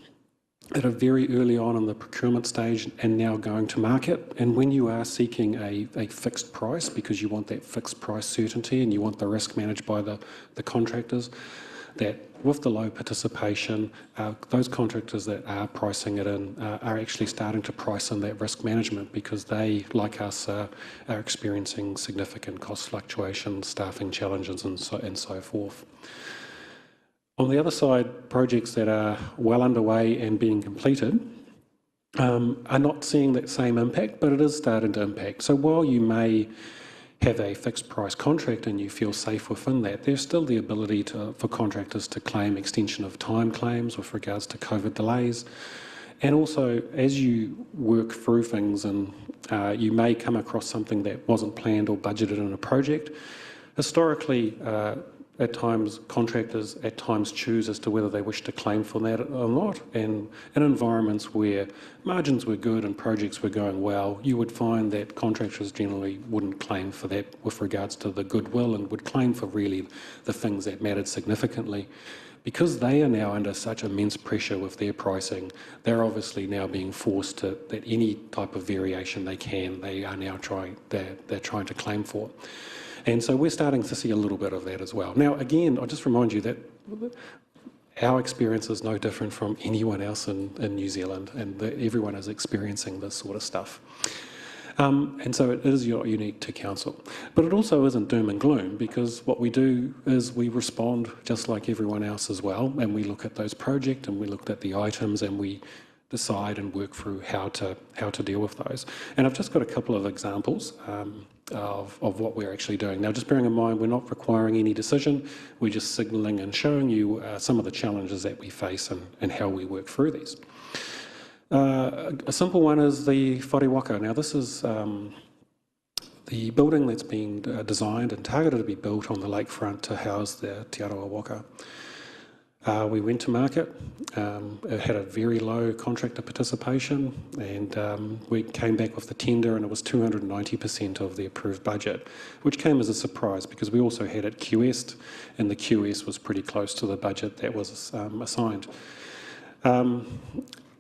that are very early on in the procurement stage and now going to market, and when you are seeking a fixed price because you want that fixed price certainty and you want the risk managed by the contractors, that with the low participation, those contractors that are pricing it in are actually starting to price in that risk management because they, like us, are experiencing significant cost fluctuations, staffing challenges and so forth. On the other side, projects that are well underway and being completed are not seeing that same impact, but it is starting to impact. So while you may have a fixed price contract and you feel safe within that, there's still the ability for contractors to claim extension of time claims with regards to COVID delays. And also, as you work through things and you may come across something that wasn't planned or budgeted in a project, historically, at times, contractors at times choose as to whether they wish to claim for that or not. And in environments where margins were good and projects were going well, you would find that contractors generally wouldn't claim for that with regards to the goodwill and would claim for really the things that mattered significantly. Because they are now under such immense pressure with their pricing, they're obviously now being forced to, that any type of variation they can, they are now they're trying to claim for. And so we're starting to see a little bit of that as well. Now, again, I'll just remind you that our experience is no different from anyone else in New Zealand, and everyone is experiencing this sort of stuff. And so it is unique to council. But it also isn't doom and gloom, because what we do is we respond just like everyone else as well, and we look at those projects and we look at the items and we decide and work through how to deal with those. And I've just got a couple of examples of what we're actually doing. Now, just bearing in mind, we're not requiring any decision, we're just signalling and showing you some of the challenges that we face and how we work through these. A simple one is the whare waka. Now, this is the building that's being designed and targeted to be built on the lakefront to house the Te Aroha Waka. We went to market, it had a very low contractor participation, and we came back with the tender and it was 290% of the approved budget, which came as a surprise because we also had it QS'd and the QS was pretty close to the budget that was assigned.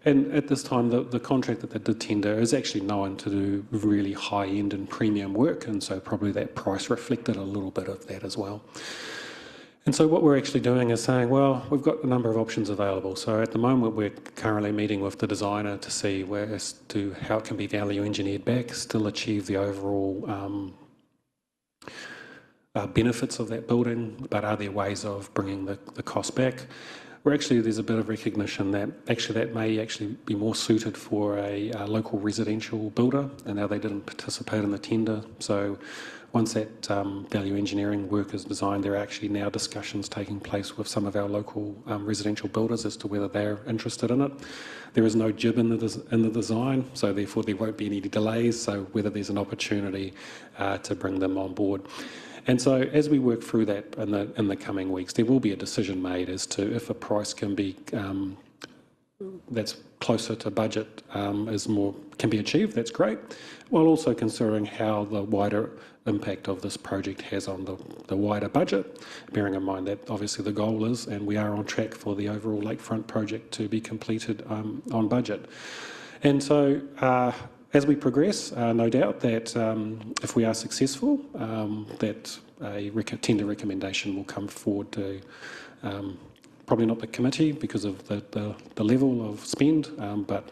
And at this time, the contractor that did tender is actually known to do really high-end and premium work, and so probably that price reflected a little bit of that as well. And so what we're actually doing is saying, well, we've got a number of options available. So at the moment, we're currently meeting with the designer to see how it can be value engineered back, still achieve the overall benefits of that building, but are there ways of bringing the cost back? There's a bit of recognition that that may actually be more suited for a local residential builder, and now they didn't participate in the tender. So once that value engineering work is designed, there are actually now discussions taking place with some of our local residential builders as to whether they're interested in it. There is no jib in the design, so therefore there won't be any delays, so whether there's an opportunity to bring them on board. And so as we work through that in the coming weeks, there will be a decision made as to if a price can be that's closer to budget can be achieved, that's great, while also considering how the wider impact of this project has on the wider budget, bearing in mind that obviously the goal is, and we are on track for the overall lakefront project to be completed on budget. And so as we progress, no doubt that if we are successful, that a tender recommendation will come forward to probably not the committee because of the level of spend, but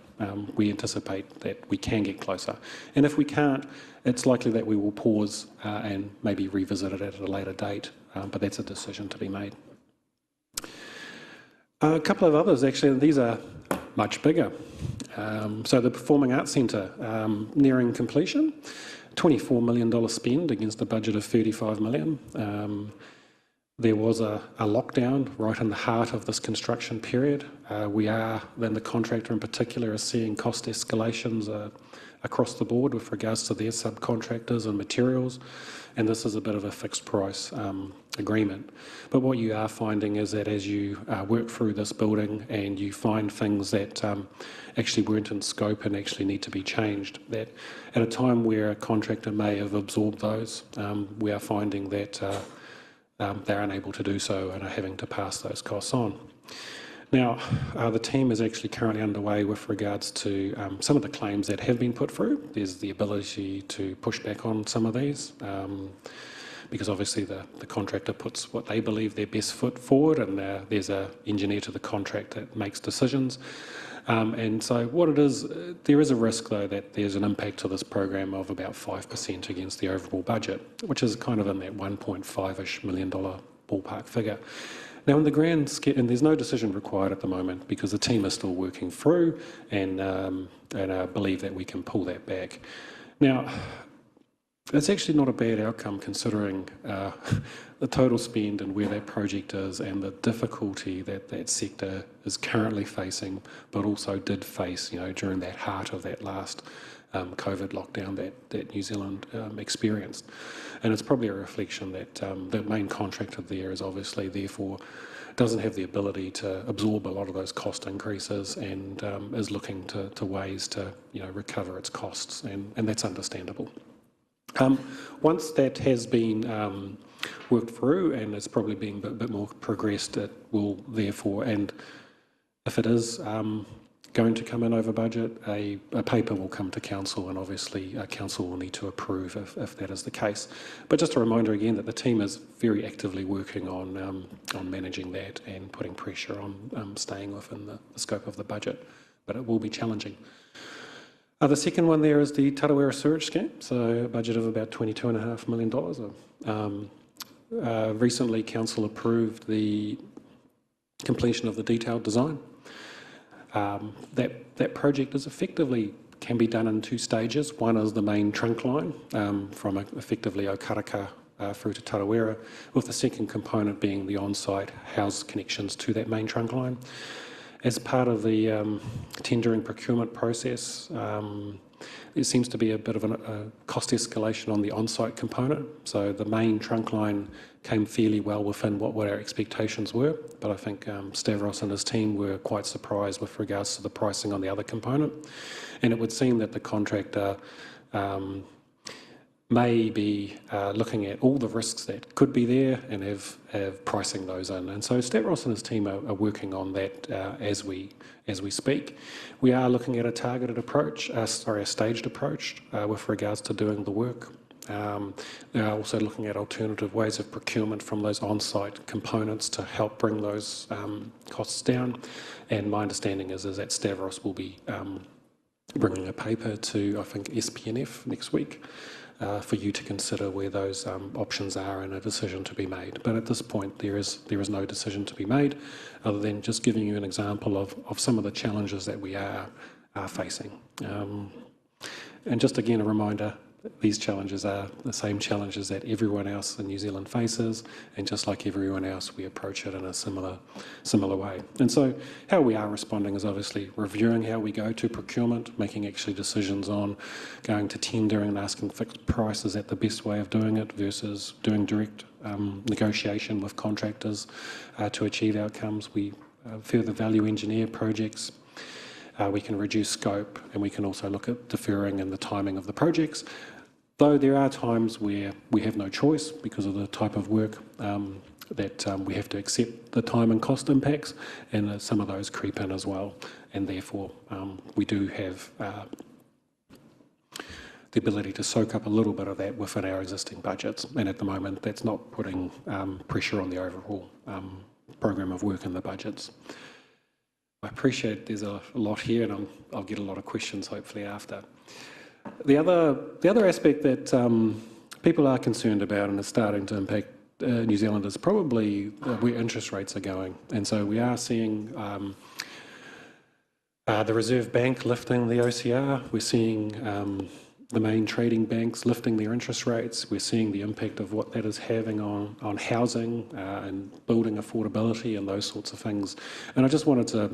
we anticipate that we can get closer. And if we can't, it's likely that we will pause and maybe revisit it at a later date, but that's a decision to be made. A couple of others, actually, these are much bigger. So the Performing Arts Centre, nearing completion, $24 million spend against a budget of $35 million. There was a lockdown right in the heart of this construction period. Then the contractor in particular is seeing cost escalations across the board with regards to their subcontractors and materials, and this is a bit of a fixed price agreement. But what you are finding is that as you work through this building and you find things that actually weren't in scope and actually need to be changed, that at a time where a contractor may have absorbed those, we are finding that they're unable to do so and are having to pass those costs on. Now, the team is actually currently underway with regards to some of the claims that have been put through. There's the ability to push back on some of these because obviously the contractor puts what they believe their best foot forward, and there's an engineer to the contract that makes decisions. And so what it is, there is a risk though that there's an impact to this program of about 5% against the overall budget, which is kind of in that $1.5-ish million ballpark figure. Now, in the grand scheme, and there's no decision required at the moment because the team is still working through, and I believe that we can pull that back. Now, It's actually not a bad outcome considering the total spend and where that project is and the difficulty that that sector is currently facing, but also did face, during that heart of that last COVID lockdown that New Zealand experienced. And it's probably a reflection that the main contractor there is obviously therefore doesn't have the ability to absorb a lot of those cost increases and is looking to ways to recover its costs, and that's understandable. Once that has been worked through and it's probably been a bit more progressed, it will therefore, and if it is going to come in over budget, a paper will come to council, and obviously council will need to approve if that is the case. But just a reminder again that the team is very actively working on managing that and putting pressure on staying within the scope of the budget, but it will be challenging. The second one there is the Tarawera Sewage Scheme, so a budget of about $22.5 million. Recently, council approved the completion of the detailed design. That project is effectively can be done in two stages. One is the main trunk line from effectively Okaraka through to Tarawera, with the second component being the on-site house connections to that main trunk line. As part of the tendering procurement process, there seems to be a bit of a cost escalation on the on-site component. So the main trunk line came fairly well within what our expectations were, but I think Stavros and his team were quite surprised with regards to the pricing on the other component. And it would seem that the contractor may be looking at all the risks that could be there and have pricing those in. And so Stavros and his team are working on that as we speak. We are looking at a targeted approach, a staged approach with regards to doing the work. They are also looking at alternative ways of procurement from those on-site components to help bring those costs down. And my understanding is that Stavros will be bringing a paper to, I think, SPNF next week for you to consider where those options are and a decision to be made. But at this point, there is no decision to be made, other than just giving you an example of some of the challenges that we are facing. And just again, a reminder, these challenges are the same challenges that everyone else in New Zealand faces, and just like everyone else, we approach it in a similar way. And so how we are responding is obviously reviewing how we go to procurement, making actually decisions on going to tendering and asking fixed price. Is that the best way of doing it versus doing direct negotiation with contractors to achieve outcomes. We further value engineer projects. We can reduce scope, and we can also look at deferring and the timing of the projects. Though there are times where we have no choice because of the type of work that we have to accept the time and cost impacts, and some of those creep in as well. And therefore, we do have the ability to soak up a little bit of that within our existing budgets. And at the moment, that's not putting pressure on the overall program of work in the budgets. I appreciate there's a lot here, and I'll get a lot of questions hopefully after. The other aspect that people are concerned about and is starting to impact New Zealand is probably where interest rates are going. And so we are seeing the Reserve Bank lifting the OCR. We're seeing the main trading banks lifting their interest rates. We're seeing the impact of what that is having on housing and building affordability and those sorts of things. And I just wanted to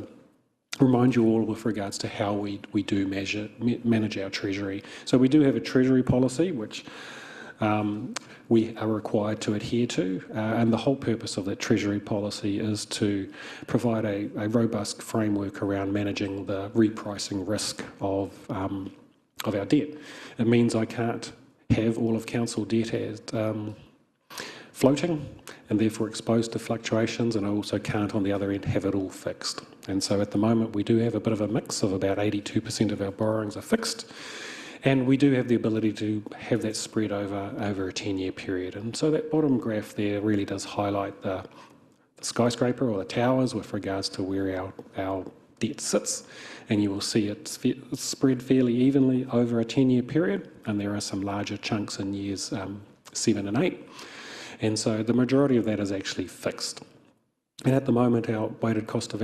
remind you all with regards to how we do manage our treasury. So we do have a treasury policy which we are required to adhere to, and the whole purpose of that treasury policy is to provide a robust framework around managing the repricing risk of our debt. It means I can't have all of council debt as floating and therefore exposed to fluctuations, and I also can't on the other end have it all fixed. And so at the moment we do have a bit of a mix of about 82% of our borrowings are fixed, and we do have the ability to have that spread over a 10-year period. And so that bottom graph there really does highlight the skyscraper or the towers with regards to where our debt sits, and you will see it's spread fairly evenly over a 10-year period, and there are some larger chunks in years 7 and 8. And so the majority of that is actually fixed. And at the moment, our weighted cost of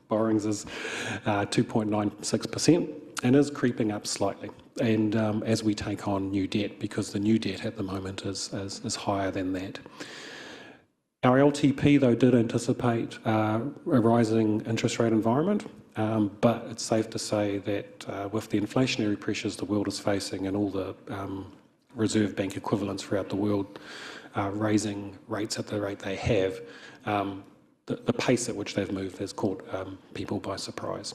borrowings is 2.96%. is creeping up slightly. And as we take on new debt, because the new debt at the moment is higher than that. Our LTP, though, did anticipate a rising interest rate environment, but it's safe to say that with the inflationary pressures the world is facing and all the Reserve Bank equivalents throughout the world raising rates at the rate they have, the pace at which they've moved has caught people by surprise.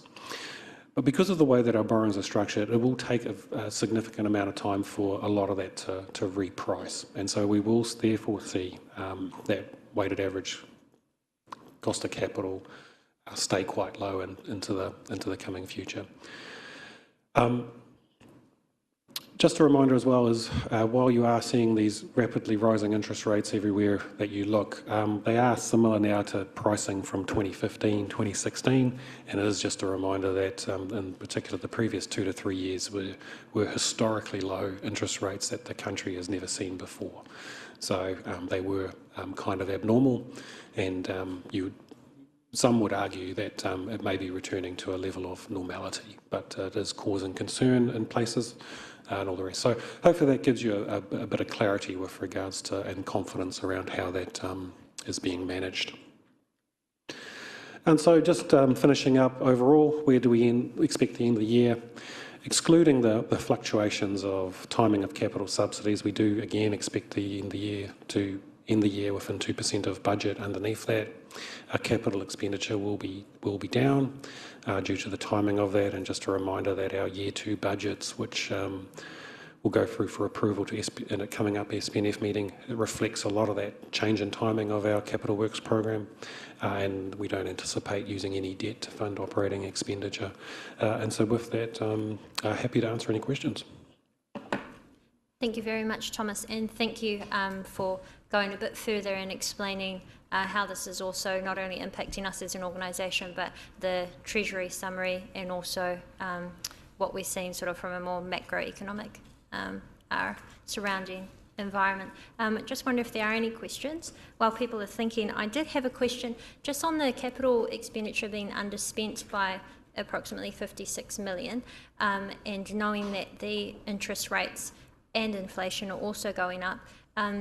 But because of the way that our borrowings are structured, it will take a significant amount of time for a lot of that to reprice. And so we will therefore see that weighted average cost of capital stay quite low into the coming future. Just a reminder as well is while you are seeing these rapidly rising interest rates everywhere that you look, they are similar now to pricing from 2015, 2016, and it is just a reminder that in particular the previous 2 to 3 years were historically low interest rates that the country has never seen before. So they were kind of abnormal, and some would argue that it may be returning to a level of normality, but it is causing concern in places and all the rest. So hopefully that gives you a bit of clarity with regards to and confidence around how that is being managed. And so just finishing up overall, where do we expect the end of the year? Excluding the fluctuations of timing of capital subsidies, we do again expect the end of the year within 2% of budget. Underneath that, our capital expenditure will be down due to the timing of that. And just a reminder that our year 2 budgets, which will go through for approval in a coming up SPNF meeting, it reflects a lot of that change in timing of our capital works program, and we don't anticipate using any debt to fund operating expenditure. And so with that, happy to answer any questions. Thank you very much, Thomas, and thank you for going a bit further and explaining how this is also not only impacting us as an organisation, but the Treasury summary and also what we're seeing sort of from a more macroeconomic our surrounding environment. Just wonder if there are any questions. While people are thinking, I did have a question just on the capital expenditure being underspent by approximately 56 million, and knowing that the interest rates and inflation are also going up.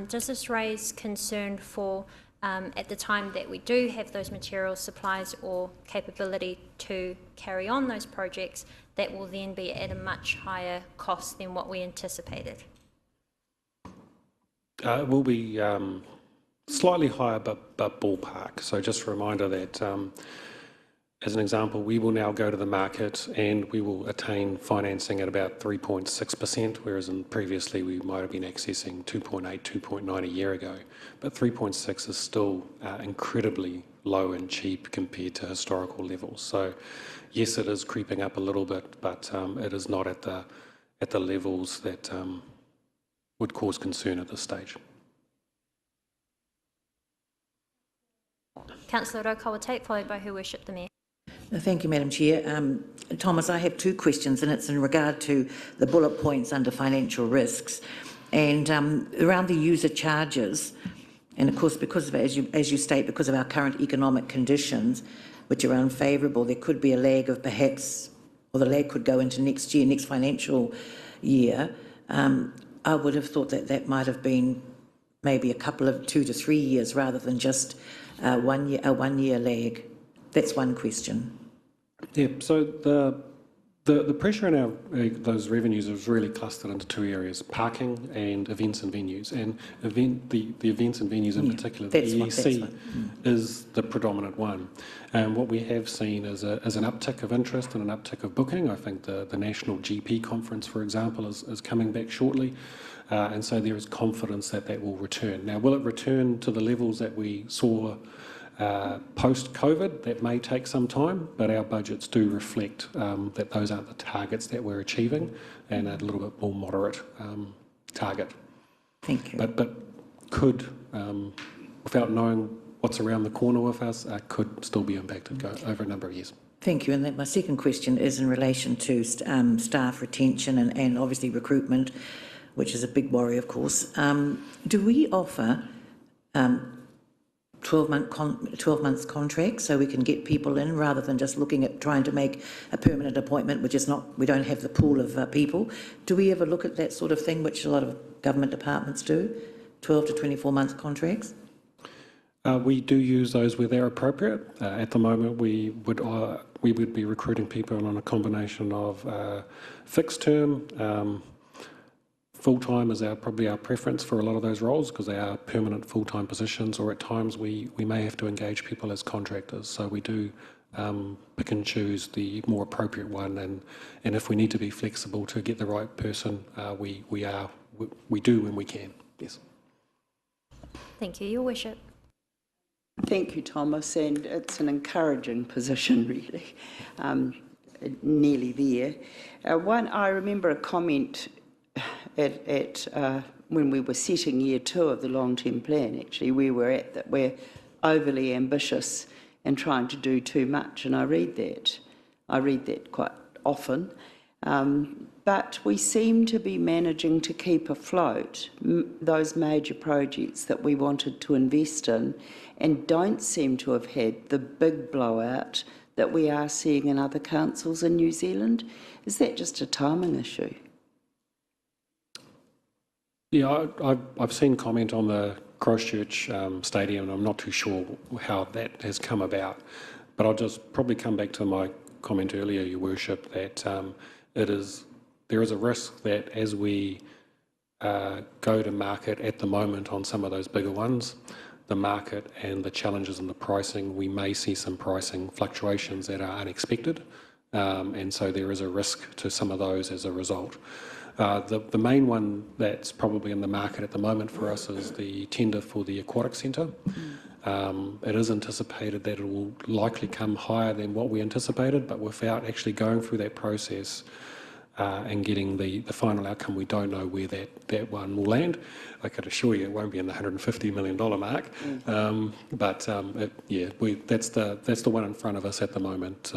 Does this raise concern for, at the time that we do have those materials, supplies or capability to carry on those projects, that will then be at a much higher cost than what we anticipated? It will be slightly higher, but ballpark. So just a reminder that, as an example, we will now go to the market and we will attain financing at about 3.6%, whereas previously we might have been accessing 2.8, 2.9 a year ago. But 3.6 is still incredibly low and cheap compared to historical levels. So yes, it is creeping up a little bit, but it is not at the levels that would cause concern at this stage. Councillor Rokawa-Tate, followed by Her Worship the Mayor. Thank you, Madam Chair. Thomas, I have 2 questions, and it's in regard to the bullet points under financial risks and around the user charges. And of course, because of, as you state, because of our current economic conditions, which are unfavourable, there could be a lag of perhaps, or the lag could go into next year, next financial year. I would have thought that that might have been maybe a couple of 2 to 3 years rather than just a 1 year lag. That's one question. Yeah, so the pressure in those revenues is really clustered into 2 areas: parking and events and venues. And the events and venues in particular, the EEC is the predominant one. And what we have seen is an uptick of interest and an uptick of booking. I think the National GP Conference, for example, is coming back shortly. And so there is confidence that that will return. Now, will it return to the levels that we saw post-COVID? That may take some time, but our budgets do reflect that those aren't the targets that we're achieving, and a little bit more moderate target. Thank you. But could, without knowing what's around the corner with us, could still be impacted over a number of years. Thank you. And then my second question is in relation to staff retention and obviously recruitment, which is a big worry, of course. Do we offer 12 months contract so we can get people in rather than just looking at trying to make a permanent appointment, which is not, we don't have the pool of people. Do we ever look at that sort of thing, which a lot of government departments do, 12 to 24 month contracts? We do use those where they're appropriate. At the moment, we would be recruiting people on a combination of fixed term. Full-time is probably our preference for a lot of those roles because they are permanent full-time positions, or at times we may have to engage people as contractors. So we do pick and choose the more appropriate one, and if we need to be flexible to get the right person, we do when we can. Yes. Thank you, Your Worship. Thank you, Thomas, and it's an encouraging position, really, nearly there. I remember a comment at when we were setting year 2 of the long-term plan, actually, we were at that we're overly ambitious and trying to do too much, and I read that quite often. But we seem to be managing to keep afloat those major projects that we wanted to invest in, and don't seem to have had the big blowout that we are seeing in other councils in New Zealand. Is that just a timing issue? Yeah, I've seen comment on the Christchurch stadium, and I'm not too sure how that has come about. But I'll just probably come back to my comment earlier, Your Worship, that there is a risk that as we go to market at the moment on some of those bigger ones, the market and the challenges in the pricing, we may see some pricing fluctuations that are unexpected, and so there is a risk to some of those as a result. The main one that's probably in the market at the moment for us is the tender for the aquatic centre. It is anticipated that it will likely come higher than what we anticipated, but without actually going through that process and getting the final outcome, we don't know where that one will land. I could assure you it won't be in the $150 million mark, that's the one in front of us at the moment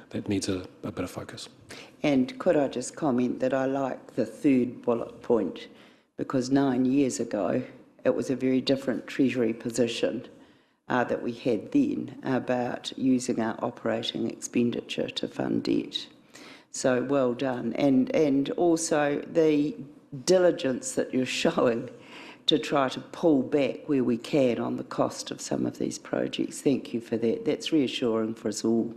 that needs a bit of focus. And could I just comment that I like the third bullet point, because 9 years ago it was a very different Treasury position that we had then about using our operating expenditure to fund debt. So well done. And also the diligence that you're showing to try to pull back where we can on the cost of some of these projects. Thank you for that. That's reassuring for us all.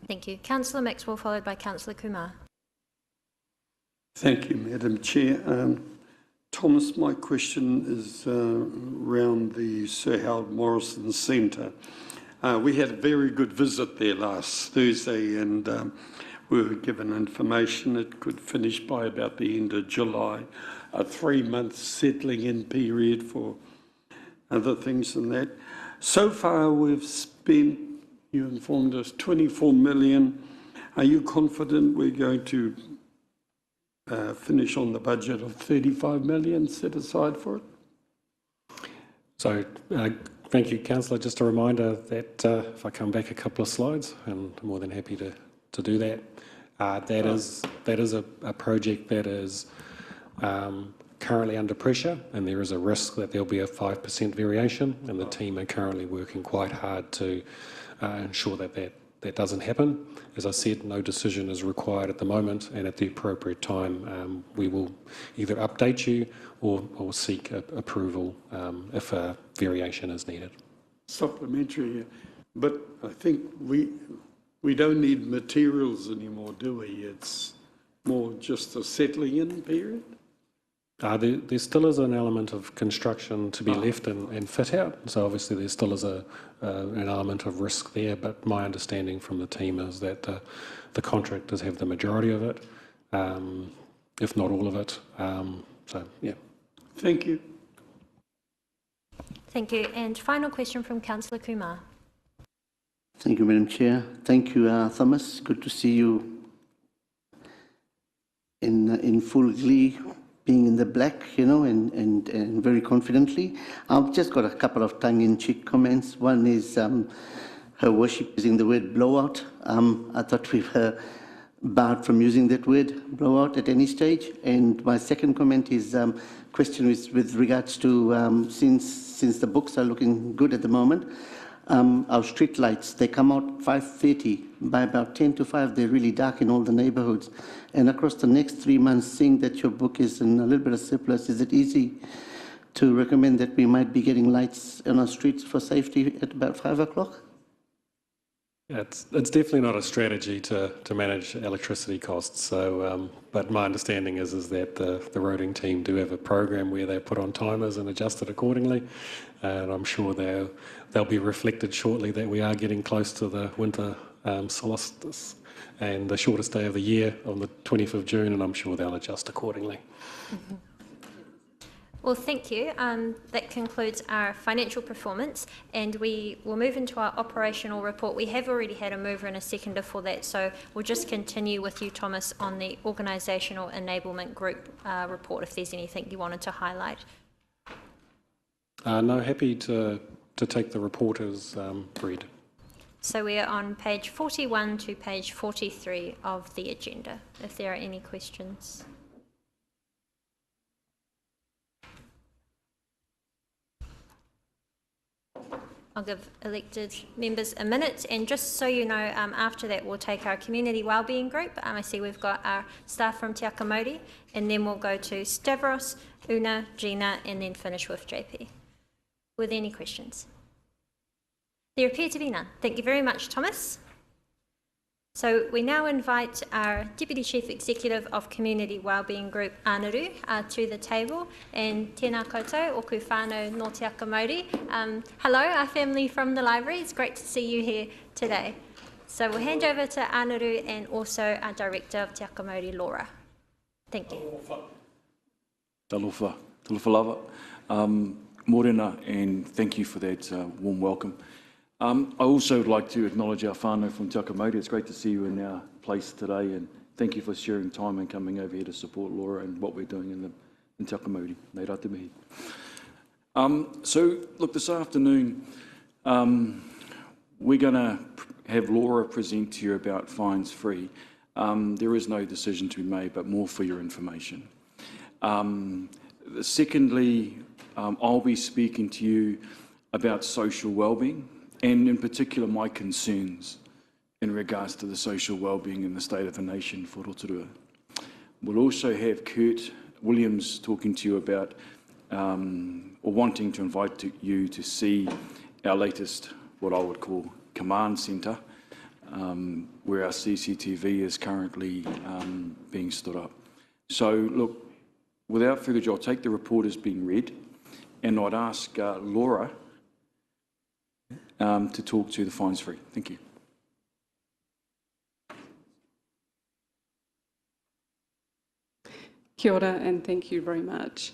Thank you. Councillor Maxwell, followed by Councillor Kumar. Thank you, Madam Chair. Thomas, my question is around the Sir Howard Morrison Centre. We had a very good visit there last Thursday, and we were given information it could finish by about the end of July, a 3-month settling in period for other things than that. So far we've spent, you informed us, 24 million. Are you confident we're going to finish on the budget of 35 million set aside for it? So, thank you, Councillor. Just a reminder that if I come back a couple of slides, and I'm more than happy to do that. That is a project that is currently under pressure, and there is a risk that there'll be a 5% variation, and the team are currently working quite hard to ensure that doesn't happen. As I said, no decision is required at the moment, and at the appropriate time we will either update you or seek approval if a variation is needed. Supplementary, but I think we don't need materials anymore, do we? It's more just a settling in period? There still is an element of construction to be left and fit out, so obviously there still is an element of risk there, but my understanding from the team is that the contractors have the majority of it, if not all of it, so yeah. Thank you. Thank you. And final question from Councillor Kumar. Thank you, Madam Chair. Thank you, Thomas. Good to see you in full glee, being in the black, you know, and very confidently. I've just got a couple of tongue-in-cheek comments. One is Her Worship using the word blowout. I thought barred from using that word, blowout, at any stage. And my second comment is question with regards to since the books are looking good at the moment, our street lights, they come out 5:30. By about 10 to 5, they're really dark in all the neighborhoods. And across the next 3 months, seeing that your book is in a little bit of surplus, is it easy to recommend that we might be getting lights on our streets for safety at about 5 o'clock? It's definitely not a strategy to manage electricity costs. So, but my understanding is that the roading team do have a program where they put on timers and adjust it accordingly. And I'm sure they'll be reflected shortly that we are getting close to the winter solstice and the shortest day of the year on the 20th of June, and I'm sure they'll adjust accordingly. Mm-hmm. Well, thank you. That concludes our financial performance, and we will move into our operational report. We have already had a mover and a seconder for that, so we'll just continue with you, Thomas, on the Organisational Enablement Group report, if there's anything you wanted to highlight. No, happy to take the report as read. So we are on page 41 to page 43 of the agenda, if there are any questions. I'll give elected members a minute, and just so you know, after that we'll take our community wellbeing group. I see we've got our staff from Te Akamori, and then we'll go to Stavros, Una, Gina, and then finish with JP. Were there any questions? There appear to be none. Thank you very much, Thomas. So we now invite our Deputy Chief Executive of Community Wellbeing Group, Anaru, to the table. And tēnā koutou, oku whānau no Te Akamori. Hello, our family from the library. It's great to see you here today. So we'll hand over to Anaru and also our Director of Te Akamori, Laura. Thank you. Talofa lava. Morena, and thank you for that warm welcome. I also would like to acknowledge our whānau from Te Akamori. It's great to see you in our place today, and thank you for sharing time and coming over here to support Laura and what we're doing in Te Akamori. Nei rā te mihi. So, look, this afternoon, we're going to have Laura present to you about fines free. There is no decision to be made, but more for your information. Secondly, I'll be speaking to you about social wellbeing, and in particular my concerns in regards to the social wellbeing in the state of the nation for Rotorua. We'll also have Kurt Williams talking to you about, or wanting to invite you to see our latest, what I would call, command centre, where our CCTV is currently being stood up. So look, without further ado, I'll take the report as being read, and I'd ask Laura to talk to the fines free. Thank you. Kia ora, and thank you very much.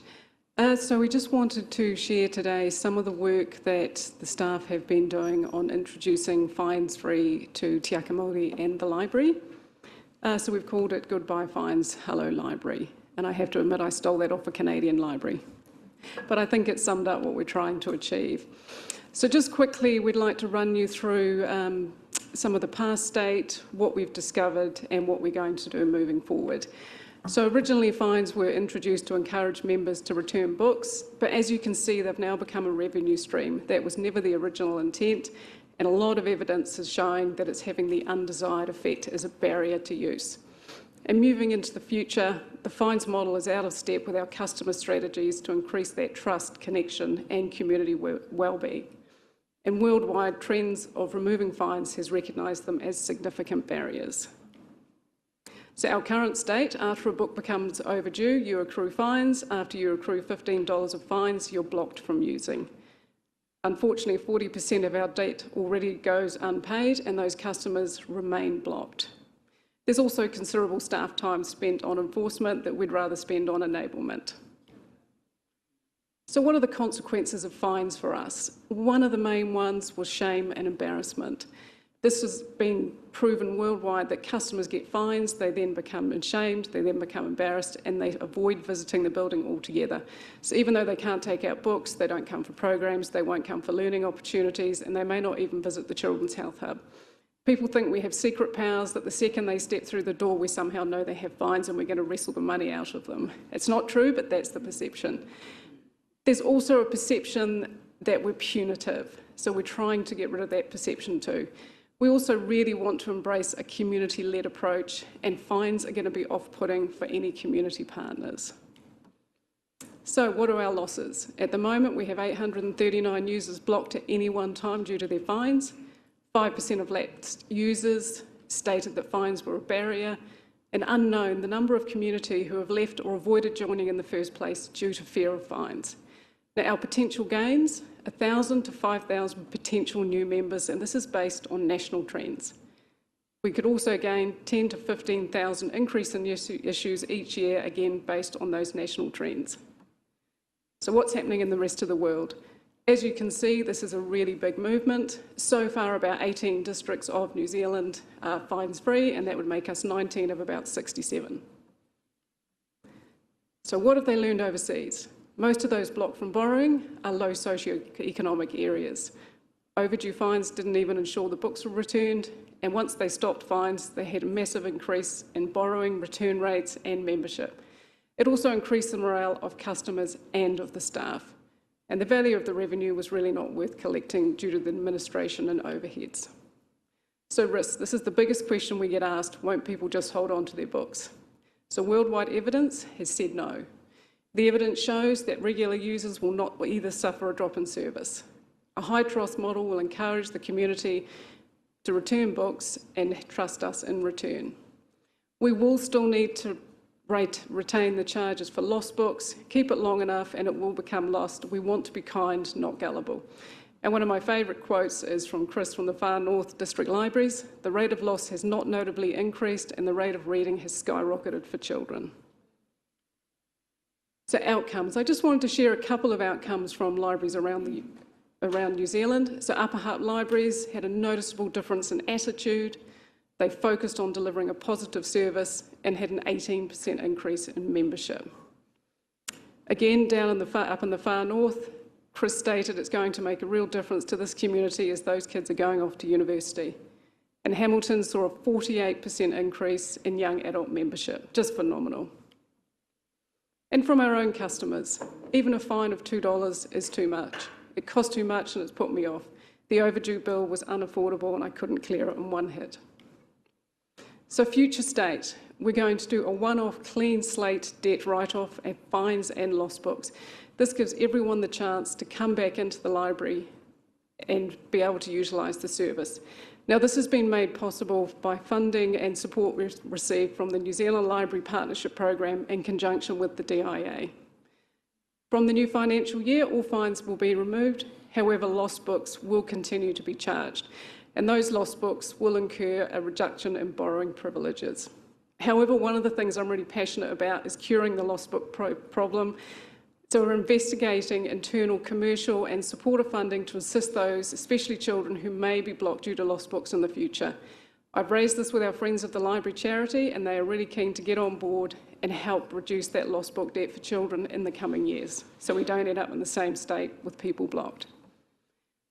So we just wanted to share today some of the work that the staff have been doing on introducing fines free to Te Akamori and the library. So we've called it Goodbye Fines, Hello Library. And I have to admit I stole that off a Canadian library. But I think it summed up what we're trying to achieve. So just quickly, we'd like to run you through some of the past state, what we've discovered, and what we're going to do moving forward. So originally, fines were introduced to encourage members to return books, but as you can see, they've now become a revenue stream. That was never the original intent, and a lot of evidence is showing that it's having the undesired effect as a barrier to use. And moving into the future, the fines model is out of step with our customer strategies to increase that trust, connection, and community wellbeing. And worldwide trends of removing fines has recognised them as significant barriers. So our current state, after a book becomes overdue, you accrue fines. After you accrue $15 of fines, you're blocked from using. Unfortunately, 40% of our debt already goes unpaid, and those customers remain blocked. There's also considerable staff time spent on enforcement that we'd rather spend on enablement. So what are the consequences of fines for us? One of the main ones was shame and embarrassment. This has been proven worldwide that customers get fines, they then become ashamed, they then become embarrassed, and they avoid visiting the building altogether. So even though they can't take out books, they don't come for programs, they won't come for learning opportunities, and they may not even visit the Children's Health Hub. People think we have secret powers, that the second they step through the door, we somehow know they have fines and we're going to wrestle the money out of them. It's not true, but that's the perception. There's also a perception that we're punitive, so we're trying to get rid of that perception too. We also really want to embrace a community-led approach, and fines are going to be off-putting for any community partners. So what are our losses? At the moment, we have 839 users blocked at any one time due to their fines. 5% of lapsed users stated that fines were a barrier, and unknown the number of community who have left or avoided joining in the first place due to fear of fines. Now, our potential gains, 1,000 to 5,000 potential new members, and this is based on national trends. We could also gain 10 to 15,000 increase in issues each year, again based on those national trends. So what's happening in the rest of the world? As you can see, this is a really big movement. So far, about 18 districts of New Zealand are fines-free, and that would make us 19 of about 67. So what have they learned overseas? Most of those blocked from borrowing are low socio-economic areas. Overdue fines didn't even ensure the books were returned, and once they stopped fines, they had a massive increase in borrowing, return rates, and membership. It also increased the morale of customers and of the staff. And the value of the revenue was really not worth collecting due to the administration and overheads. So risk, this is the biggest question we get asked: won't people just hold on to their books? So worldwide evidence has said no. The evidence shows that regular users will not either suffer a drop in service. A high trust model will encourage the community to return books and trust us in return. We will still need to retain the charges for lost books, keep it long enough and it will become lost. We want to be kind, not gullible. And one of my favourite quotes is from Chris from the Far North District Libraries: "The rate of loss has not notably increased and the rate of reading has skyrocketed for children." So outcomes. I just wanted to share a couple of outcomes from libraries around New Zealand. So Upper Hutt Libraries had a noticeable difference in attitude. They focused on delivering a positive service and had an 18% increase in membership. Again, up in the far north, Chris stated it's going to make a real difference to this community as those kids are going off to university. And Hamilton saw a 48% increase in young adult membership, just phenomenal. And from our own customers, even a fine of $2 is too much. It cost too much and it's put me off. The overdue bill was unaffordable and I couldn't clear it in one hit. So future state, we're going to do a one-off clean slate debt write-off of fines and lost books. This gives everyone the chance to come back into the library and be able to utilise the service. Now, this has been made possible by funding and support we've received from the New Zealand Library Partnership Program in conjunction with the DIA. From the new financial year, all fines will be removed. However, lost books will continue to be charged, and those lost books will incur a reduction in borrowing privileges. However, one of the things I'm really passionate about is curing the lost book problem. So we're investigating internal commercial and supporter funding to assist those, especially children, who may be blocked due to lost books in the future. I've raised this with our Friends of the Library charity, and they are really keen to get on board and help reduce that lost book debt for children in the coming years, so we don't end up in the same state with people blocked.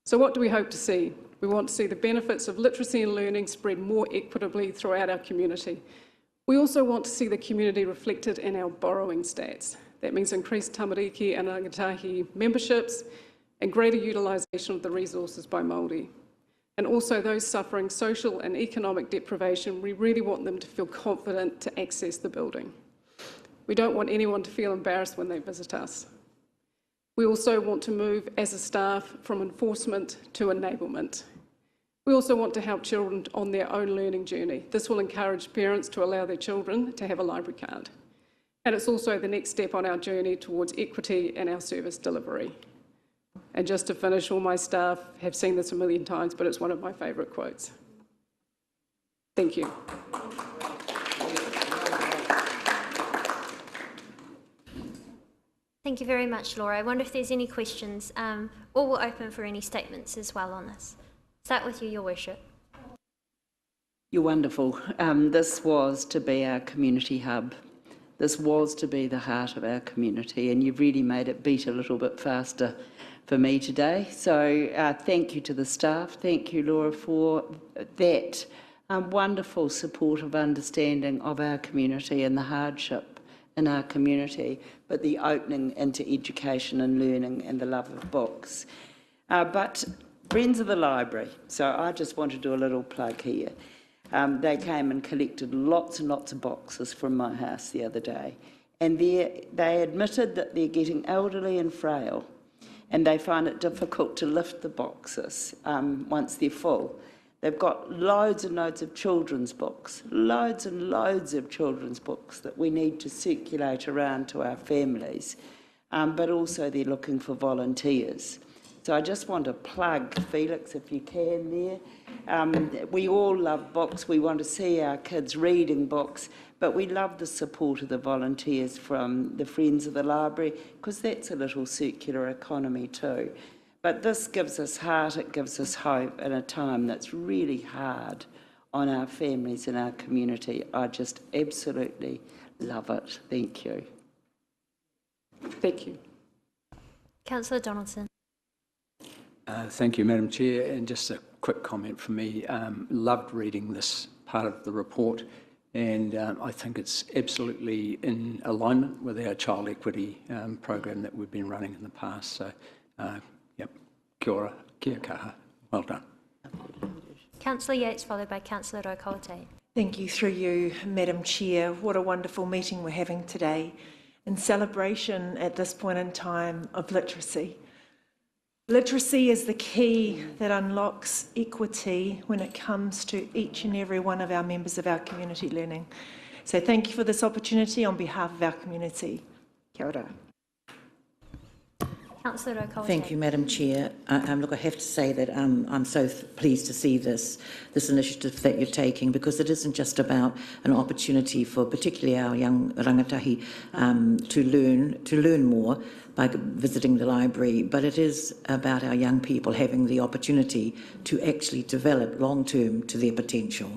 So what do we hope to see? We want to see the benefits of literacy and learning spread more equitably throughout our community. We also want to see the community reflected in our borrowing stats. That means increased tamariki and rangatahi memberships and greater utilisation of the resources by Māori. And also those suffering social and economic deprivation, we really want them to feel confident to access the building. We don't want anyone to feel embarrassed when they visit us. We also want to move as a staff from enforcement to enablement. We also want to help children on their own learning journey. This will encourage parents to allow their children to have a library card. And it's also the next step on our journey towards equity in our service delivery. And just to finish, all my staff have seen this a million times, but it's one of my favourite quotes. Thank you. Thank you very much, Laura. I wonder if there's any questions, or we'll open for any statements as well on this. Start with you, Your Worship. You're wonderful. This was to be our community hub. This was to be the heart of our community, and you've really made it beat a little bit faster for me today. So thank you to the staff. Thank you, Laura, for that wonderful supportive understanding of our community and the hardship in our community, but the opening into education and learning and the love of books. But Friends of the Library, so I just want to do a little plug here. They came and collected lots and lots of boxes from my house the other day, and they admitted that they're getting elderly and frail, and they find it difficult to lift the boxes once they're full. They've got loads and loads of children's books, loads and loads of children's books that we need to circulate around to our families, but also they're looking for volunteers. So I just want to plug Felix, if you can, there. We all love books. We want to see our kids reading books, but we love the support of the volunteers from the Friends of the Library, because that's a little circular economy too. But this gives us heart, it gives us hope in a time that's really hard on our families and our community. I just absolutely love it. Thank you. Thank you. Councillor Donaldson. Thank you, Madam Chair. And just a quick comment from me. Loved reading this part of the report, and I think it's absolutely in alignment with our child equity program that we've been running in the past. So, yep, kia ora, kia kaha. Well done. Councillor Yates, followed by Councillor Rokote. Thank you, through you, Madam Chair. What a wonderful meeting we're having today in celebration at this point in time of literacy. Literacy is the key that unlocks equity when it comes to each and every one of our members of our community learning. So thank you for this opportunity on behalf of our community. Kia ora. Councillor O'Connor. Thank you, Madam Chair. Look, I have to say that I'm so pleased to see this initiative that you're taking, because it isn't just about an opportunity for particularly our young rangatahi to learn more by visiting the library, but it is about our young people having the opportunity to actually develop long-term to their potential.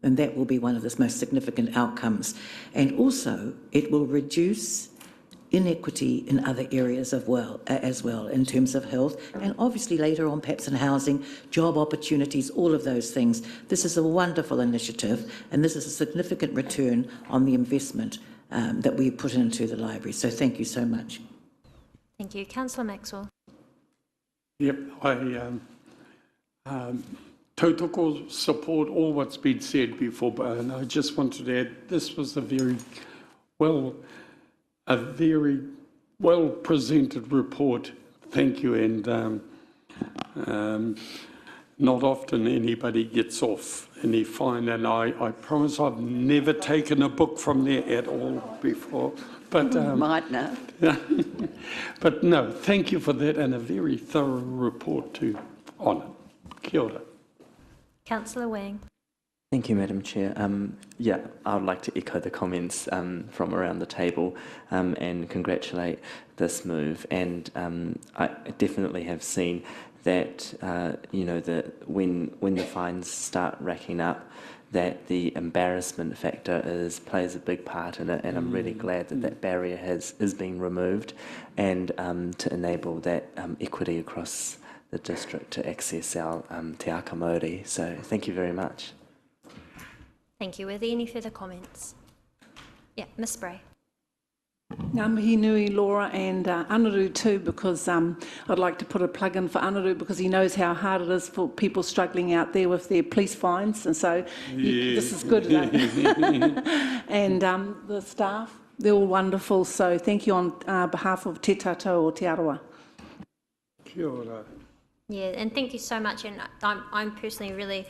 And that will be one of the most significant outcomes. And also, it will reduce inequity in other areas as well, in terms of health, and obviously later on perhaps in housing, job opportunities, all of those things. This is a wonderful initiative, and this is a significant return on the investment that we put into the library. So thank you so much. Thank you. Councillor Maxwell. Yep, I tautoko support all what's been said before, and I just wanted to add, this was a very well presented report. Thank you, and not often anybody gets off any fine, and I promise I've never taken a book from there at all before. But might now. But no, thank you for that, and a very thorough report to honour. Kia ora. Councillor Wang. Thank you, Madam Chair. Yeah, I would like to echo the comments from around the table and congratulate this move. And I definitely have seen that, that when the fines start racking up, that the embarrassment factor plays a big part in it, and I'm really glad that that barrier is being removed, and to enable that equity across the district to access our te aka Māori. So thank you very much. Thank you. Are there any further comments? Yeah, Ms. Spray. Ngā mihi nui, Laura, and Anaru too, because I'd like to put a plug in for Anaru, because he knows how hard it is for people struggling out there with their police fines, and so this is good. And the staff, they're all wonderful, so thank you on behalf of Te Tātou o Te Arawa. Kia ora. Yeah, and thank you so much. And I'm personally really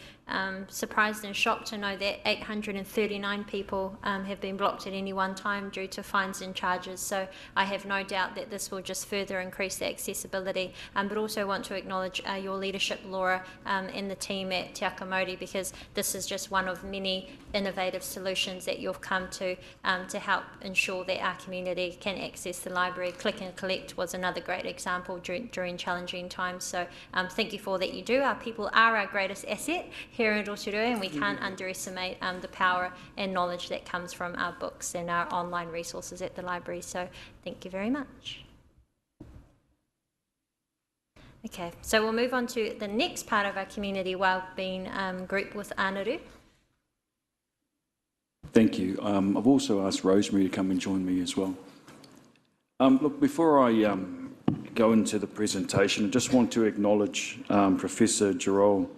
surprised and shocked to know that 839 people have been blocked at any one time due to fines and charges. So I have no doubt that this will just further increase the accessibility. But also want to acknowledge your leadership, Laura, and the team at Te Aka Māori, because this is just one of many innovative solutions that you've come to help ensure that our community can access the library. Click and collect was another great example during challenging times. So thank you for that you do. Our people are our greatest asset here in Rotorua, and we can't underestimate the power and knowledge that comes from our books and our online resources at the library. So thank you very much. Okay, so we'll move on to the next part of our community wellbeing group with Anaru. Thank you. I've also asked Rosemary to come and join me as well. Look, before I go into the presentation, I just want to acknowledge Professor Gerald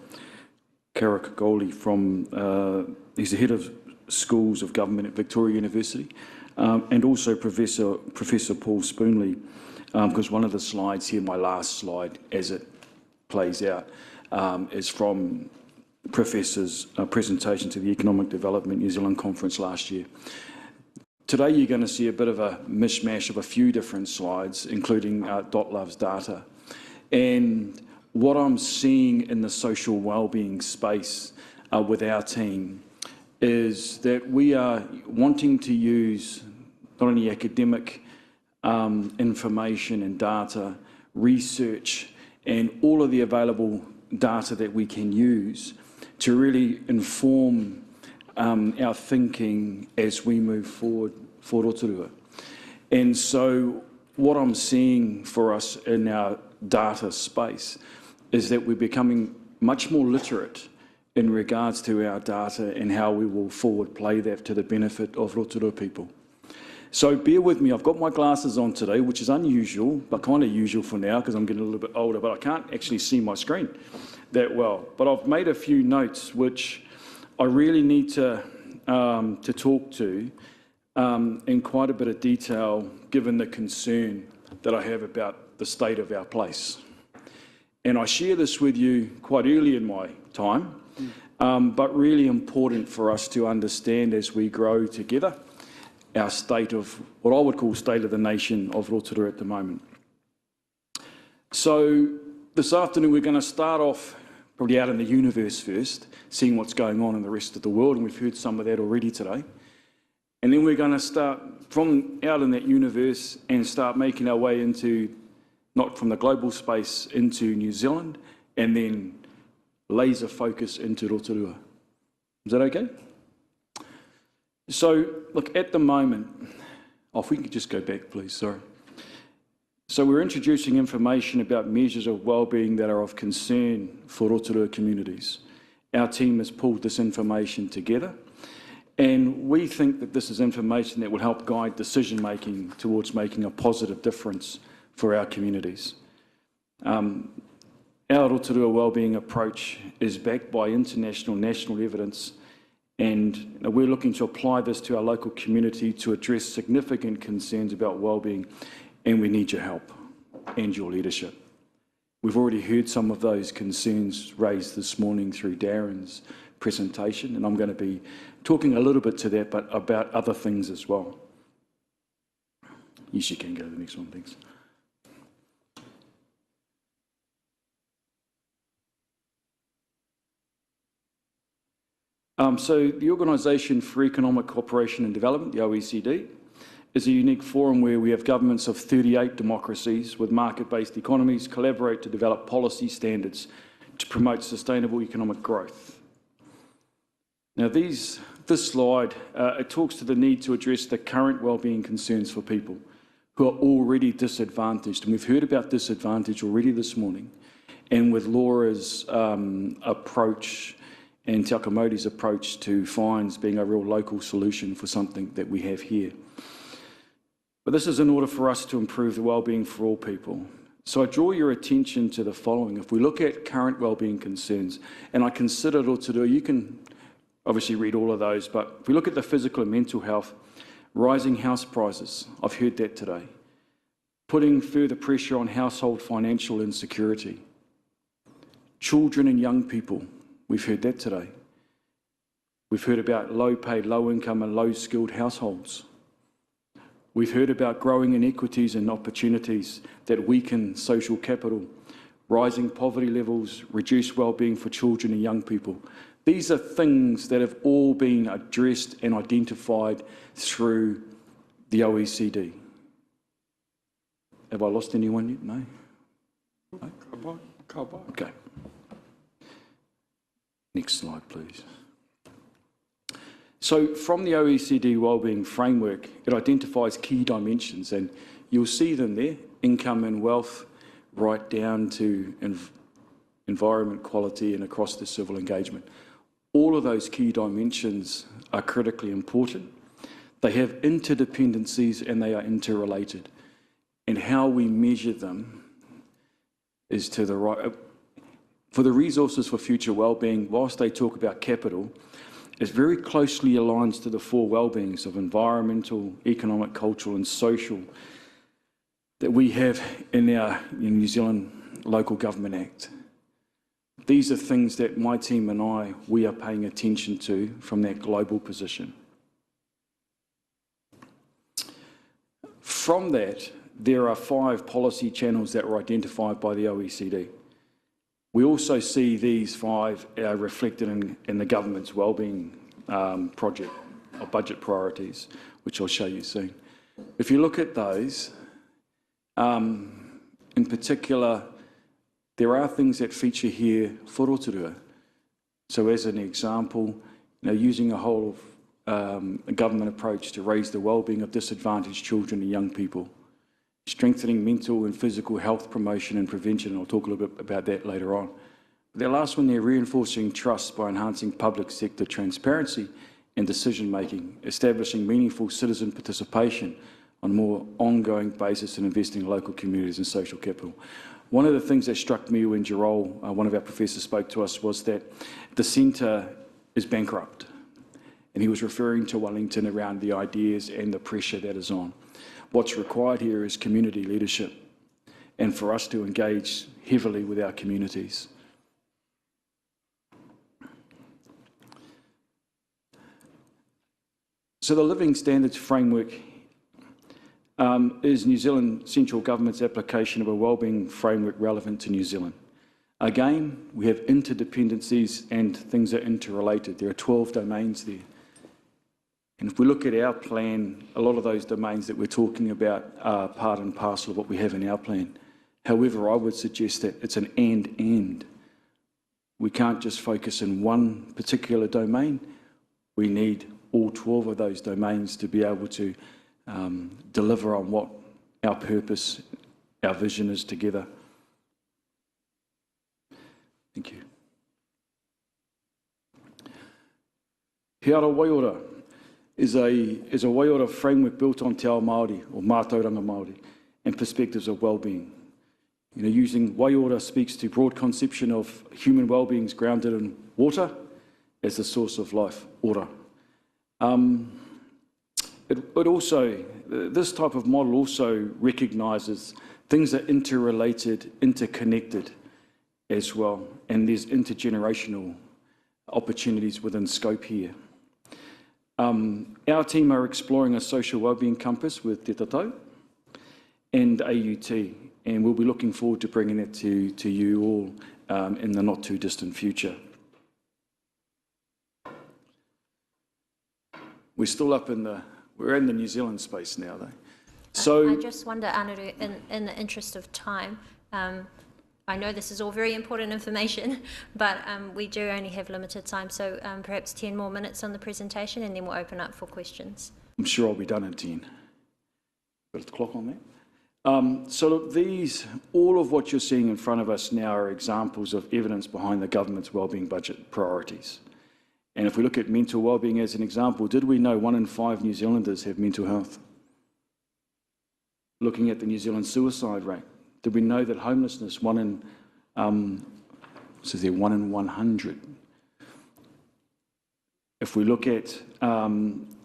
Karakagoli from, he's the head of schools of government at Victoria University, and also Professor Paul Spoonley, because one of the slides here, my last slide as it plays out, is from Professor's presentation to the Economic Development New Zealand Conference last year. Today you're going to see a bit of a mishmash of a few different slides, including Dotlove's data. And what I'm seeing in the social wellbeing space with our team is that we are wanting to use not only academic information and data, research, and all of the available data that we can use to really inform our thinking as we move forward for Rotorua. And so what I'm seeing for us in our data space is that we're becoming much more literate in regards to our data and how we will forward play that to the benefit of Rotorua people. So bear with me, I've got my glasses on today, which is unusual, but kind of usual for now because I'm getting a little bit older, but I can't actually see my screen that well. But I've made a few notes which I really need to talk to in quite a bit of detail, given the concern that I have about the state of our place. And I share this with you quite early in my time, but really important for us to understand as we grow together our state of, what I would call state of the nation of Rotorua at the moment. So this afternoon we're going to start off probably out in the universe first, seeing what's going on in the rest of the world, and we've heard some of that already today. And then we're going to start from out in that universe and start making our way into, not from the global space, into New Zealand, and then laser focus into Rotorua. Is that okay? So, look, at the moment, if we could just go back, please, sorry. So we're introducing information about measures of wellbeing that are of concern for Rotorua communities. Our team has pulled this information together, and we think that this is information that will help guide decision-making towards making a positive difference for our communities. Our Rotorua wellbeing approach is backed by international, national evidence, and we're looking to apply this to our local community to address significant concerns about wellbeing, and we need your help and your leadership. We've already heard some of those concerns raised this morning through Darren's presentation, and I'm going to be talking a little bit to that, but about other things as well. Yes, you can go to the next one, thanks. So the Organisation for Economic Cooperation and Development, the OECD, is a unique forum where we have governments of 38 democracies with market-based economies collaborate to develop policy standards to promote sustainable economic growth. Now this slide, it talks to the need to address the current wellbeing concerns for people who are already disadvantaged, and we've heard about disadvantage already this morning, and with Laura's approach and Takamodi's approach to fines being a real local solution for something that we have here. But this is in order for us to improve the wellbeing for all people. So I draw your attention to the following. If we look at current wellbeing concerns, and I consider Rotorua, you can obviously read all of those, but if we look at the physical and mental health, rising house prices, I've heard that today, putting further pressure on household financial insecurity, children and young people, we've heard that today. We've heard about low-paid, low-income and low-skilled households. We've heard about growing inequities and opportunities that weaken social capital, rising poverty levels, reduced wellbeing for children and young people. These are things that have all been addressed and identified through the OECD. Have I lost anyone yet? No? No? Okay. Next slide, please. So from the OECD Wellbeing Framework, it identifies key dimensions, and you'll see them there: income and wealth, right down to environment quality and across the civil engagement. All of those key dimensions are critically important. They have interdependencies and they are interrelated. And how we measure them is to the right. For the resources for future wellbeing, whilst they talk about capital, it very closely aligns to the four wellbeings of environmental, economic, cultural and social that we have in our New Zealand Local Government Act. These are things that my team and we are paying attention to from that global position. From that, there are 5 policy channels that were identified by the OECD. We also see these 5 reflected in the government's wellbeing project or budget priorities, which I'll show you soon. If you look at those, in particular, there are things that feature here for Rotorua. So as an example, using a whole of a government approach to raise the wellbeing of disadvantaged children and young people, strengthening mental and physical health promotion and prevention. I'll talk a little bit about that later on. The last one, they're reinforcing trust by enhancing public sector transparency and decision-making, establishing meaningful citizen participation on a more ongoing basis and investing in local communities and social capital. One of the things that struck me when Gerald, one of our professors, spoke to us was that the centre is bankrupt. And he was referring to Wellington around the ideas and the pressure that is on. What's required here is community leadership and for us to engage heavily with our communities. So the Living Standards Framework is New Zealand Central Government's application of a wellbeing framework relevant to New Zealand. Again, we have interdependencies and things are interrelated. There are 12 domains there. And if we look at our plan, a lot of those domains that we're talking about are part and parcel of what we have in our plan. However, I would suggest that it's an and. We can't just focus in one particular domain. We need all 12 of those domains to be able to deliver on what our purpose, our vision is together. Thank you. He ara waiora is a waiora framework built on te ao Māori, or mātauranga Māori, and perspectives of well-being. Using waiora speaks to broad conception of human well-being is grounded in water as the source of life, ora. This type of model also recognises things are interrelated, interconnected as well, and there's intergenerational opportunities within scope here. Our team are exploring a social wellbeing compass with Te Tatau and AUT, and we'll be looking forward to bringing it to you all in the not too distant future. We're still we're in the New Zealand space now though. So I just wonder, Anaru, in the interest of time, I know this is all very important information, but we do only have limited time, so perhaps 10 more minutes on the presentation and then we'll open up for questions. I'm sure I'll be done in 10. Got a clock on that? So look, all of what you're seeing in front of us now are examples of evidence behind the government's wellbeing budget priorities. And if we look at mental wellbeing as an example, did we know 1 in 5 New Zealanders have mental health? Looking at the New Zealand suicide rate, did we know that homelessness, 1 in 100? If we look at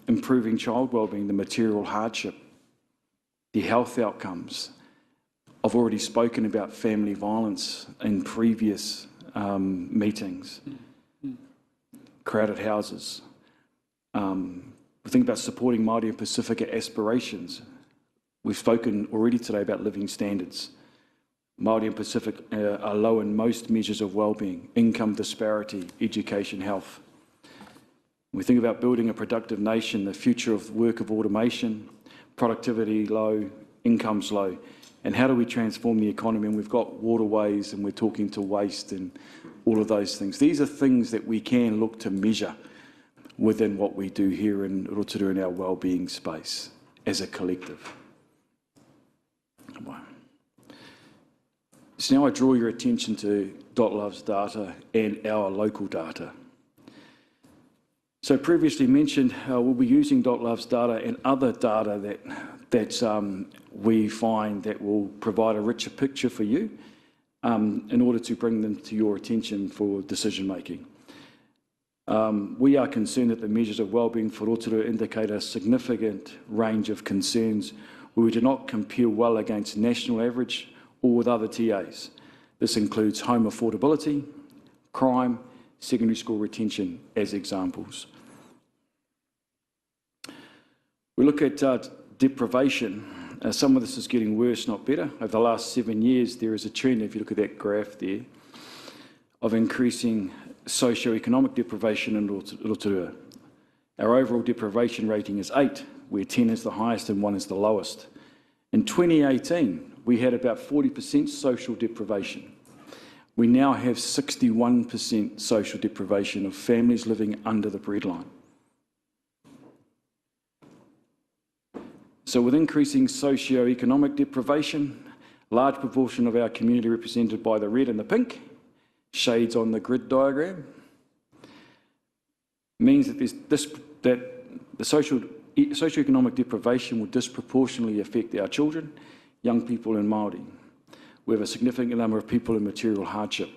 improving child wellbeing, the material hardship, the health outcomes, I've already spoken about family violence in previous meetings, crowded houses. We think about supporting Māori and Pacifica aspirations. We've spoken already today about living standards. Māori and Pacific are low in most measures of wellbeing, income disparity, education, health. We think about building a productive nation, the future of work of automation, productivity low, incomes low, and how do we transform the economy? And we've got waterways and we're talking to waste and all of those things. These are things that we can look to measure within what we do here in Rotorua in our wellbeing space as a collective. So now I draw your attention to .love's data and our local data. So previously mentioned, we'll be using .love's data and other data that we find that will provide a richer picture for you in order to bring them to your attention for decision making. We are concerned that the measures of wellbeing for Rotorua indicate a significant range of concerns where we do not compare well against national average or with other TAs. This includes home affordability, crime, secondary school retention as examples. We look at deprivation. Some of this is getting worse, not better. Over the last 7 years, there is a trend, if you look at that graph there, of increasing socio-economic deprivation in Rotorua. Our overall deprivation rating is 8, where 10 is the highest and 1 is the lowest. In 2018, we had about 40% social deprivation. We now have 61% social deprivation of families living under the breadline. So with increasing socio-economic deprivation, a large proportion of our community represented by the red and the pink shades on the grid diagram means that the socio-economic deprivation will disproportionately affect our children, young people and Māori. We have a significant number of people in material hardship.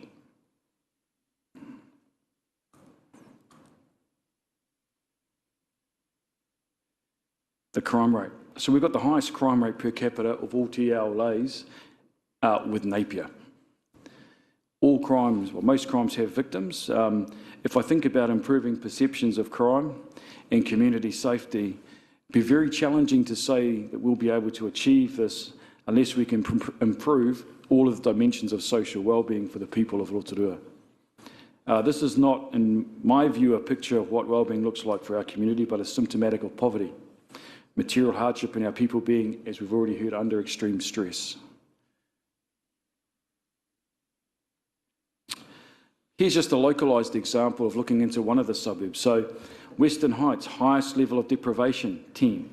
The crime rate. So we've got the highest crime rate per capita of all TLAs with Napier. All crimes, well, most crimes have victims. If I think about improving perceptions of crime and community safety, it'd be very challenging to say that we'll be able to achieve this unless we can improve all of the dimensions of social wellbeing for the people of Rotorua. This is not, in my view, a picture of what wellbeing looks like for our community, but is symptomatic of poverty, material hardship and our people being, as we've already heard, under extreme stress. Here's just a localised example of looking into one of the suburbs. So Western Heights, highest level of deprivation, 10.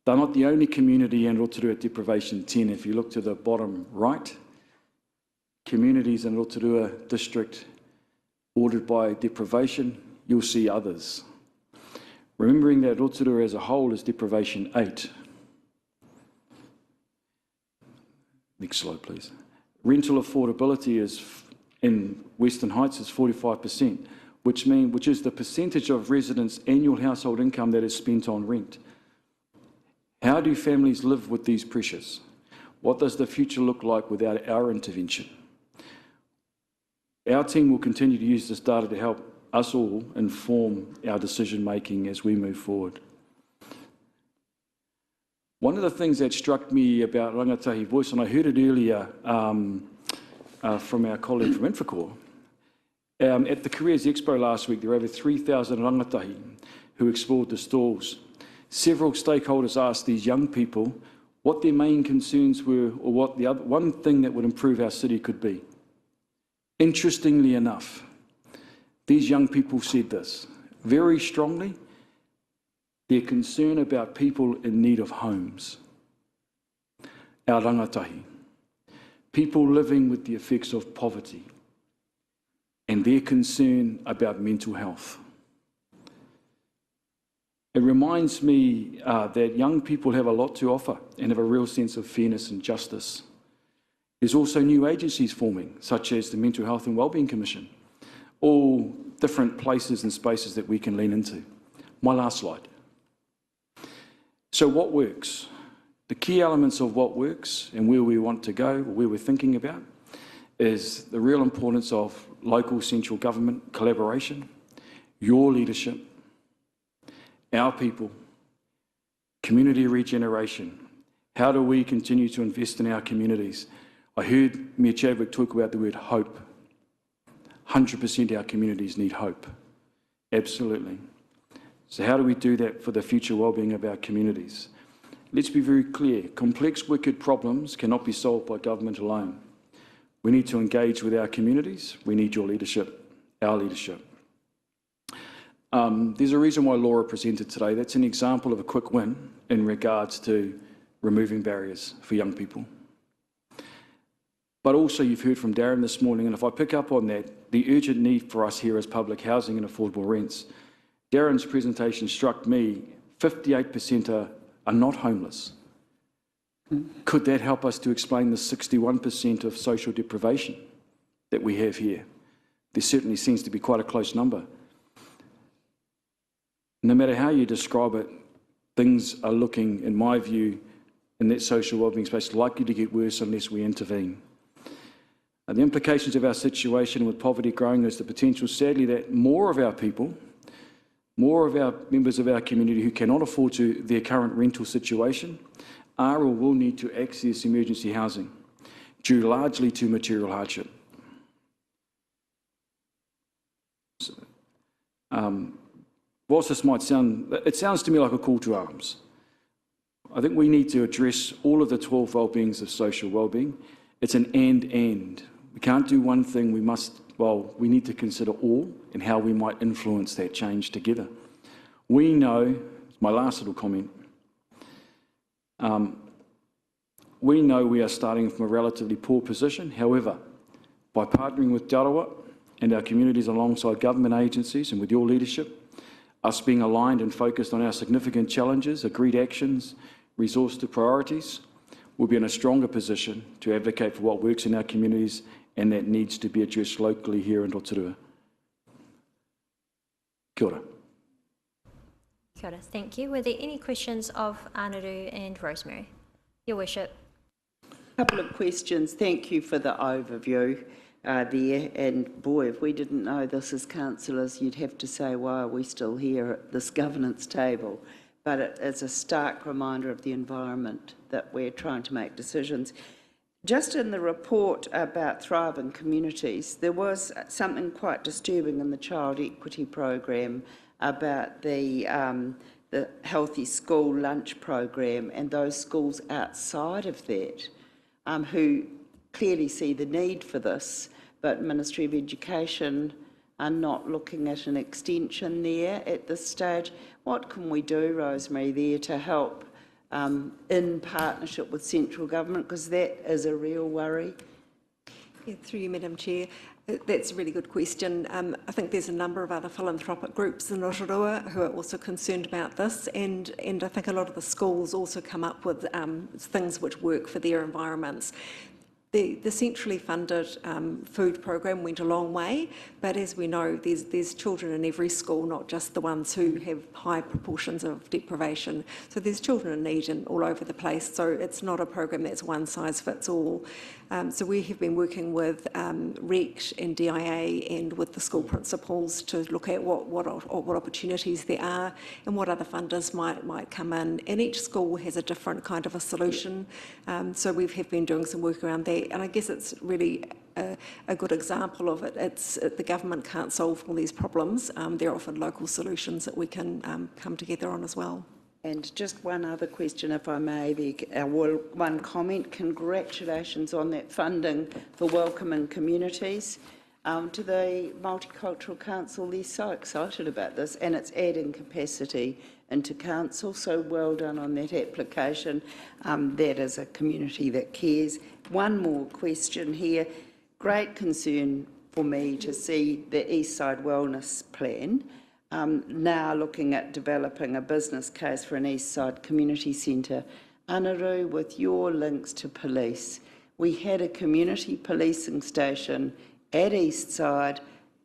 They're not the only community in Rotorua at deprivation 10. If you look to the bottom right, communities in Rotorua district ordered by deprivation, you'll see others. Remembering that Rotorua as a whole is deprivation 8. Next slide, please. Rental affordability is in Western Heights is 45%, which is the percentage of residents' annual household income that is spent on rent. How do families live with these pressures? What does the future look like without our intervention? Our team will continue to use this data to help us all inform our decision making as we move forward. One of the things that struck me about Rangatahi Voice, and I heard it earlier from our colleague from Infracore, at the Careers Expo last week, there were over 3,000 rangatahi who explored the stalls. Several stakeholders asked these young people what their main concerns were or what the one thing that would improve our city could be. Interestingly enough, these young people said this very strongly, their concern about people in need of homes. Our rangatahi, people living with the effects of poverty and their concern about mental health. It reminds me that young people have a lot to offer and have a real sense of fairness and justice. There's also new agencies forming, such as the Mental Health and Wellbeing Commission, all different places and spaces that we can lean into. My last slide. So what works? The key elements of what works and where we want to go, or where we're thinking about, is the real importance of local central government collaboration, your leadership, our people, community regeneration. How do we continue to invest in our communities? I heard Mayor Chadwick talk about the word hope. 100% our communities need hope. Absolutely. So how do we do that for the future wellbeing of our communities? Let's be very clear. Complex, wicked problems cannot be solved by government alone. We need to engage with our communities. We need your leadership, our leadership. There's a reason why Laura presented today. That's an example of a quick win in regards to removing barriers for young people. But also you've heard from Darren this morning, and if I pick up on that, the urgent need for us here is public housing and affordable rents. Darren's presentation struck me, 58% are not homeless. Could that help us to explain the 61% of social deprivation that we have here? There certainly seems to be quite a close number. No matter how you describe it, things are looking, in my view, in that social wellbeing space, likely to get worse unless we intervene. The implications of our situation with poverty growing is the potential, sadly, that more of our people, more of our members of our community who cannot afford their current rental situation are or will need to access emergency housing, due largely to material hardship. Whilst this might sound, it sounds to me like a call to arms. I think we need to address all of the 12 wellbeings of social wellbeing. It's an and. We can't do one thing, we need to consider all and how we might influence that change together. We know, my last little comment, we know we are starting from a relatively poor position. However, by partnering with Te Arawa and our communities alongside government agencies and with your leadership, us being aligned and focused on our significant challenges, agreed actions, resource to priorities, we'll be in a stronger position to advocate for what works in our communities and that needs to be addressed locally here in Rotorua. Kia ora. Kia ora, thank you. Were there any questions of Anaru and Rosemary? Your Worship. A couple of questions. Thank you for the overview there. And boy, if we didn't know this as councillors, you'd have to say, why are we still here at this governance table? But it is a stark reminder of the environment that we're trying to make decisions. Just in the report about thriving communities, there was something quite disturbing in the child equity program about the healthy school lunch program and those schools outside of that who clearly see the need for this, but Ministry of Education are not looking at an extension there at this stage. What can we do, Rosemary, there to help in partnership with central government, because that is a real worry? Yeah, through you, Madam Chair. That's a really good question. I think there's a number of other philanthropic groups in Rotorua who are also concerned about this, and I think a lot of the schools also come up with things which work for their environments. The centrally funded food program went a long way, but as we know, there's children in every school, not just the ones who have high proportions of deprivation. So there's children in need all over the place, so it's not a program that's one size fits all. So we have been working with REC and DIA and with the school principals to look at what opportunities there are and what other funders might come in. And each school has a different kind of a solution. So we have been doing some work around that. And I guess it's really a good example of it. The government can't solve all these problems. There are often local solutions that we can come together on as well. And just one other question, if I may, one comment. Congratulations on that funding for welcoming communities. To the Multicultural Council, they're so excited about this, and it's adding capacity into council, so well done on that application. That is a community that cares. One more question here. Great concern for me to see the East Side Wellness Plan now looking at developing a business case for an East Side Community Centre. Anaru, with your links to police, we had a community policing station at East Side,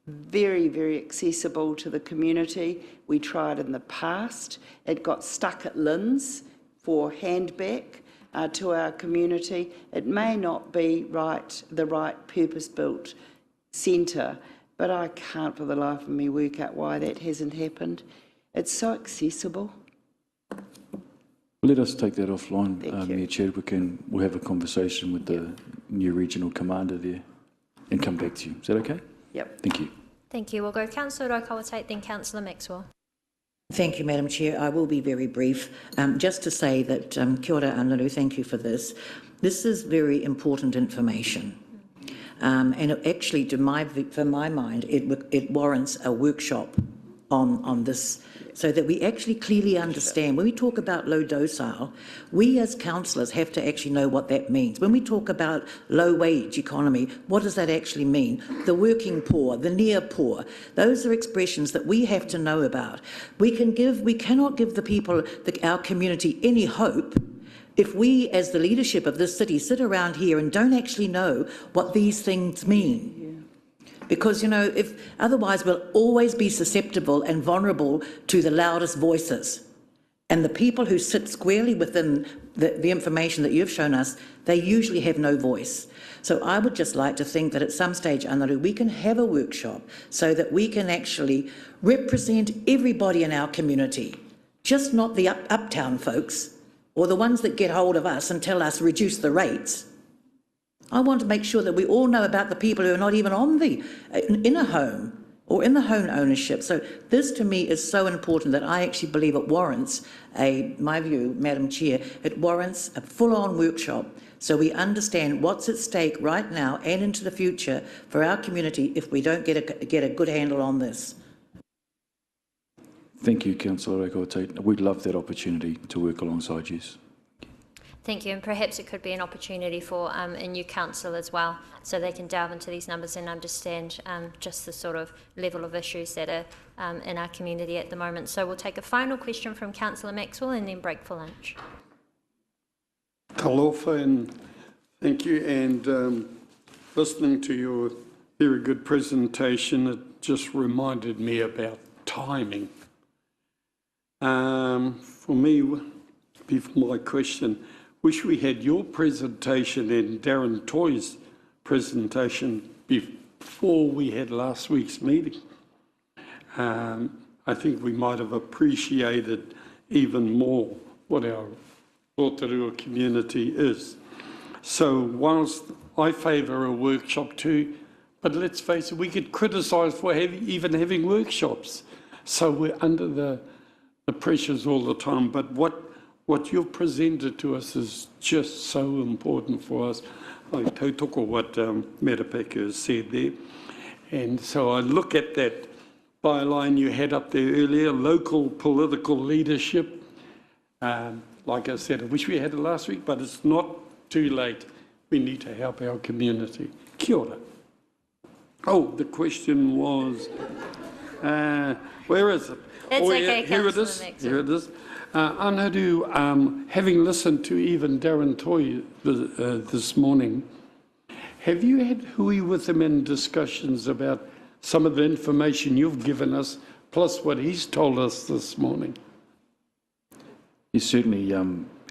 very, very accessible to the community. We tried in the past. It got stuck at Lynn's for handback to our community. It may not be the right purpose-built centre, but I can't for the life of me work out why that hasn't happened. It's so accessible. Let us take that offline, Mayor Chair. We'll have a conversation with the new regional commander there and come back to you. Is that okay? Yep. Thank you. Thank you. We'll go Councillor Rokawate, then Councillor Maxwell. Thank you, Madam Chair. I will be very brief. Just to say that, kia ora Anaru, thank you for this. This is very important information. And actually, for my mind, it warrants a workshop on this, so that we actually clearly understand. When we talk about low docile, we as councillors have to actually know what that means. When we talk about low wage economy, what does that actually mean? The working poor, the near poor, those are expressions that we have to know about. We cannot give the people, our community, any hope if we as the leadership of this city sit around here and don't actually know what these things mean. Because, you know, if otherwise we'll always be susceptible and vulnerable to the loudest voices. And the people who sit squarely within the information that you've shown us, they usually have no voice. So I would just like to think that at some stage, Anaru, we can have a workshop so that we can actually represent everybody in our community, just not the uptown folks or the ones that get hold of us and tell us reduce the rates. I want to make sure that we all know about the people who are not even in a home or in the home ownership. So this to me is so important that I actually believe it warrants my view, Madam Chair, it warrants a full-on workshop so we understand what's at stake right now and into the future for our community if we don't get a good handle on this. Thank you, Councillor Rekote. We'd love that opportunity to work alongside you. Thank you, and perhaps it could be an opportunity for a new council as well, so they can delve into these numbers and understand just the sort of level of issues that are in our community at the moment. So we'll take a final question from Councillor Maxwell and then break for lunch. Talofa, and thank you. And listening to your very good presentation, it just reminded me about timing. For me, before my question, wish we had your presentation and Darren Toy's presentation before we had last week's meeting. I think we might have appreciated even more what our Rotorua community is. So whilst I favour a workshop too, but let's face it, we get criticised for even having workshops. So we're under the pressures all the time. But what you've presented to us is just so important for us. I tautoko what Merapeka has said there. And so I look at that byline you had up there earlier, local political leadership. Like I said, I wish we had it last week, but it's not too late. We need to help our community. Kia ora. Oh, the question was, where is it? It's okay, here it is. Here it is. Anaru, having listened to even Darren Toy this morning, have you had hui with him in discussions about some of the information you've given us, plus what he's told us this morning? Yes, certainly,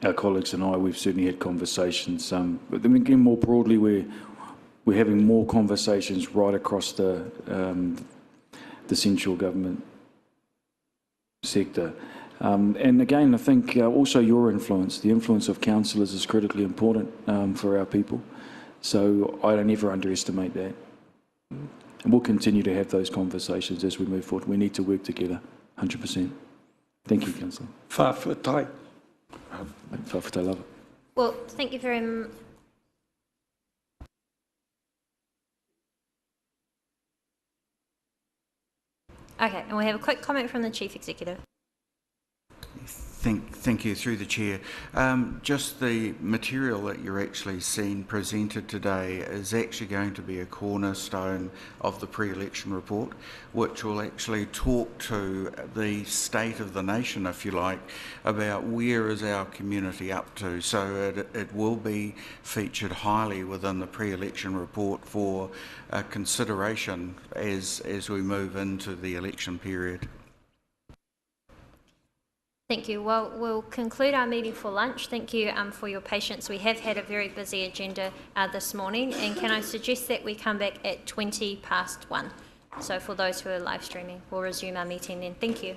our colleagues and I, we've certainly had conversations. But then again, more broadly, we're having more conversations right across the central government sector. And again, I think also your influence, the influence of councillors is critically important for our people. So I don't ever underestimate that. And we'll continue to have those conversations as we move forward. We need to work together, 100%. Thank you, Councillor. Whawhatai. Whawhatai, love it. Well, thank you very much. Okay, and we have a quick comment from the Chief Executive. Thank you, through the Chair. Just the material that you're actually seeing presented today is actually going to be a cornerstone of the pre-election report, which will actually talk to the state of the nation, if you like, about where is our community up to. So it will be featured highly within the pre-election report for consideration as we move into the election period. Thank you. Well, we'll conclude our meeting for lunch. Thank you for your patience. We have had a very busy agenda this morning, and can I suggest that we come back at 1:20 So for those who are live streaming, we'll resume our meeting then. Thank you.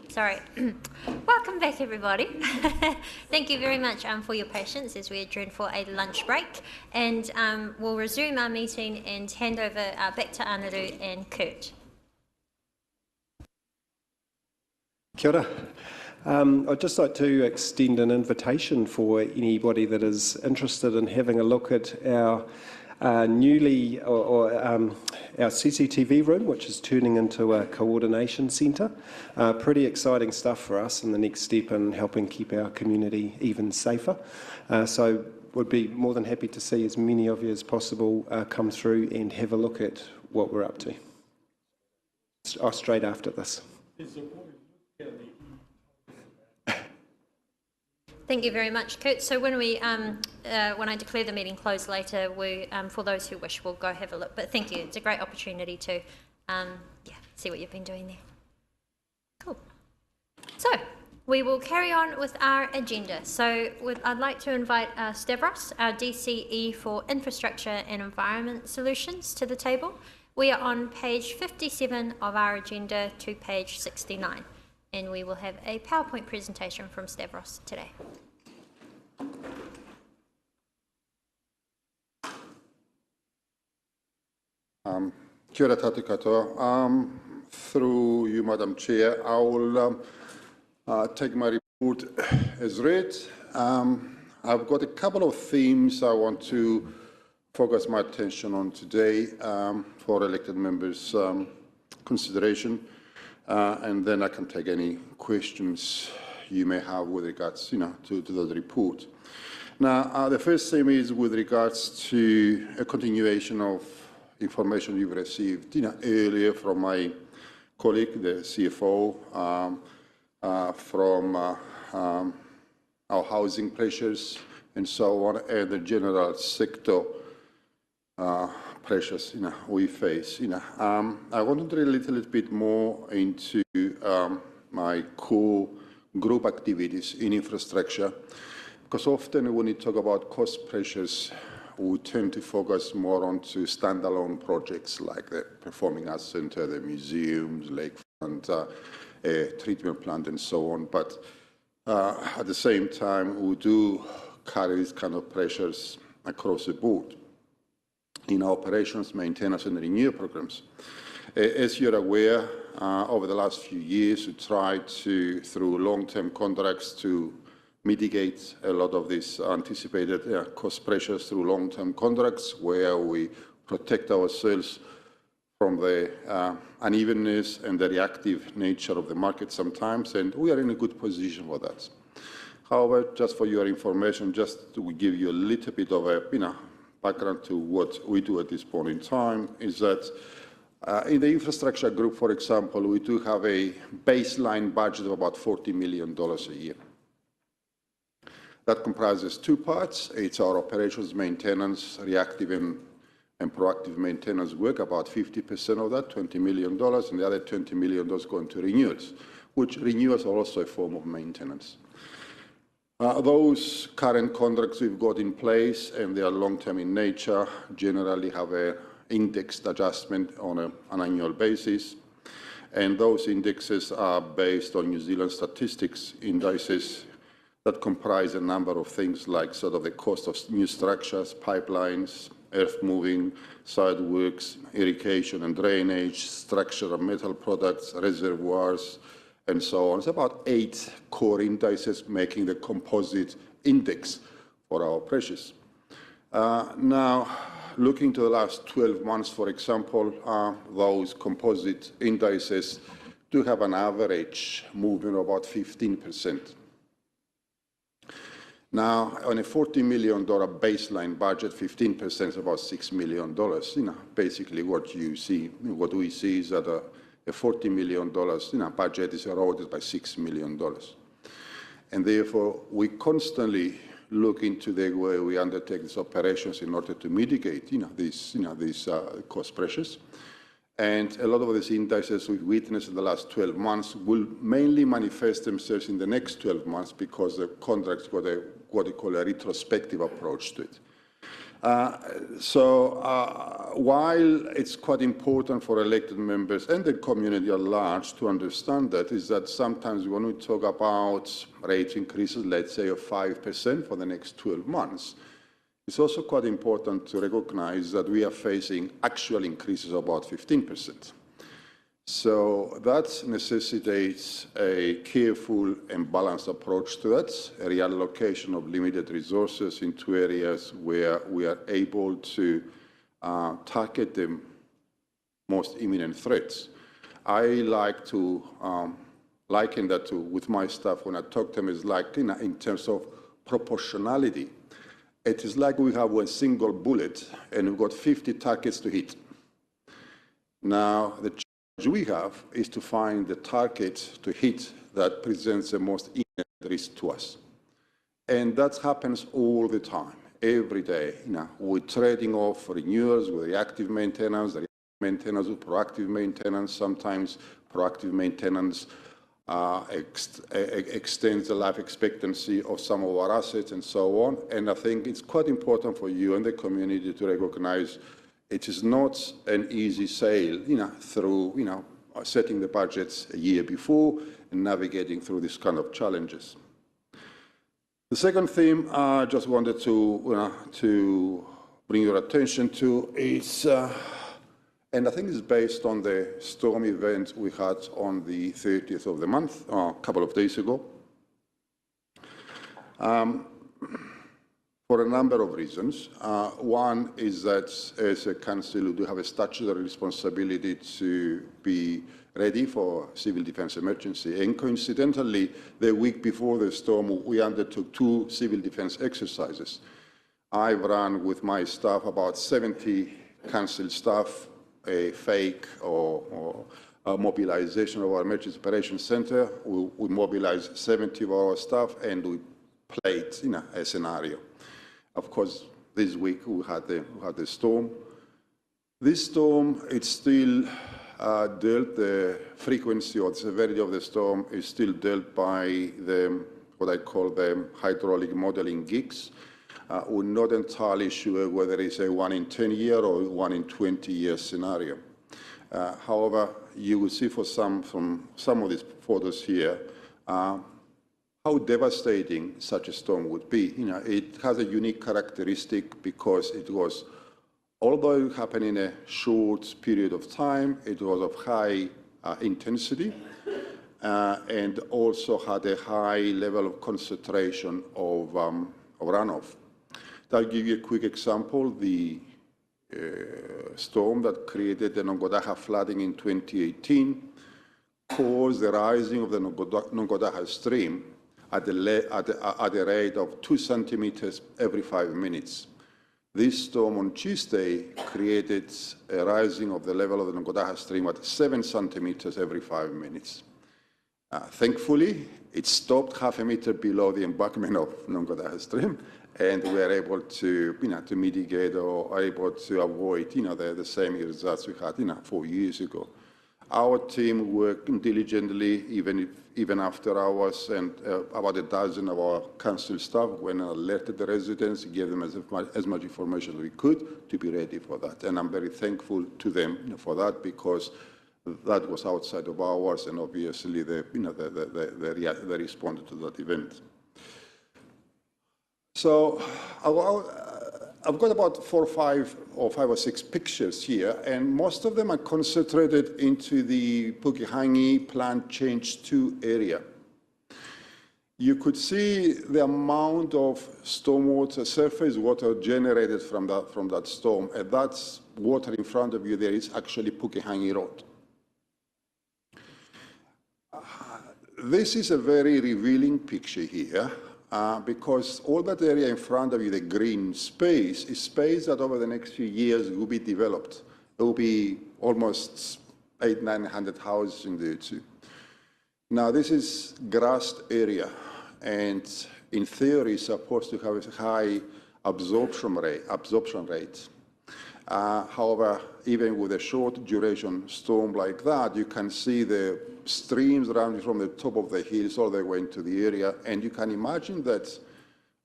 Sorry. Welcome back, everybody. Thank you very much for your patience as we adjourn for a lunch break. And we'll resume our meeting and hand over back to Anaru and Kurt. Kia ora. I'd just like to extend an invitation for anybody that is interested in having a look at our our CCTV room, which is turning into a coordination centre. Pretty exciting stuff for us and the next step in helping keep our community even safer. So would be more than happy to see as many of you as possible come through and have a look at what we're up to. Straight after this. Thank you very much, Kurt. So when we, when I declare the meeting closed later, we, for those who wish, we'll go have a look. But thank you. It's a great opportunity to, see what you've been doing there. Cool. So we will carry on with our agenda. So I'd like to invite Stavros, our DCE for Infrastructure and Environment Solutions, to the table. We are on page 57 of our agenda to page 69. And we will have a PowerPoint presentation from Stavros today. Kia ora tātou katoa. Through you, Madam Chair, I will take my report as read. I've got a couple of themes I want to focus my attention on today for elected members' consideration. And then I can take any questions you may have with regards, to the report. Now, the first theme is with regards to a continuation of information you've received, earlier from my colleague, the CFO, from our housing pressures and so on, and the general sector pressures we face. I want to drill a little bit more into my core group activities in infrastructure, because often when we talk about cost pressures, we tend to focus more onto standalone projects like the Performing Arts Centre, the museums, lakefront, treatment plant, and so on. But at the same time, we do carry these kind of pressures across the board in our operations, maintenance, and renewal programs. As you're aware, over the last few years, we tried to, through long-term contracts, to mitigate a lot of these anticipated cost pressures through long-term contracts, where we protect ourselves from the unevenness and the reactive nature of the market sometimes, and we are in a good position for that. However, just for your information, just to give you a little bit of a background to what we do at this point in time, is that in the infrastructure group, for example, we do have a baseline budget of about $40 million a year. That comprises two parts. It's our operations maintenance, reactive and proactive maintenance work, about 50% of that, $20 million, and the other $20 million going to renewals, which renewals are also a form of maintenance. Those current contracts we've got in place, and they are long-term in nature, generally have an indexed adjustment on an annual basis. And those indexes are based on New Zealand statistics indices that comprise a number of things like sort of the cost of new structures, pipelines, earth moving, site works, irrigation and drainage, structure of metal products, reservoirs, and so on. It's about 8 core indices making the composite index for our pressures. Now, looking to the last 12 months, for example, those composite indices do have an average movement of about 15%. Now, on a $40 million baseline budget, 15% is about $6 million. Basically what we see is that a $40 million budget is eroded by $6 million. And therefore, we constantly look into the way we undertake these operations in order to mitigate these cost pressures. And a lot of these indices we've witnessed in the last 12 months will mainly manifest themselves in the next 12 months because the contracts got what they call a retrospective approach to it. So while it's quite important for elected members and the community at large to understand that, is that sometimes when we talk about rate increases, let's say of 5% for the next 12 months, it's also quite important to recognize that we are facing actual increases of about 15%. So that necessitates a careful and balanced approach to that, a reallocation of limited resources into areas where we are able to target the most imminent threats. I like to liken that to, with my staff, when I talk to them, is like in terms of proportionality. It is like we have one single bullet and we've got 50 targets to hit. Now, the challenge we have is to find the target to hit that presents the most imminent risk to us. And that happens all the time, every day. We're trading off renewals with reactive maintenance with proactive maintenance. Sometimes proactive maintenance extends the life expectancy of some of our assets and so on. And I think it's quite important for you and the community to recognize it is not an easy sail, through, setting the budgets a year before and navigating through these kind of challenges. The second theme I just wanted to bring your attention to is, and I think it's based on the storm event we had on the 30th of the month, a couple of days ago. For a number of reasons. One is that as a council, we do have a statutory responsibility to be ready for civil defence emergency. And coincidentally, the week before the storm, we undertook 2 civil defence exercises. I ran with my staff, about 70 council staff, a fake or mobilization of our emergency operations centre. We mobilized 70 of our staff and we played a scenario. Of course, this week we had the storm. This storm, it's still dealt, the frequency or the severity of the storm is still dealt by what I call the hydraulic modelling gigs. We're not entirely sure whether it's a 1 in 10 year or 1 in 20 year scenario. However, you will see from some of these photos here, how devastating such a storm would be. It has a unique characteristic because it was, although it happened in a short period of time, it was of high intensity and also had a high level of concentration of runoff. I'll give you a quick example. The storm that created the Nongodaha flooding in 2018 caused the rising of the Nongodaha stream at a rate of 2 centimeters every 5 minutes. This storm on Tuesday created a rising of the level of the Nongodaha stream at 7 centimeters every 5 minutes. Thankfully, it stopped half a meter below the embankment of Nongodaha stream, and we were able to, to mitigate or able to avoid, the same results we had, 4 years ago. Our team worked diligently, even after hours, and about a dozen of our council staff went and alerted the residents, gave them as much information as we could to be ready for that. And I'm very thankful to them for that, because that was outside of hours, and obviously they responded to that event. So I've got about 4 or 5 or 6 pictures here, and most of them are concentrated into the Pukehangi Plant Change 2 area. You could see the amount of stormwater, surface water generated from that storm, and that's water in front of you there is actually Pukehangi Road. This is a very revealing picture here. Because all that area in front of you, the green space, is space that over the next few years will be developed. There will be almost 800-900 houses in there too. Now, this is grassed area, and in theory, it's supposed to have a high absorption rate. However, even with a short duration storm like that, you can see the streams running from the top of the hills all the way into the area, and you can imagine that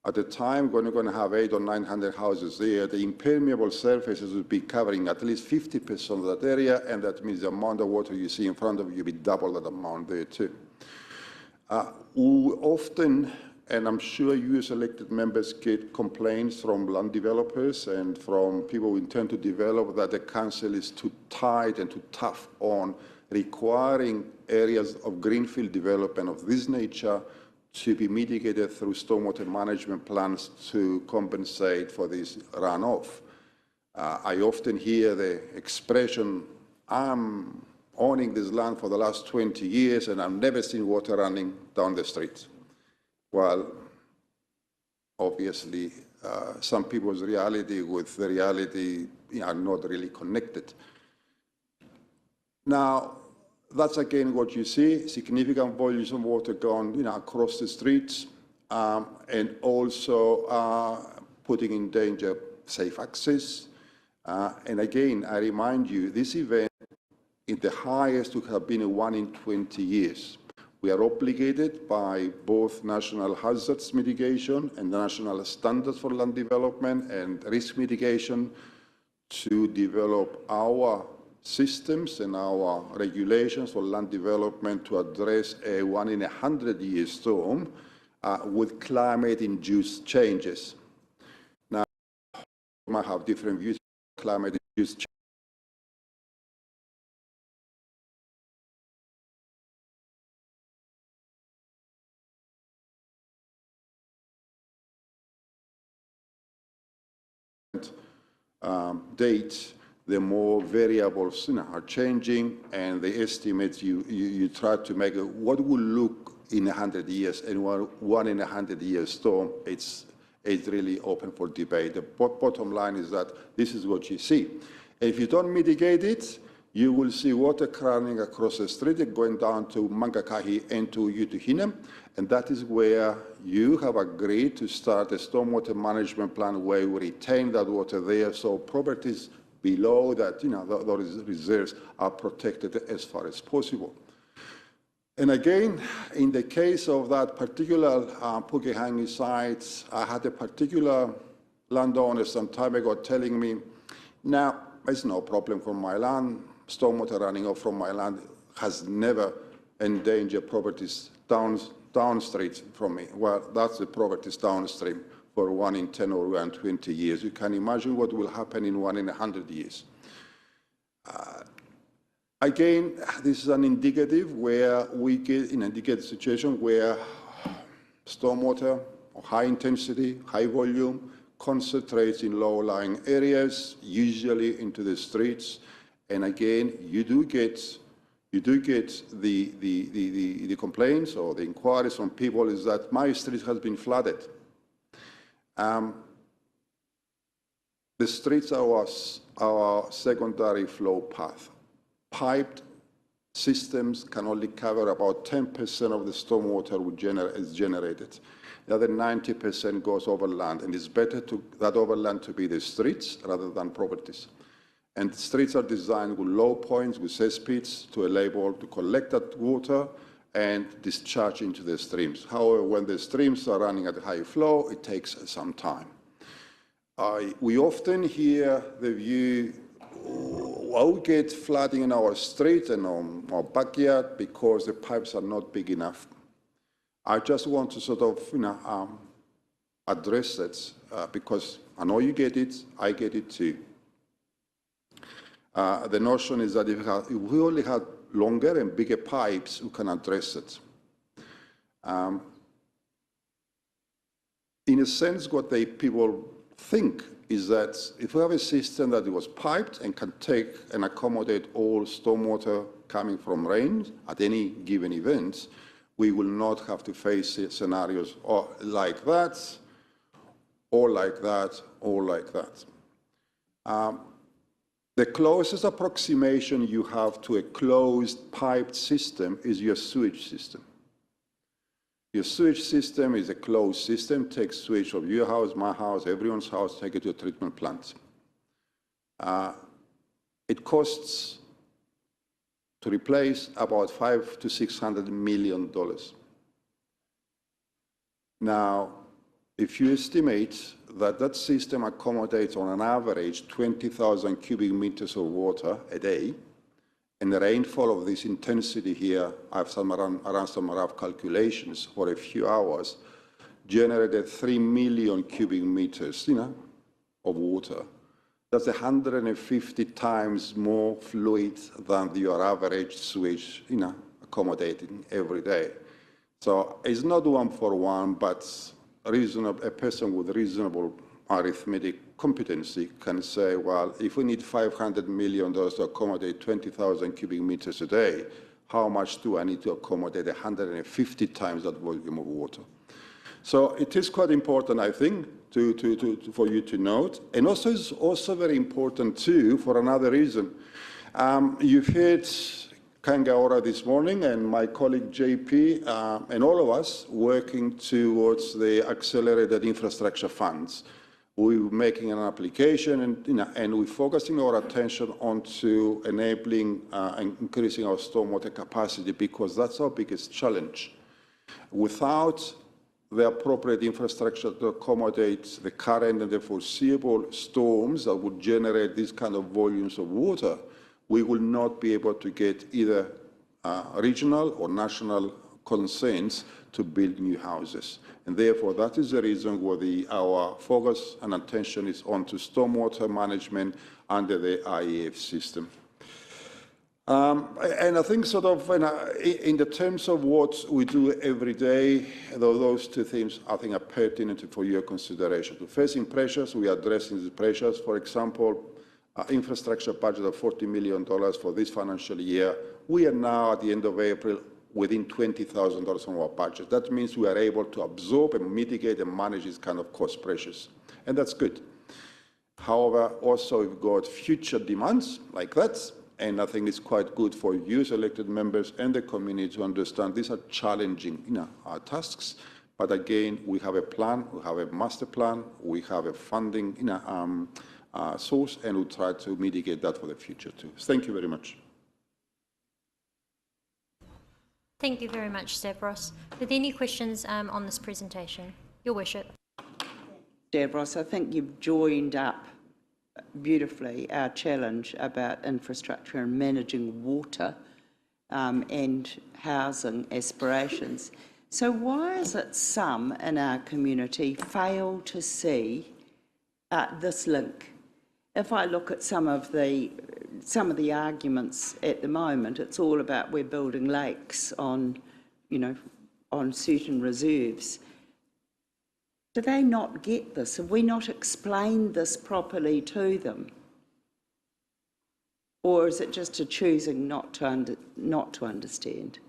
At the time, when you're going to have 800 or 900 houses there, the impermeable surfaces would be covering at least 50% of that area, and that means the amount of water you see in front of you will be double that amount there too. We often, and I'm sure you as elected members get complaints from land developers and from people who intend to develop that the council is too tight and too tough on requiring areas of greenfield development of this nature to be mitigated through stormwater management plans to compensate for this runoff. I often hear the expression, I'm owning this land for the last 20 years and I've never seen water running down the street. Well, obviously, some people's reality with the reality are not really connected. Now, that's again what you see, significant volumes of water gone across the streets, and also putting in danger safe access. And again, I remind you, this event is the highest to have been a 1 in 20 years. We are obligated by both national hazards mitigation and national standards for land development and risk mitigation to develop our systems and our regulations for land development to address a 1 in 100-year storm with climate-induced changes. Now, we might have different views on climate-induced changes. Dates, the more variables are changing, and the estimates you try to make what will look in 100 years and 1 in 100-year storm. It's really open for debate. The bottom line is that this is what you see. And if you don't mitigate it, you will see water crowding across the street and going down to Mangakahi and to Utuhina, and that is where you have agreed to start a stormwater management plan where we retain that water there, so properties below that, those reserves are protected as far as possible. And again, in the case of that particular Pukehangi site, I had a particular landowner some time ago telling me, now, it's no problem for my land, stormwater running off from my land has never endangered properties downstream from me. Well, that's the properties downstream for 1 in 10 or 1 in 20 years. You can imagine what will happen in 1 in 100 years. Again, this is an indicative where we get an indicative situation where stormwater, or high intensity, high volume, concentrates in low-lying areas, usually into the streets. And again, you do get the complaints or the inquiries from people is that my street has been flooded. The streets are our secondary flow path. Piped systems can only cover about 10% of the stormwater is generated. The other 90% goes overland, and it's better that overland to be the streets rather than properties. And the streets are designed with low points, with cesspits to enable to collect that water and discharge into the streams. However, when the streams are running at high flow, it takes some time. We often hear the view, we get flooding in our street and our backyard because the pipes are not big enough. I just want to sort of address that because I know you get it, I get it too. The notion is that if we only had longer and bigger pipes, we can address it. In a sense, what people think is that if we have a system that was piped and can take and accommodate all stormwater coming from rain at any given event, we will not have to face scenarios like that, or like that, or like that. The closest approximation you have to a closed piped system is your sewage system. Your sewage system is a closed system, takes sewage from your house, my house, everyone's house, take it to a treatment plant. It costs to replace about $500 to $600 million. Now, if you estimate that that system accommodates on an average 20,000 cubic meters of water a day, and the rainfall of this intensity here, I've run some rough calculations for a few hours, generated 3 million cubic meters, of water. That's 150 times more fluid than your average sewage, accommodating every day. So it's not one for one, but a person with reasonable arithmetic competency can say, well, if we need $500 million to accommodate 20,000 cubic meters a day, how much do I need to accommodate 150 times that volume of water? So it is quite important, I think, for you to note. And also it's also very important, too, for another reason. You've heard Kangaora this morning and my colleague JP and all of us working towards the accelerated infrastructure funds. We're making an application and we're focusing our attention onto enabling and increasing our stormwater capacity because that's our biggest challenge. Without the appropriate infrastructure to accommodate the current and the foreseeable storms that would generate these kind of volumes of water, we will not be able to get either regional or national consents to build new houses. And therefore, that is the reason why our focus and attention is onto stormwater management under the IEF system. And I think sort of in the terms of what we do every day, those two themes I think are pertinent for your consideration. To facing pressures, we are addressing the pressures. For example, infrastructure budget of $40 million for this financial year. We are now at the end of April within $20,000 from our budget. That means we are able to absorb and mitigate and manage these kind of cost pressures. And that's good. However, also we've got future demands like that. And I think it's quite good for you as elected members and the community to understand these are challenging tasks. But again, we have a plan, we have a master plan, we have a funding source, and we'll try to mitigate that for the future too. Thank you very much. Thank you very much, Stavros. Are there any questions on this presentation? Your Worship. Stavros, I think you've joined up beautifully our challenge about infrastructure and managing water and housing aspirations. So why is it some in our community fail to see this link? If I look at some of the arguments at the moment, it's all about we're building lakes on certain reserves. Do they not get this? Have we not explained this properly to them? Or is it just a choosing not to understand?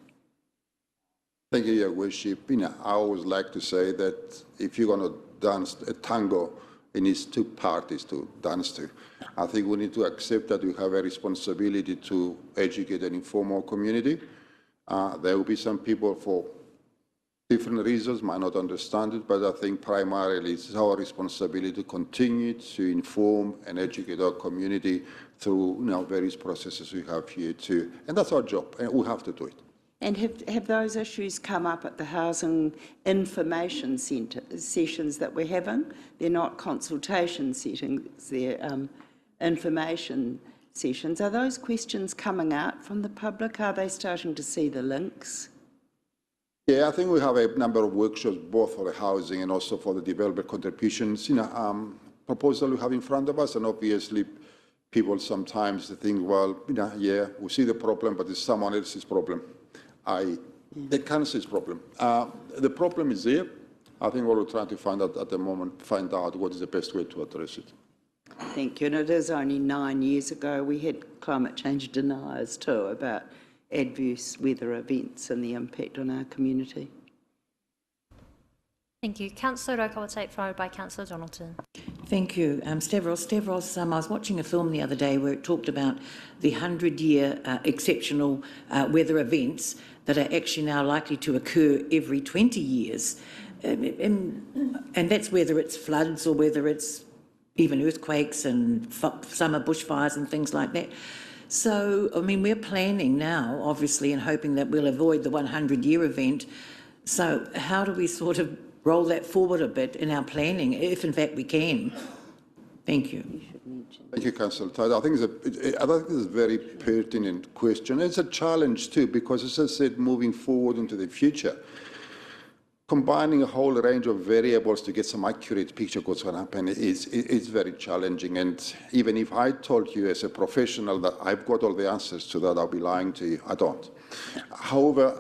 Thank you, Your Worship. I always like to say that if you're going to dance a tango, it needs two parties to dance to. I think we need to accept that we have a responsibility to educate and inform our community. There will be some people for different reasons might not understand it, but I think primarily it's our responsibility to continue to inform and educate our community through various processes we have here too. And that's our job, and we have to do it. And have those issues come up at the housing information sessions that we're having? They're not consultation settings, they're information sessions. Are those questions coming out from the public? Are they starting to see the links? Yeah, I think we have a number of workshops, both for the housing and also for the developer contributions, proposal we have in front of us. And obviously, people sometimes think, well, yeah, we see the problem, but it's someone else's problem. The council's problem. The problem is there. I think what we're trying to find out at the moment, find out what is the best way to address it. Thank you. And it is only 9 years ago we had climate change deniers too about adverse weather events and the impact on our community. Thank you. Councillor Rotorua, followed by Councillor Donaldson. Thank you. Stavros, I was watching a film the other day where it talked about the 100-year exceptional weather events that are actually now likely to occur every 20 years. And that's whether it's floods or whether it's even earthquakes and summer bushfires and things like that. So, I mean, we're planning now, obviously, and hoping that we'll avoid the 100-year event. So how do we sort of roll that forward a bit in our planning, if in fact we can. Thank you. Thank you, Councillor Todd. I think it's a very pertinent question. It's a challenge too, because as I said, moving forward into the future, combining a whole range of variables to get some accurate picture of what's going to happen is very challenging. And even if I told you as a professional that I've got all the answers to that, I'll be lying to you. I don't. However,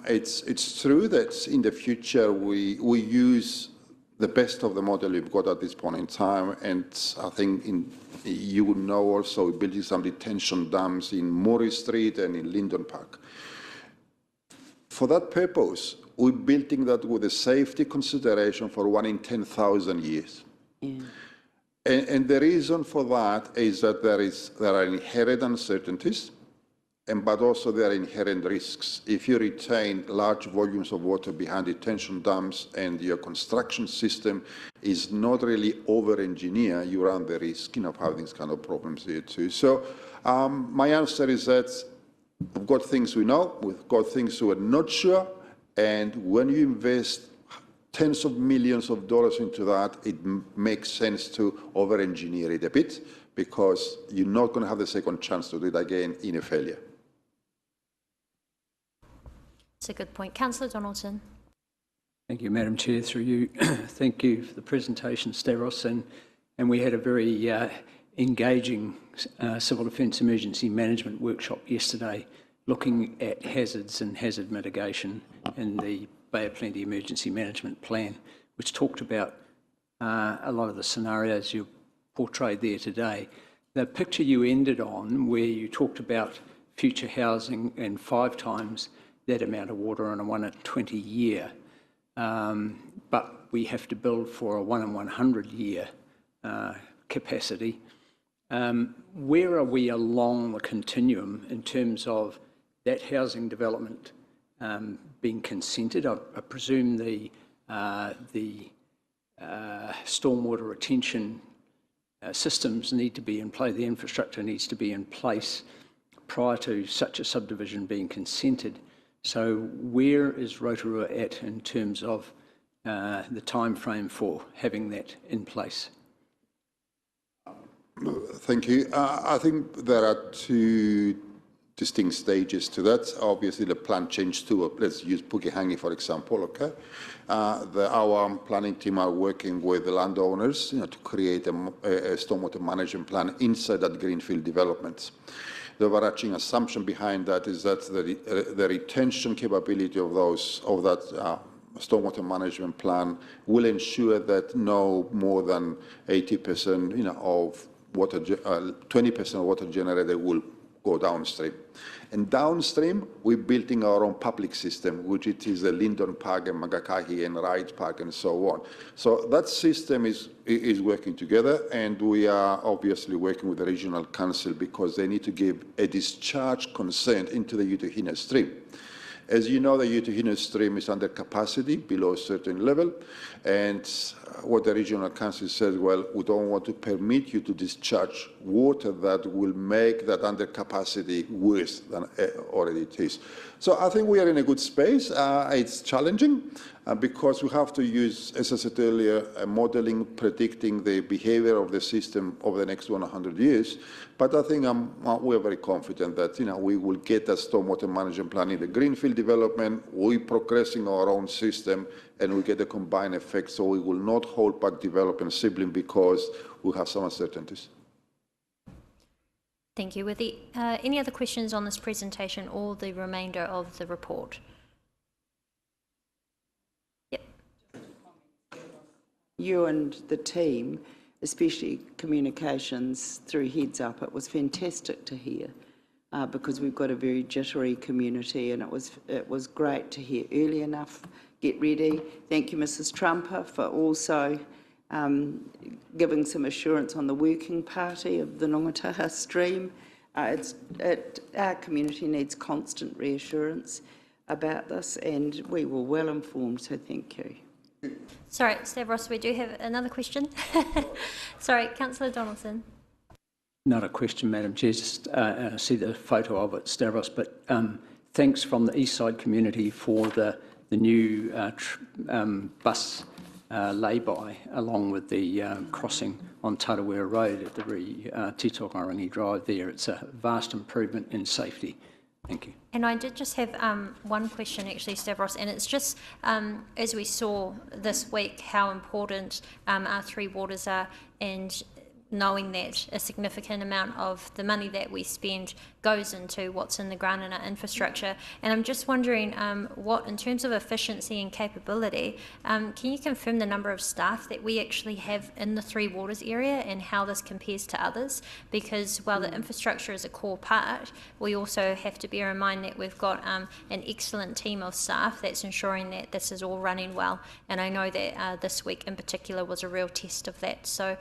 it's true that in the future we use the best of the model we've got at this point in time, and I think you would know also we're building some detention dams in Murray Street and in Linden Park. For that purpose, we're building that with a safety consideration for 1 in 10,000 years. Yeah. And the reason for that is that there are inherent uncertainties, but also there are inherent risks. If you retain large volumes of water behind detention dams and your construction system is not really over-engineered, you run the risk of having these kind of problems here too. So my answer is that we've got things we know, we've got things we're not sure, and when you invest tens of millions of dollars into that, it makes sense to over-engineer it a bit, because you're not going to have the second chance to do it again in a failure. That's a good point. Councillor Donaldson. Thank you, Madam Chair. Through you, thank you for the presentation, Stavros, and we had a very engaging civil defence emergency management workshop yesterday, looking at hazards and hazard mitigation in the Bay of Plenty Emergency Management Plan, which talked about a lot of the scenarios you portrayed there today. The picture you ended on, where you talked about future housing and 5 times that amount of water on a 1 in 20 year, but we have to build for a 1 in 100 year capacity. Where are we along the continuum in terms of that housing development being consented? I presume the stormwater retention systems need to be in place, the infrastructure needs to be in place prior to such a subdivision being consented. So where is Rotorua at in terms of the time frame for having that in place? Thank you. I think there are 2 distinct stages to that. Obviously, the plan changed to, let's use Pukehangi, for example, okay? Our planning team are working with the landowners to create a stormwater management plan inside that greenfield development. The overarching assumption behind that is that the retention capability of that stormwater management plan will ensure that no more than 80% of water, 20% of water generated will go downstream. And downstream, we're building our own public system, which it is the Linden Park and Magakahi and Wright Park and so on. So that system is working together, and we are obviously working with the regional council because they need to give a discharge consent into the Utuhina stream. As you know, the Utuhina stream is under capacity below a certain level, and what the regional council says, well, we don't want to permit you to discharge water that will make that under capacity worse than already it is. So I think we are in a good space. It's challenging because we have to use, as I said earlier, modeling, predicting the behavior of the system over the next 100 years. But I think we're very confident that we will get that stormwater management plan in the greenfield development. We're progressing our own system, and we get a combined effect. So we will not hold back development simply because we have some uncertainties. Thank you. Were there any other questions on this presentation or the remainder of the report? Yep. You and the team, especially communications through Heads Up, it was fantastic to hear because we've got a very jittery community, and it was great to hear early enough. Get ready. Thank you, Mrs. Trumper, for also giving some assurance on the working party of the Nongataha stream. Our community needs constant reassurance about this, and we were well informed, so thank you. Sorry, Stavros, we do have another question. Sorry, Councillor Donaldson. Not a question, Madam Chair, just I see the photo of it, Stavros, but thanks from the East Side community for the new bus lay-by, along with the crossing on Tarawera Road at the Titokarangi Drive there. It's a vast improvement in safety. Thank you. And I did just have one question, actually, Stavros, and it's just, as we saw this week, how important our three waters are, and knowing that a significant amount of the money that we spend goes into what's in the ground in our infrastructure. And I'm just wondering what, in terms of efficiency and capability, can you confirm the number of staff that we actually have in the Three Waters area and how this compares to others? Because while the infrastructure is a core part, we also have to bear in mind that we've got an excellent team of staff that's ensuring that this is all running well. And I know that this week in particular was a real test of that. So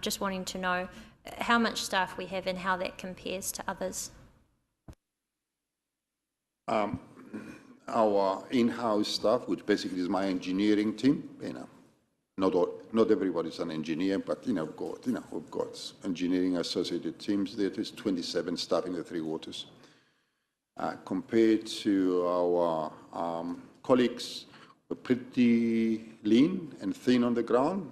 just wanting to know how much staff we have and how that compares to others. Our in-house staff, which basically is my engineering team, not everybody's an engineer, but we've got engineering associated teams. There is 27 staff in the Three Waters. Compared to our colleagues, we're pretty lean and thin on the ground.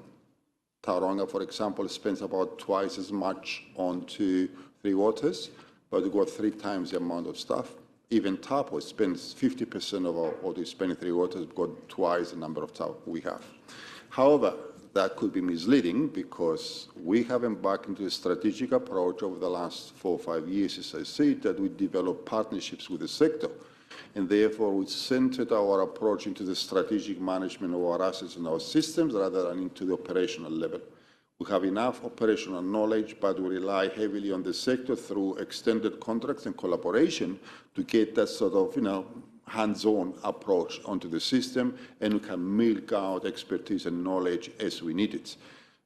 Tauranga, for example, spends about twice as much onto Three Waters, but we've got 3 times the amount of staff. Even Tapo spends 50% of what we spend in Three Waters, we've got twice the number of staff we have. However, that could be misleading because we have embarked into a strategic approach over the last 4 or 5 years, as I said, that we develop partnerships with the sector. And therefore, we centered our approach into the strategic management of our assets and our systems rather than into the operational level. We have enough operational knowledge, but we rely heavily on the sector through extended contracts and collaboration to get that sort of, hands-on approach onto the system, and we can milk out expertise and knowledge as we need it.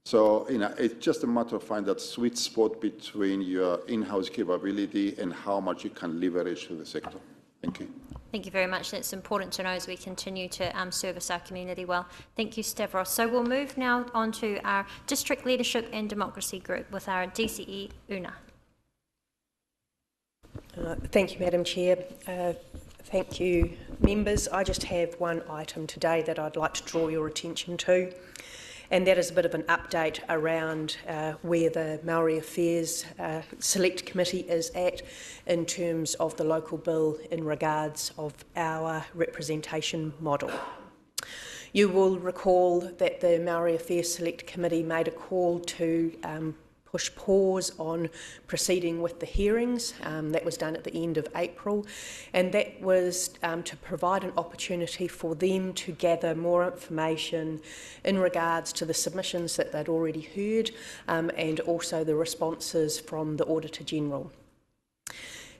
So, it's just a matter of finding that sweet spot between your in-house capability and how much you can leverage to the sector. Thank you. Thank you very much. That's important to know as we continue to service our community well. Thank you, Stavros. So we'll move now on to our District Leadership and Democracy Group with our DCE, Una. Thank you, Madam Chair. Thank you, members. I just have one item today that I'd like to draw your attention to, and that is a bit of an update around where the Maori Affairs Select Committee is at in terms of the local bill in regards of our representation model. You will recall that the Maori Affairs Select Committee made a call to push pause on proceeding with the hearings. That was done at the end of April, and that was to provide an opportunity for them to gather more information in regards to the submissions that they'd already heard and also the responses from the Auditor General.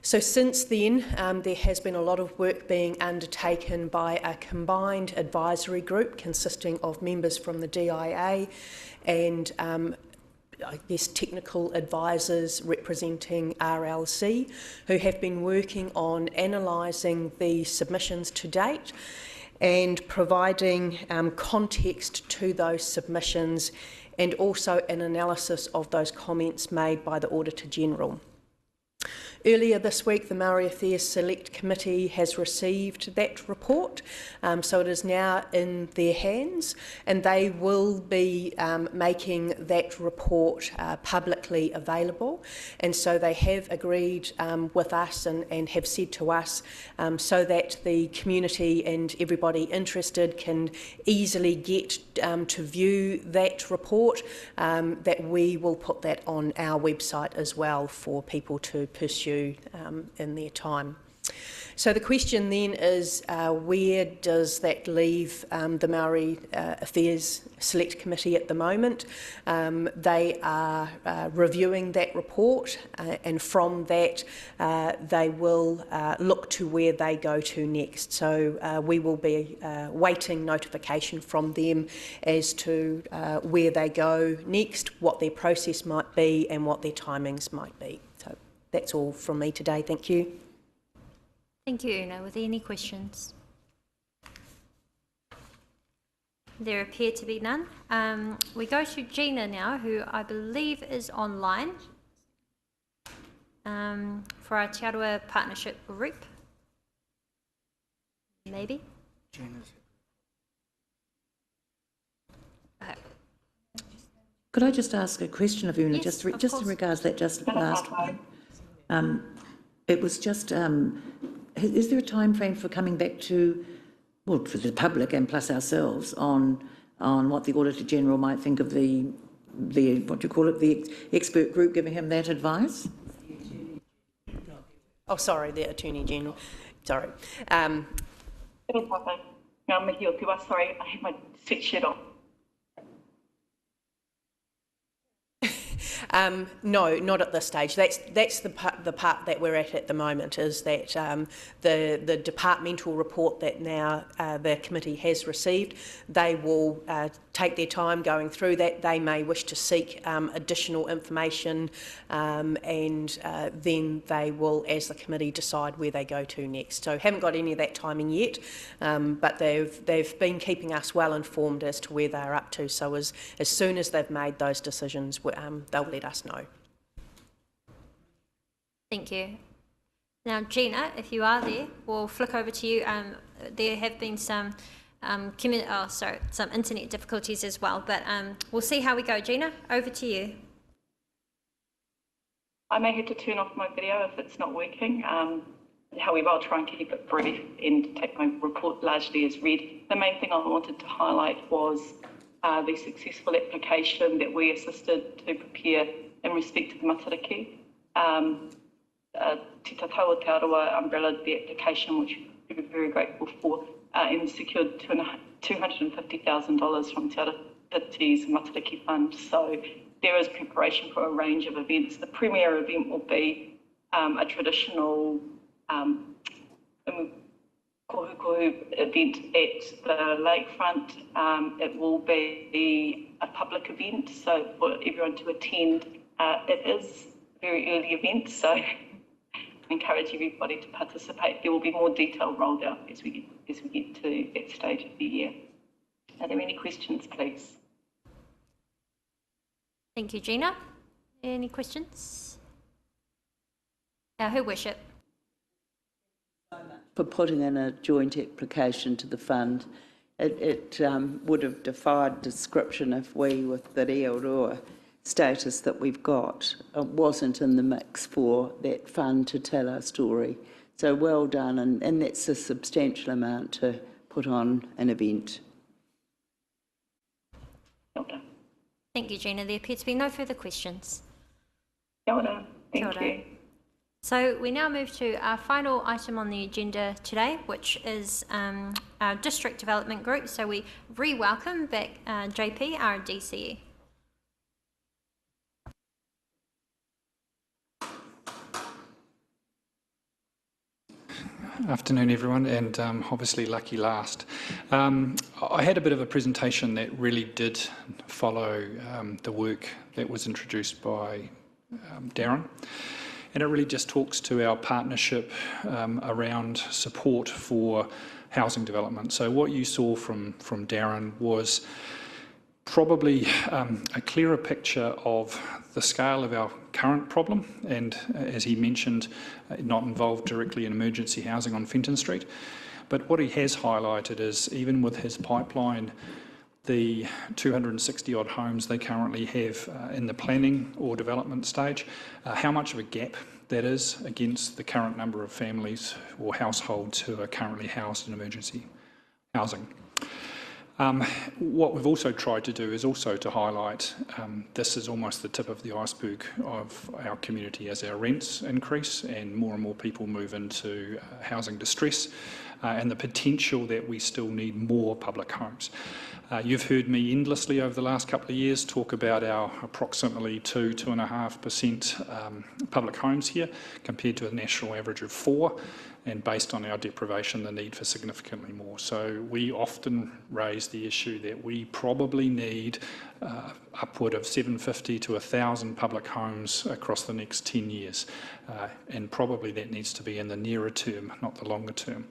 So since then, there has been a lot of work being undertaken by a combined advisory group consisting of members from the DIA and I guess technical advisors representing RLC, who have been working on analysing the submissions to date and providing context to those submissions and also an analysis of those comments made by the Auditor General. Earlier this week, the Maori Affairs Select Committee has received that report, so it is now in their hands, and they will be making that report publicly available. And so they have agreed with us and have said to us so that the community and everybody interested can easily get to view that report, that we will put that on our website as well for people to pursue in their time. So the question then is, where does that leave the Maori Affairs Select Committee at the moment? They are reviewing that report, and from that they will look to where they go to next. So we will be waiting notification from them as to where they go next, what their process might be and what their timings might be. So that's all from me today. Thank you. Thank you, Una. Were there any questions? There appear to be none. We go to Gina now, who I believe is online for our Te Aroha Partnership Group. Maybe? Could I just ask a question of Una, Yes, just of in course. regards to that just last one? It was just, is there a time frame for coming back to, well, for the public and plus ourselves on what the Auditor General might think of the what do you call it, the expert group giving him that advice? Oh, sorry, the Attorney General. Sorry. Sorry, I had my sweatshirt on. No, not at this stage. That's the part that we're at the moment, is that the departmental report that now the committee has received, they will take their time going through that. They may wish to seek additional information, and then they will, as the committee, decide where they go to next. So haven't got any of that timing yet, but they've been keeping us well informed as to where they're up to. So as soon as they've made those decisions, they'll let us know. Thank you. Now, Gina, if you are there, we'll flick over to you. There have been some some internet difficulties as well, but we'll see how we go. Gina, over to you. I may have to turn off my video if it's not working. However, I'll try and keep it brief and take my report largely as read. The main thing I wanted to highlight was the successful application that we assisted to prepare in respect to the matariki. Te Tataua Te Arawa umbrellaed the application, which we were very grateful for, and secured $250,000 from Te Arawati's Matariki Fund. So there is preparation for a range of events. The premier event will be a traditional kohu event at the lakefront. It will be a public event, so for everyone to attend. It is a very early event, so I encourage everybody to participate. There will be more detail rolled out as we get to that stage of the year. Are there any questions, please? Thank you, Gina. Any questions? Her worship. For putting in a joint application to the fund. It would have defied description if we, with the Reo Roa status that we've got, wasn't in the mix for that fund to tell our story. So well done, and that's a substantial amount to put on an event. Well done. Thank you, Gina. There appear to be no further questions. Well done. Thank you. So we now move to our final item on the agenda today, which is our District Development Group. So we re-welcome back JP, our DCE. Afternoon, everyone, and obviously lucky last. I had a bit of a presentation that really did follow the work that was introduced by Darren, and it really just talks to our partnership around support for housing development. So what you saw from Darren was probably a clearer picture of the scale of our current problem, and as he mentioned, not involved directly in emergency housing on Fenton Street. But what he has highlighted is, even with his pipeline, the 260 odd homes they currently have in the planning or development stage, how much of a gap that is against the current number of families or households who are currently housed in emergency housing. What we've also tried to do is also to highlight this is almost the tip of the iceberg of our community as our rents increase and more people move into housing distress, and the potential that we still need more public homes. You've heard me endlessly over the last couple of years talk about our approximately 2.5% public homes here compared to a national average of 4%, and based on our deprivation, the need for significantly more. So we often raise the issue that we probably need upward of 750 to 1,000 public homes across the next 10 years, and probably that needs to be in the nearer term, not the longer term.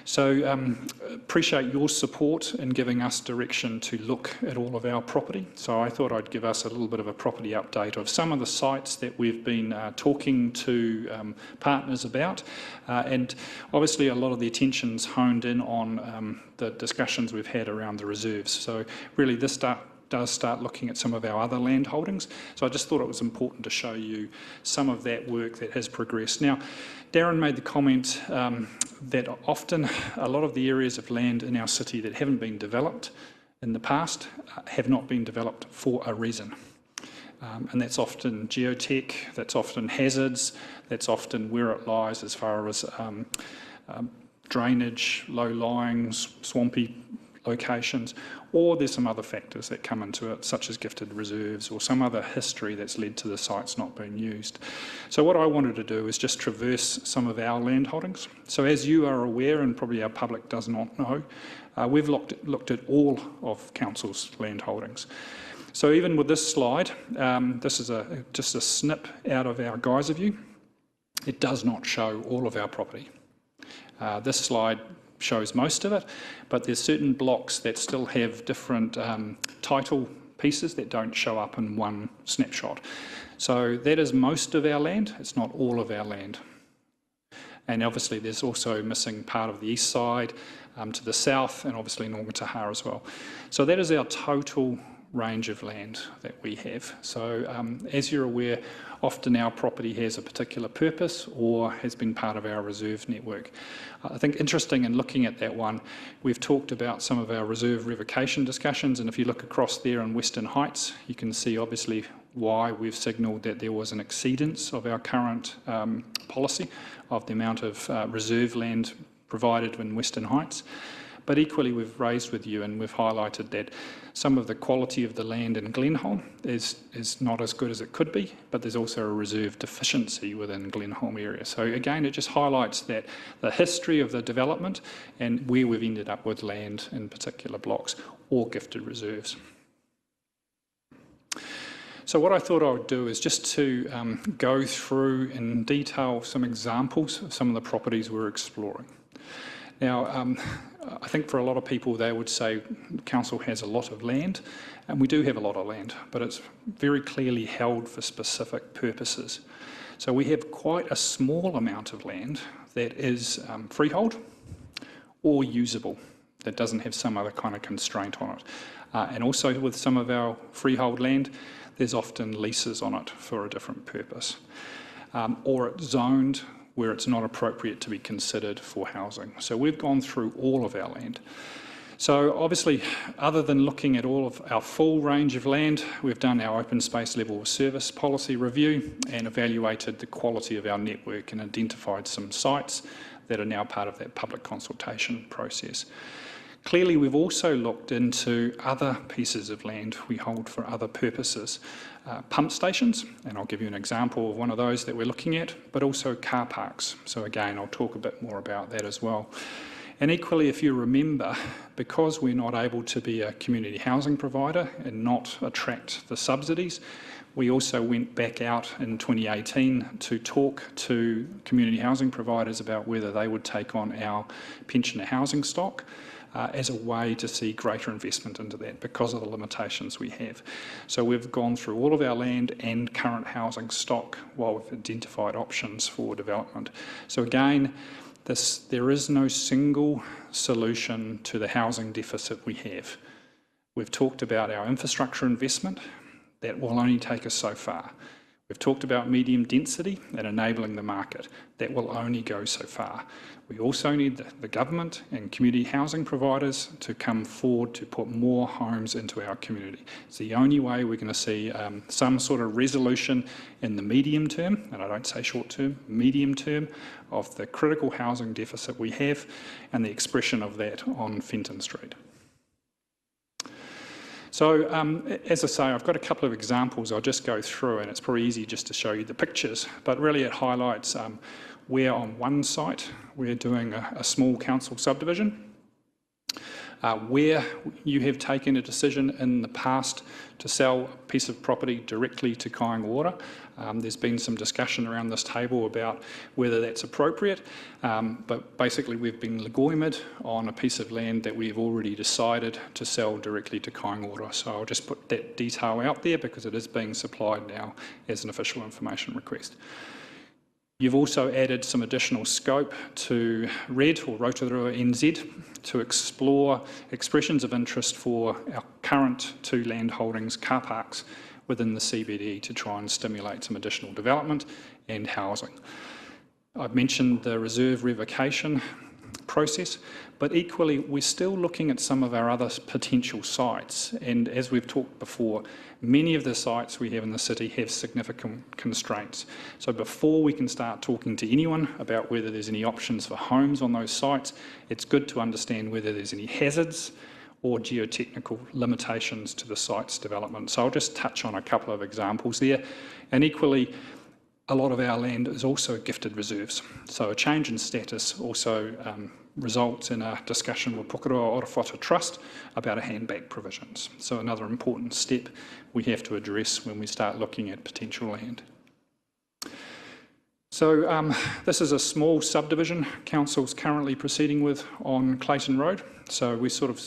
So appreciate your support in giving us direction to look at all of our property. So I thought I'd give us a little bit of a property update of some of the sites that we've been talking to partners about. And obviously a lot of the attention's honed in on the discussions we've had around the reserves. So really this does start looking at some of our other land holdings. So I just thought it was important to show you some of that work that has progressed. Now, Darren made the comment that often a lot of the areas of land in our city that haven't been developed in the past have not been developed for a reason. And that's often geotech, that's often hazards, that's often where it lies as far as drainage, low-lying, swampy locations, or there's some other factors that come into it, such as gifted reserves or some other history that's led to the sites not being used. So what I wanted to do is just traverse some of our land holdings. So as you are aware, and probably our public does not know, we've looked at all of Council's land holdings. So even with this slide, this is just a snip out of our geyser view. It does not show all of our property. This slide shows most of it, but there's certain blocks that still have different title pieces that don't show up in one snapshot. So that is most of our land, it's not all of our land. And obviously there's also missing part of the east side to the south, and obviously Ngongataha as well. So that is our total range of land that we have. So as you're aware, often our property has a particular purpose or has been part of our reserve network. I think interesting in looking at that one, we've talked about some of our reserve revocation discussions, and if you look across there in Western Heights, you can see obviously why we've signalled that there was an exceedance of our current policy of the amount of reserve land provided in Western Heights. But equally, we've raised with you and we've highlighted that some of the quality of the land in Glenholm is not as good as it could be, but there's also a reserve deficiency within Glenholm area. So again, it just highlights that the history of the development and where we've ended up with land in particular blocks or gifted reserves. So what I thought I would do is just to go through in detail some examples of some of the properties we're exploring. Now, I think for a lot of people they would say council has a lot of land, and we do have a lot of land, but it's very clearly held for specific purposes. So we have quite a small amount of land that is freehold or usable, that doesn't have some other kind of constraint on it. And also with some of our freehold land, there's often leases on it for a different purpose. Or it's zoned where it's not appropriate to be considered for housing. So we've gone through all of our land. So obviously, other than looking at all of our full range of land, we've done our open space level of service policy review and evaluated the quality of our network and identified some sites that are now part of that public consultation process. Clearly, we've also looked into other pieces of land we hold for other purposes. Pump stations, and I'll give you an example of one of those that we're looking at, but also car parks. So again, I'll talk a bit more about that as well. And equally, if you remember, because we're not able to be a community housing provider and not attract the subsidies, we also went back out in 2018 to talk to community housing providers about whether they would take on our pensioner housing stock as a way to see greater investment into that because of the limitations we have. So we've gone through all of our land and current housing stock while we've identified options for development. So again, there is no single solution to the housing deficit we have. We've talked about our infrastructure investment. That will only take us so far. We've talked about medium density and enabling the market. That will only go so far. We also need the government and community housing providers to come forward to put more homes into our community. It's the only way we're going to see some sort of resolution in the medium term, and I don't say short term, medium term, of the critical housing deficit we have and the expression of that on Fenton Street. So, as I say, I've got a couple of examples I'll just go through, and it's probably easy just to show you the pictures, but really it highlights where on one site we're doing a small council subdivision. Where you have taken a decision in the past to sell a piece of property directly to Kāinga Ora, there's been some discussion around this table about whether that's appropriate, but basically we've been legoimed on a piece of land that we've already decided to sell directly to Kāinga Ora. So I'll just put that detail out there because it is being supplied now as an official information request. You've also added some additional scope to RED, or Rotorua NZ, to explore expressions of interest for our current 2 land holdings car parks within the CBD to try and stimulate some additional development and housing. I've mentioned the reserve revocation process, but equally we're still looking at some of our other potential sites, and as we've talked before, many of the sites we have in the city have significant constraints. So before we can start talking to anyone about whether there's any options for homes on those sites, it's good to understand whether there's any hazards or geotechnical limitations to the site's development. So I'll just touch on a couple of examples there. And equally, a lot of our land is also gifted reserves. So a change in status also results in a discussion with Pukeroa Orowhata Trust about a handback provisions. So another important step we have to address when we start looking at potential land. So this is a small subdivision Council's currently proceeding with on Clayton Road. So we're sort of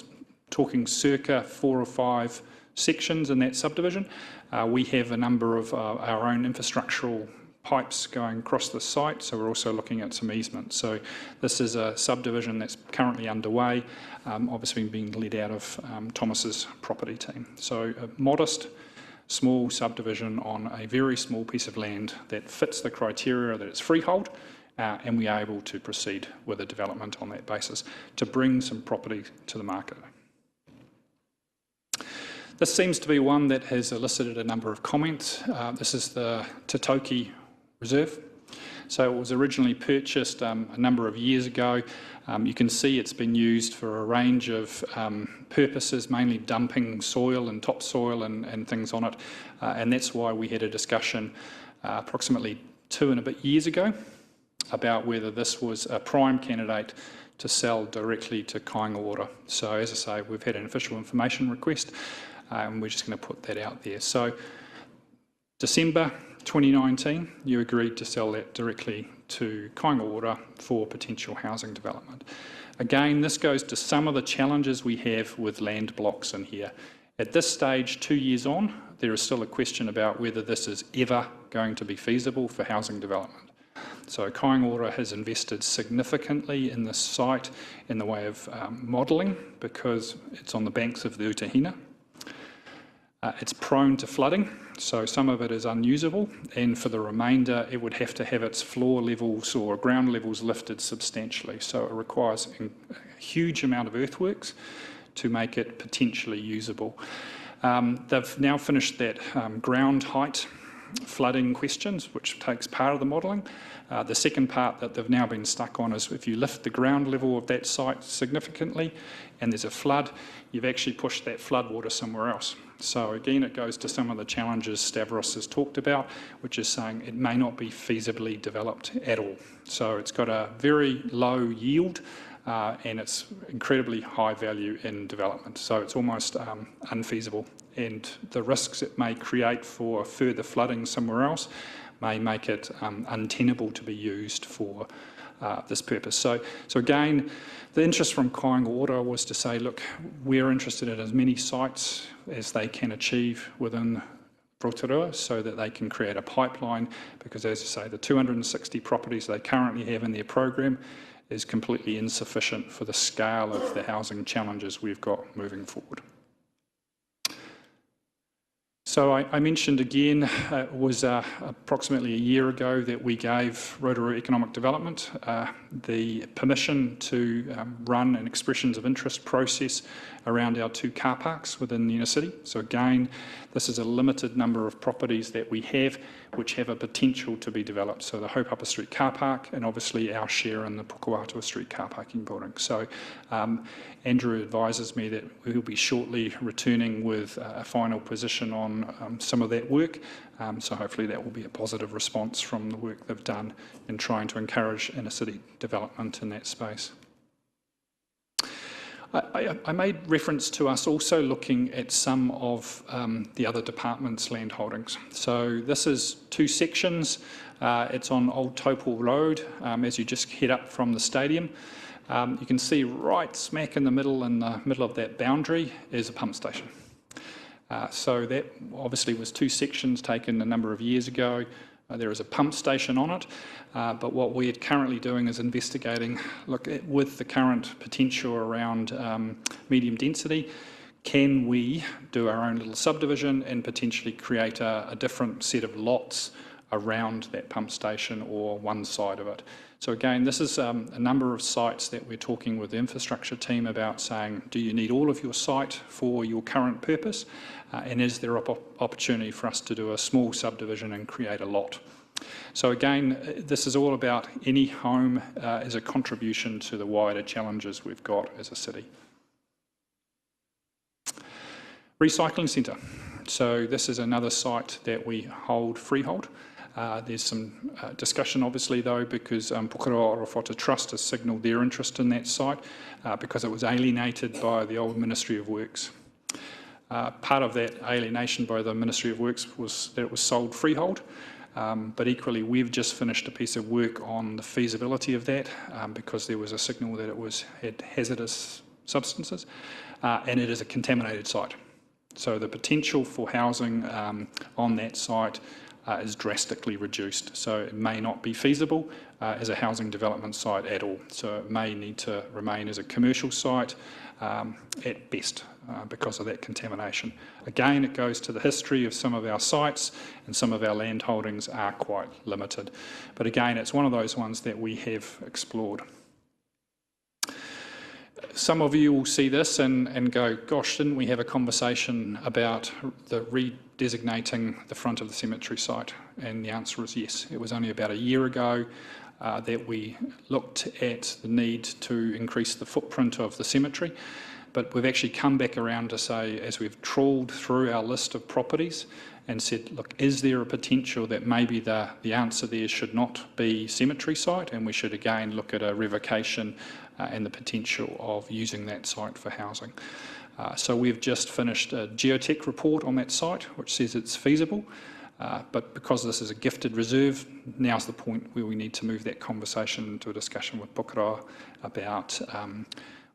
talking circa 4 or 5 sections in that subdivision. We have a number of our own infrastructural pipes going across the site, so we're also looking at some easements. So this is a subdivision that's currently underway, obviously being led out of Thomas's property team. So a modest, small subdivision on a very small piece of land that fits the criteria that it's freehold, and we are able to proceed with a development on that basis to bring some property to the market. This seems to be one that has elicited a number of comments. This is the Tatoki Reserve. So it was originally purchased a number of years ago. You can see it's been used for a range of purposes, mainly dumping soil and topsoil and things on it. And that's why we had a discussion approximately 2 and a bit years ago about whether this was a prime candidate to sell directly to Kāinga Ora. So as I say, we've had an official information request, and we're just going to put that out there. So December 2019, you agreed to sell that directly to Kāinga Ora for potential housing development. Again, this goes to some of the challenges we have with land blocks in here. At this stage, 2 years on, there is still a question about whether this is ever going to be feasible for housing development. So Kāinga Ora has invested significantly in this site in the way of modelling because it's on the banks of the Utahina. It's prone to flooding, so some of it is unusable, and for the remainder it would have to have its floor levels or ground levels lifted substantially. So it requires a huge amount of earthworks to make it potentially usable. They've now finished that ground height flooding questions, which takes part of the modelling. The second part that they've now been stuck on is if you lift the ground level of that site significantly and there's a flood, you've actually pushed that floodwater somewhere else. So again, it goes to some of the challenges Stavros has talked about, which is saying it may not be feasibly developed at all. So it's got a very low yield and it's incredibly high value in development. So it's almost unfeasible, and the risks it may create for further flooding somewhere else may make it untenable to be used for this purpose. So again, the interest from Kāinga Ora was to say, look, we're interested in as many sites as they can achieve within Rotorua so that they can create a pipeline, because as I say, the 260 properties they currently have in their program is completely insufficient for the scale of the housing challenges we've got moving forward. So I mentioned again, it was approximately a year ago that we gave Rotorua Economic Development the permission to run an expressions of interest process around our 2 car parks within the inner city. So again, this is a limited number of properties that we have which have a potential to be developed. So the Haupapa Street car park and obviously our share in the Pukeroa Street car parking building. So Andrew advises me that we will be shortly returning with a final position on some of that work. So hopefully that will be a positive response from the work they've done in trying to encourage inner city development in that space. I made reference to us also looking at some of the other departments' land holdings. So this is 2 sections. It's on Old Topol Road as you just head up from the stadium. You can see right smack in the middle of that boundary is a pump station. So that obviously was 2 sections taken a number of years ago. There is a pump station on it, but what we're currently doing is investigating, with the current potential around medium density, can we do our own little subdivision and potentially create a different set of lots around that pump station or one side of it. So again, this is a number of sites that we're talking with the infrastructure team about, saying, do you need all of your site for your current purpose? And is there an opportunity for us to do a small subdivision and create a lot? So again, this is all about any home as a contribution to the wider challenges we've got as a city. Recycling centre. So this is another site that we hold freehold. There's some discussion obviously though, because Pukeroa Orowhata Trust has signalled their interest in that site because it was alienated by the old Ministry of Works. Part of that alienation by the Ministry of Works was that it was sold freehold, but equally we've just finished a piece of work on the feasibility of that because there was a signal that it had hazardous substances and it is a contaminated site. So the potential for housing on that site is drastically reduced. So it may not be feasible as a housing development site at all. So it may need to remain as a commercial site at best because of that contamination. Again, it goes to the history of some of our sites, and some of our land holdings are quite limited. But again, it's one of those ones that we have explored. Some of you will see this and go, gosh, didn't we have a conversation about the redesignating the front of the cemetery site? And the answer is yes. It was only about a year ago that we looked at the need to increase the footprint of the cemetery. But we've actually come back around to say, as we've trawled through our list of properties and said, look, is there a potential that maybe the answer there should not be cemetery site, and we should again look at a revocation and the potential of using that site for housing. So we've just finished a geotech report on that site, which says it's feasible. But because this is a gifted reserve, now's the point where we need to move that conversation into a discussion with Pukeroa about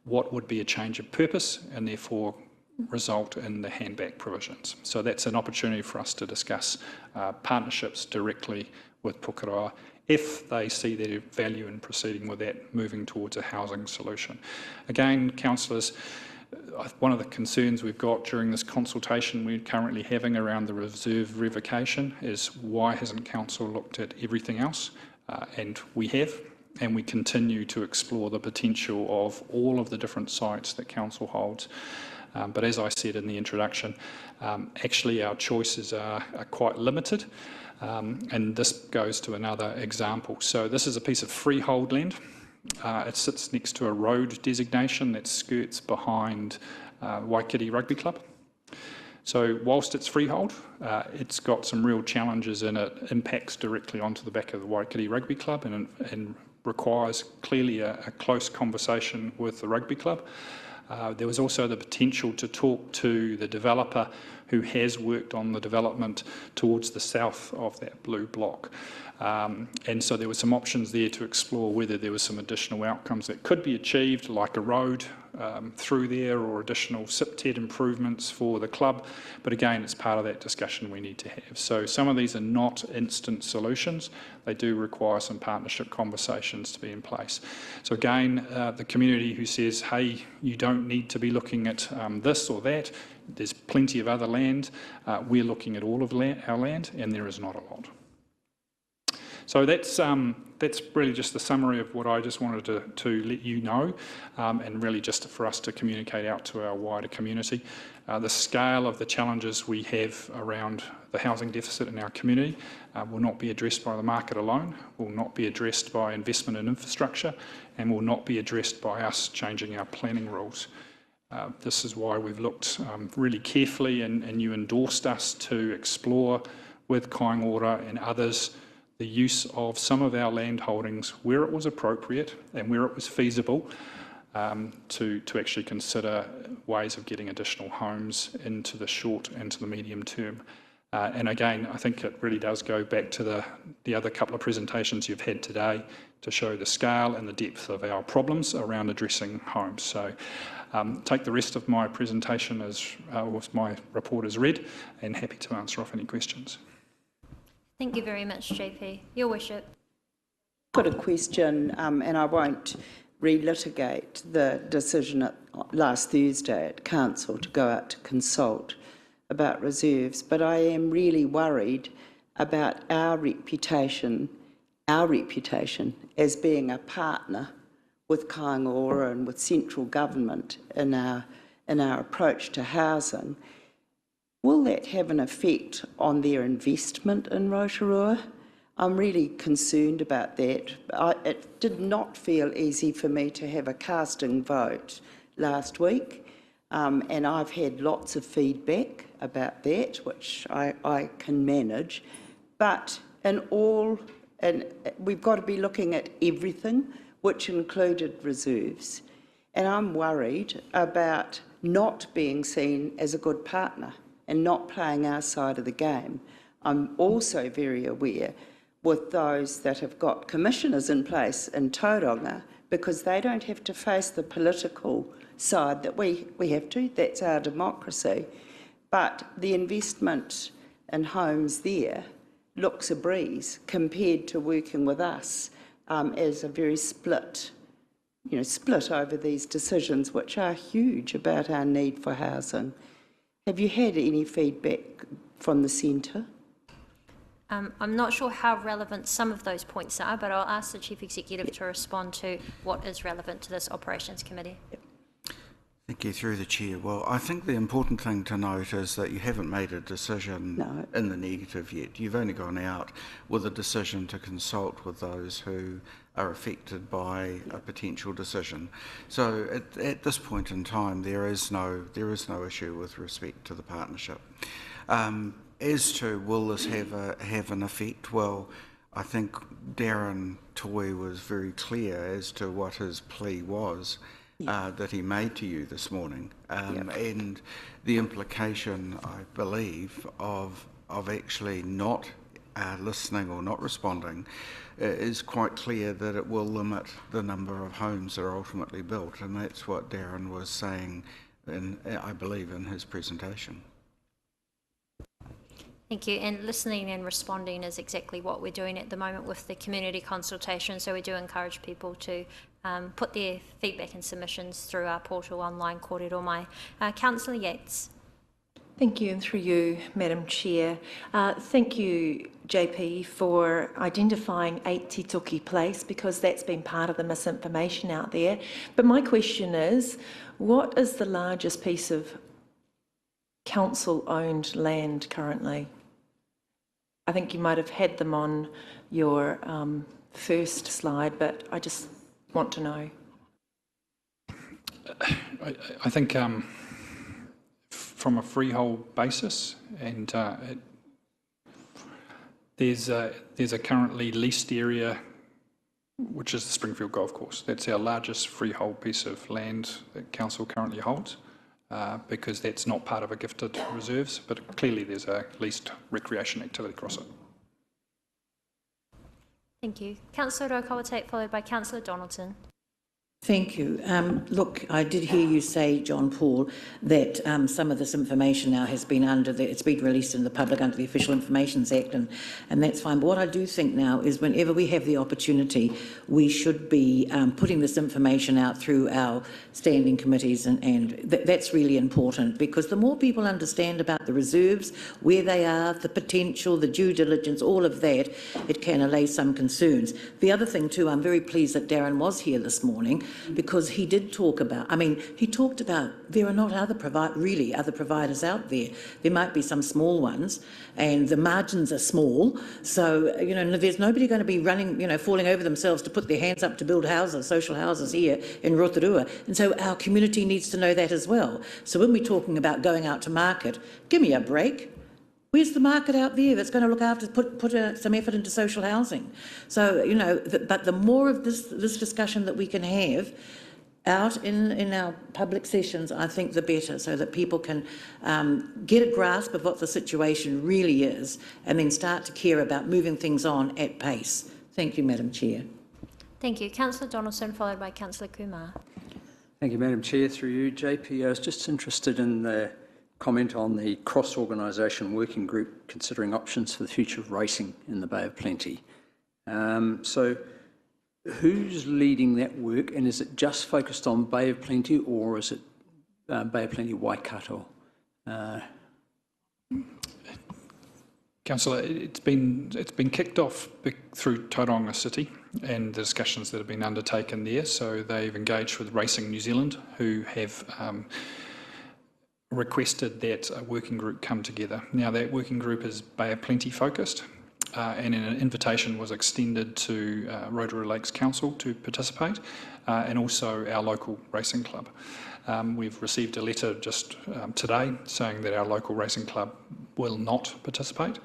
what would be a change of purpose and therefore result in the handback provisions. So that's an opportunity for us to discuss partnerships directly with Pukeroa if they see their value in proceeding with that, moving towards a housing solution. Again, councillors, one of the concerns we've got during this consultation we're currently having around the reserve revocation is why hasn't council looked at everything else? And we have, and we continue to explore the potential of all of the different sites that council holds. But as I said in the introduction, actually our choices are quite limited. And this goes to another example. So this is a piece of freehold land. It sits next to a road designation that skirts behind Waikiri Rugby Club. So whilst it's freehold, it's got some real challenges and it impacts directly onto the back of the Waikiri Rugby Club and requires clearly a close conversation with the rugby club. There was also the potential to talk to the developer who has worked on the development towards the south of that blue block. And so there were some options there to explore whether there were some additional outcomes that could be achieved, like a road through there or additional SIPTED improvements for the club. But again, it's part of that discussion we need to have. So some of these are not instant solutions. They do require some partnership conversations to be in place. So again, the community who says, hey, you don't need to be looking at this or that, there's plenty of other land. We're looking at all of our land, and there is not a lot. So that's really just the summary of what I just wanted to let you know, and really just for us to communicate out to our wider community. The scale of the challenges we have around the housing deficit in our community will not be addressed by the market alone, will not be addressed by investment in infrastructure, and will not be addressed by us changing our planning rules. This is why we've looked really carefully, and you endorsed us to explore with Kaingoora and others the use of some of our land holdings where it was appropriate and where it was feasible to actually consider ways of getting additional homes into the short and to the medium term. And again, I think it really does go back to the other couple of presentations you've had today to show the scale and the depth of our problems around addressing homes. So take the rest of my presentation as my report is read, and happy to answer off any questions. Thank you very much, JP. Your Worship. I've got a question, and I won't relitigate the decision last Thursday at Council to go out to consult about reserves, but I am really worried about our reputation as being a partner with Kaingoa and with central government in our approach to housing. Will that have an effect on their investment in Rotorua? I'm really concerned about that. It did not feel easy for me to have a casting vote last week, and I've had lots of feedback about that, which I can manage. But we've got to be looking at everything, which included reserves. And I'm worried about not being seen as a good partner and not playing our side of the game. I'm also very aware with those that have got commissioners in place in Tauranga, because they don't have to face the political side that we have to. That's our democracy. But the investment in homes there looks a breeze compared to working with us as a very split over these decisions, which are huge about our need for housing. Have you had any feedback from the centre? I'm not sure how relevant some of those points are, but I'll ask the Chief Executive to respond to what is relevant to this Operations Committee. Thank you, through the Chair. Well, I think the important thing to note is that you haven't made a decision in the negative yet. You've only gone out with a decision to consult with those who are affected by a potential decision. So at this point in time, there is no issue with respect to the partnership. As to will this have an effect? Well, I think Darren Toy was very clear as to what his plea was that he made to you this morning, and the implication, I believe, of actually not listening or not responding is quite clear, that it will limit the number of homes that are ultimately built, and that's what Darren was saying, I believe, in his presentation. Thank you. And listening and responding is exactly what we're doing at the moment with the community consultation. So we do encourage people to put their feedback and submissions through our portal online, Kōrero Mai. Councillor Yates. Thank you, and through you, Madam Chair. Thank you, JP, for identifying 8 Te Toki Place, because that's been part of the misinformation out there. But my question is, what is the largest piece of council-owned land currently? I think you might have had them on your first slide, but I just want to know. I think from a freehold basis, and there's a currently leased area, which is the Springfield Golf Course. That's our largest freehold piece of land that council currently holds, because that's not part of a gifted reserves, but clearly there's a leased recreation activity across it. Thank you. Councillor Rokawate, followed by Councillor Donaldson. Thank you. Look, I did hear you say, John Paul, that some of this information now has been it's been released in the public under the Official Informations Act, and that's fine. But what I do think now is whenever we have the opportunity, we should be putting this information out through our standing committees, and that's really important, because the more people understand about the reserves, where they are, the potential, the due diligence, all of that, it can allay some concerns. The other thing too, I'm very pleased that Darren was here this morning, because he did talk about, he talked about there are not other providers out there. There might be some small ones, and the margins are small. So, there's nobody going to be running, falling over themselves to put their hands up to build houses, social houses here in Rotorua. And so our community needs to know that as well. So when we're talking about going out to market, give me a break. Where's the market out there that's going to look after, put some effort into social housing? So, but the more of this discussion that we can have, out in our public sessions, I think the better, so that people can get a grasp of what the situation really is and then start to care about moving things on at pace. Thank you, Madam Chair. Thank you. Councillor Donaldson, followed by Councillor Kumar. Thank you, Madam Chair. Through you, JP, I was just interested in the comment on the cross-organisation working group considering options for the future of racing in the Bay of Plenty. So who's leading that work, and is it just focused on Bay of Plenty, or is it Bay of Plenty Waikato? Councillor, it's been kicked off through Tauranga City and the discussions that have been undertaken there. So they've engaged with Racing New Zealand, who have requested that a working group come together. Now that working group is Bay of Plenty focused, and an invitation was extended to Rotorua Lakes Council to participate, and also our local racing club. We've received a letter just today saying that our local racing club will not participate.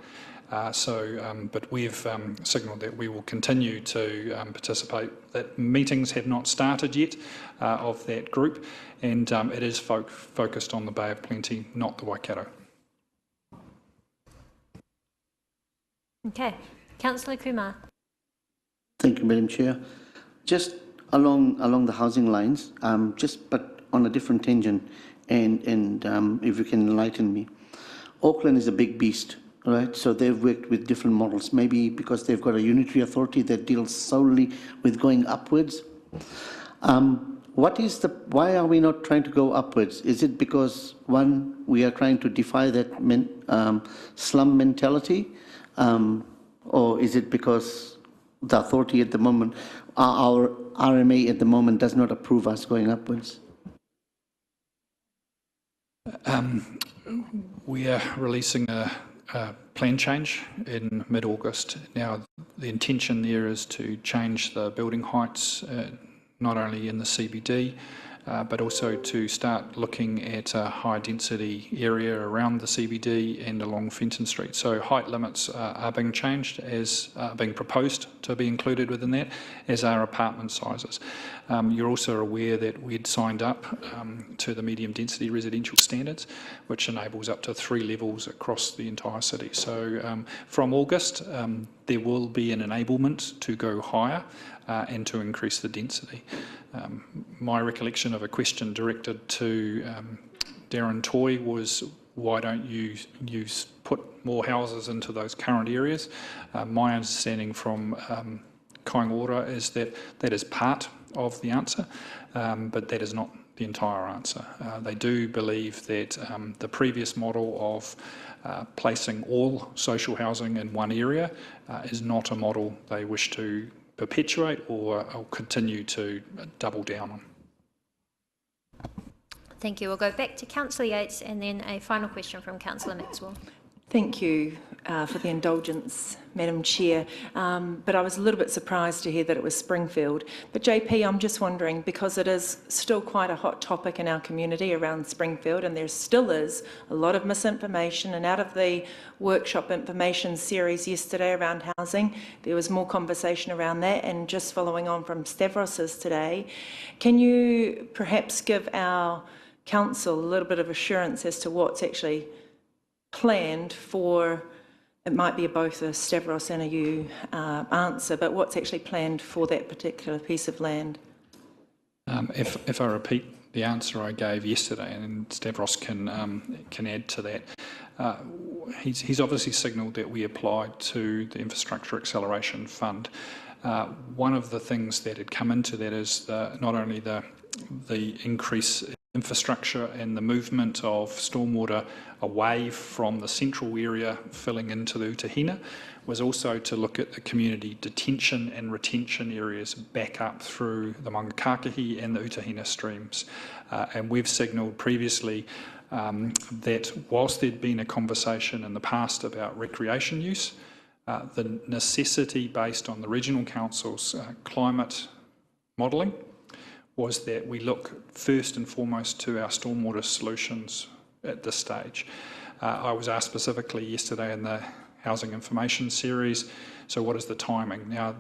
But we've signalled that we will continue to participate. That meetings have not started yet of that group, and it is focused on the Bay of Plenty, not the Waikato. Okay. Councillor Kumar. Thank you, Madam Chair. Just along the housing lines, but on a different tangent, and if you can enlighten me. Auckland is a big beast, right? So they've worked with different models, maybe because they've got a unitary authority that deals solely with going upwards. Why are we not trying to go upwards? Is it because, one, we are trying to defy that slum mentality? Or is it because the authority at the moment, our RMA at the moment, does not approve us going upwards? We are releasing a plan change in mid-August. Now, the intention there is to change the building heights, not only in the CBD, but also to start looking at a high-density area around the CBD and along Fenton Street. So height limits are being changed, being proposed to be included within that, as are apartment sizes. You're also aware that we'd signed up to the medium-density residential standards, which enables up to 3 levels across the entire city. So from August, there will be an enablement to go higher and to increase the density. My recollection of a question directed to Darren Toy was, why don't you put more houses into those current areas? My understanding from Kaingoora is that that is part of the answer, but that is not the entire answer. They do believe that the previous model of placing all social housing in one area is not a model they wish to perpetuate or continue to double down on. Thank you. We'll go back to Councillor Yates and then a final question from Councillor Maxwell. Thank you for the indulgence, Madam Chair. But I was a little bit surprised to hear that it was Springfield. But JP, I'm just wondering, because it is still quite a hot topic in our community around Springfield, and there still is a lot of misinformation, and out of the workshop information series yesterday around housing, there was more conversation around that, and just following on from Stavros's today, can you perhaps give our council a little bit of assurance as to what's actually planned for, it might be both a Stavros and a you answer, but what's actually planned for that particular piece of land? If I repeat the answer I gave yesterday, and Stavros can add to that, he's obviously signalled that we applied to the Infrastructure Acceleration Fund. One of the things that had come into that is not only the increase in infrastructure and the movement of stormwater away from the central area filling into the Utahina, was also to look at the community detention and retention areas back up through the Mangakakahi and the Utahina streams. And we've signalled previously that whilst there'd been a conversation in the past about recreation use, the necessity based on the Regional Council's climate modelling was that we look first and foremost to our stormwater solutions at this stage. I was asked specifically yesterday in the housing information series. So what is the timing? Now,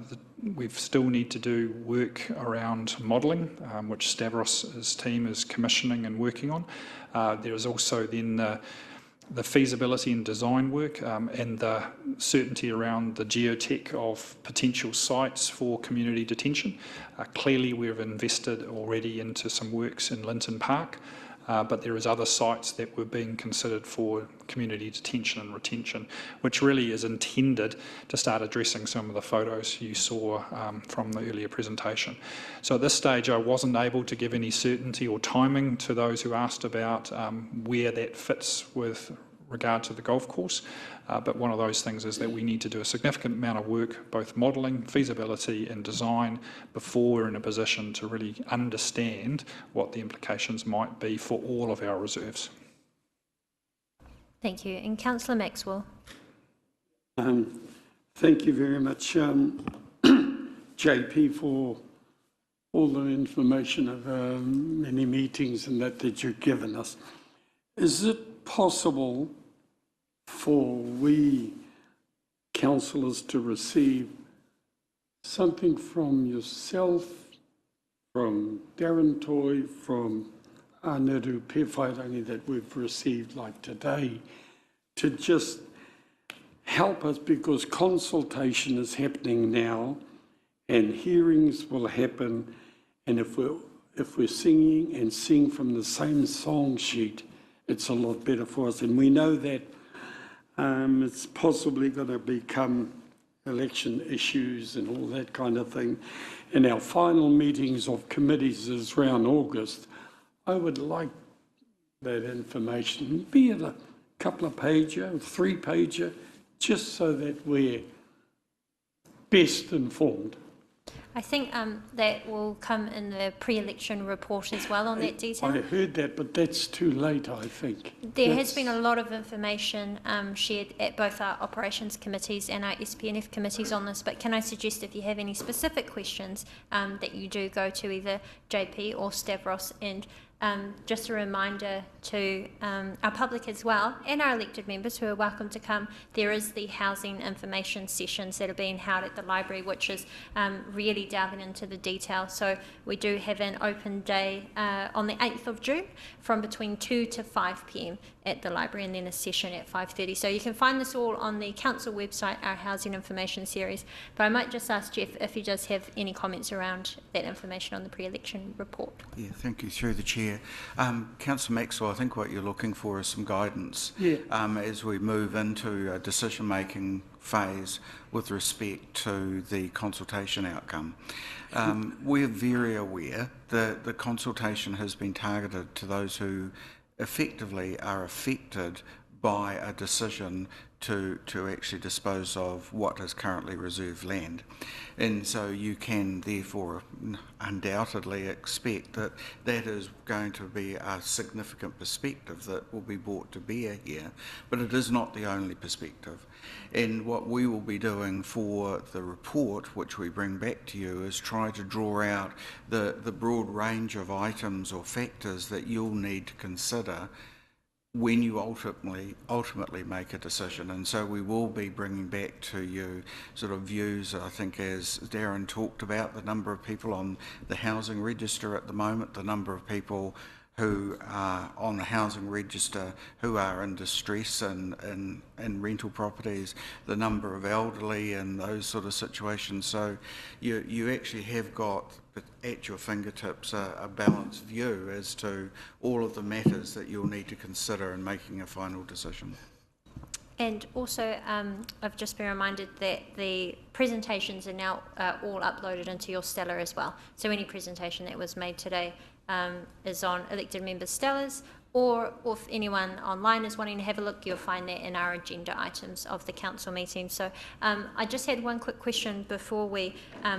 we still need to do work around modelling, which Stavros' team is commissioning and working on. There is also then the feasibility and design work and the certainty around the geotech of potential sites for community detention. Clearly, we've invested already into some works in Linton Park, but there is other sites that were being considered for community detention and retention, which really is intended to start addressing some of the photos you saw from the earlier presentation. So at this stage, I wasn't able to give any certainty or timing to those who asked about where that fits with regard to the golf course, but one of those things is that we need to do a significant amount of work, both modelling, feasibility and design, before we're in a position to really understand what the implications might be for all of our reserves. Thank you. And Councillor Maxwell. Thank you very much, JP, for all the information of many meetings and that you've given us. Is it possible for we councillors to receive something from yourself, from Darren Toy, from Aneru Pewhairangi that we've received like today, to just help us, because consultation is happening now and hearings will happen, and if we're singing and sing from the same song sheet, it's a lot better for us. And we know that it's possibly going to become election issues and all that kind of thing. And our final meetings of committees is around August. I would like that information, be it a couple of pager, 3-pager, just so that we're best informed. I think that will come in the pre-election report as well on that detail. I heard that, but that's too late, I think. There has been a lot of information shared at both our operations committees and our SPNF committees on this, but can I suggest if you have any specific questions that you do go to either JP or Stavros, and just a reminder to our public as well and our elected members who are welcome to come, there is the housing information sessions that are being held at the library, which is really delving into the detail. So we do have an open day on the 8th of June from between 2 to 5 p.m. at the library, and then a session at 5:30. So you can find this all on the council website, our housing information series. But I might just ask Jeff if he does have any comments around that information on the pre-election report. Yeah, thank you, through the chair. Councillor Maxwell, I think what you're looking for is some guidance as we move into a decision-making phase with respect to the consultation outcome. We're very aware that the consultation has been targeted to those who effectively are affected by a decision to actually dispose of what is currently reserved land. And so you can therefore undoubtedly expect that that is going to be a significant perspective that will be brought to bear here, but it is not the only perspective. And what we will be doing for the report, which we bring back to you, is try to draw out the broad range of items or factors that you'll need to consider when you ultimately make a decision. And so we will be bringing back to you sort of views, I think, as Darren talked about, the number of people on the housing register at the moment, the number of people who are on the housing register who are in distress and rental properties, the number of elderly and those sort of situations. So you actually have got at your fingertips a balanced view as to all of the matters that you'll need to consider in making a final decision. And also, I've just been reminded that the presentations are now all uploaded into your Stellar as well. So any presentation that was made today is on elected members' Stellars, or if anyone online is wanting to have a look, you'll find that in our agenda items of the council meeting. So I just had one quick question before we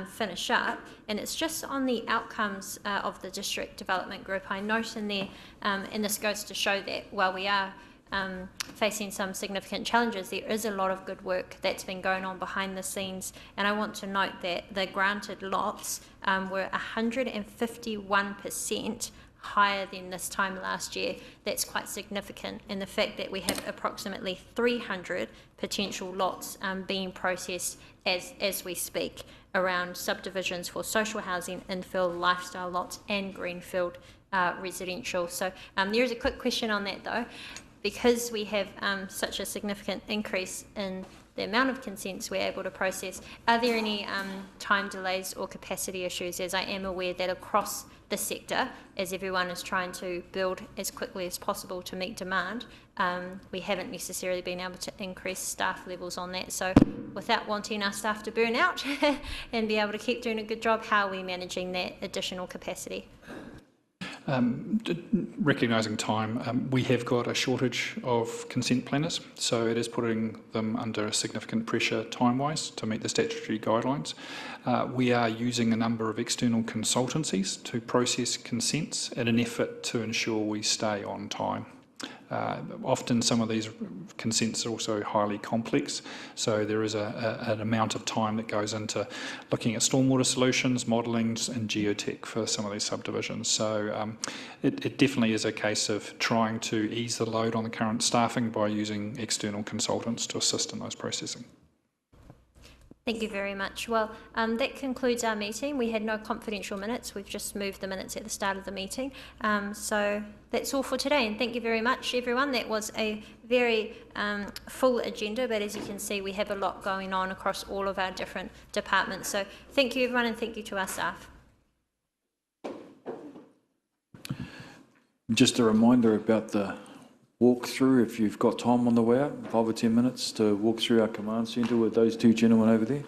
finish up, and it's just on the outcomes of the district development group. I note in there, and this goes to show that while we are facing some significant challenges, there is a lot of good work that's been going on behind the scenes. And I want to note that the granted lots were 151% higher than this time last year. That's quite significant, and the fact that we have approximately 300 potential lots being processed as we speak around subdivisions for social housing, infill, lifestyle lots and greenfield residential. So there is a quick question on that though. Because we have such a significant increase in the amount of consents we're able to process, are there any time delays or capacity issues? As I am aware that across the sector, as everyone is trying to build as quickly as possible to meet demand, we haven't necessarily been able to increase staff levels on that. So without wanting our staff to burn out and be able to keep doing a good job, how are we managing that additional capacity? Recognising time, we have got a shortage of consent planners, so it is putting them under significant pressure time-wise to meet the statutory guidelines. We are using a number of external consultancies to process consents in an effort to ensure we stay on time. Often some of these consents are also highly complex, so there is an amount of time that goes into looking at stormwater solutions, modelling and geotech for some of these subdivisions. So it definitely is a case of trying to ease the load on the current staffing by using external consultants to assist in those processing. Thank you very much. Well, that concludes our meeting. We had no confidential minutes. We've just moved the minutes at the start of the meeting. So that's all for today. And thank you very much, everyone. That was a very full agenda, but as you can see, we have a lot going on across all of our different departments. So thank you, everyone, and thank you to our staff. Just a reminder about the walk-through, if you've got time on the way out, 5 or 10 minutes to walk through our command centre with those two gentlemen over there.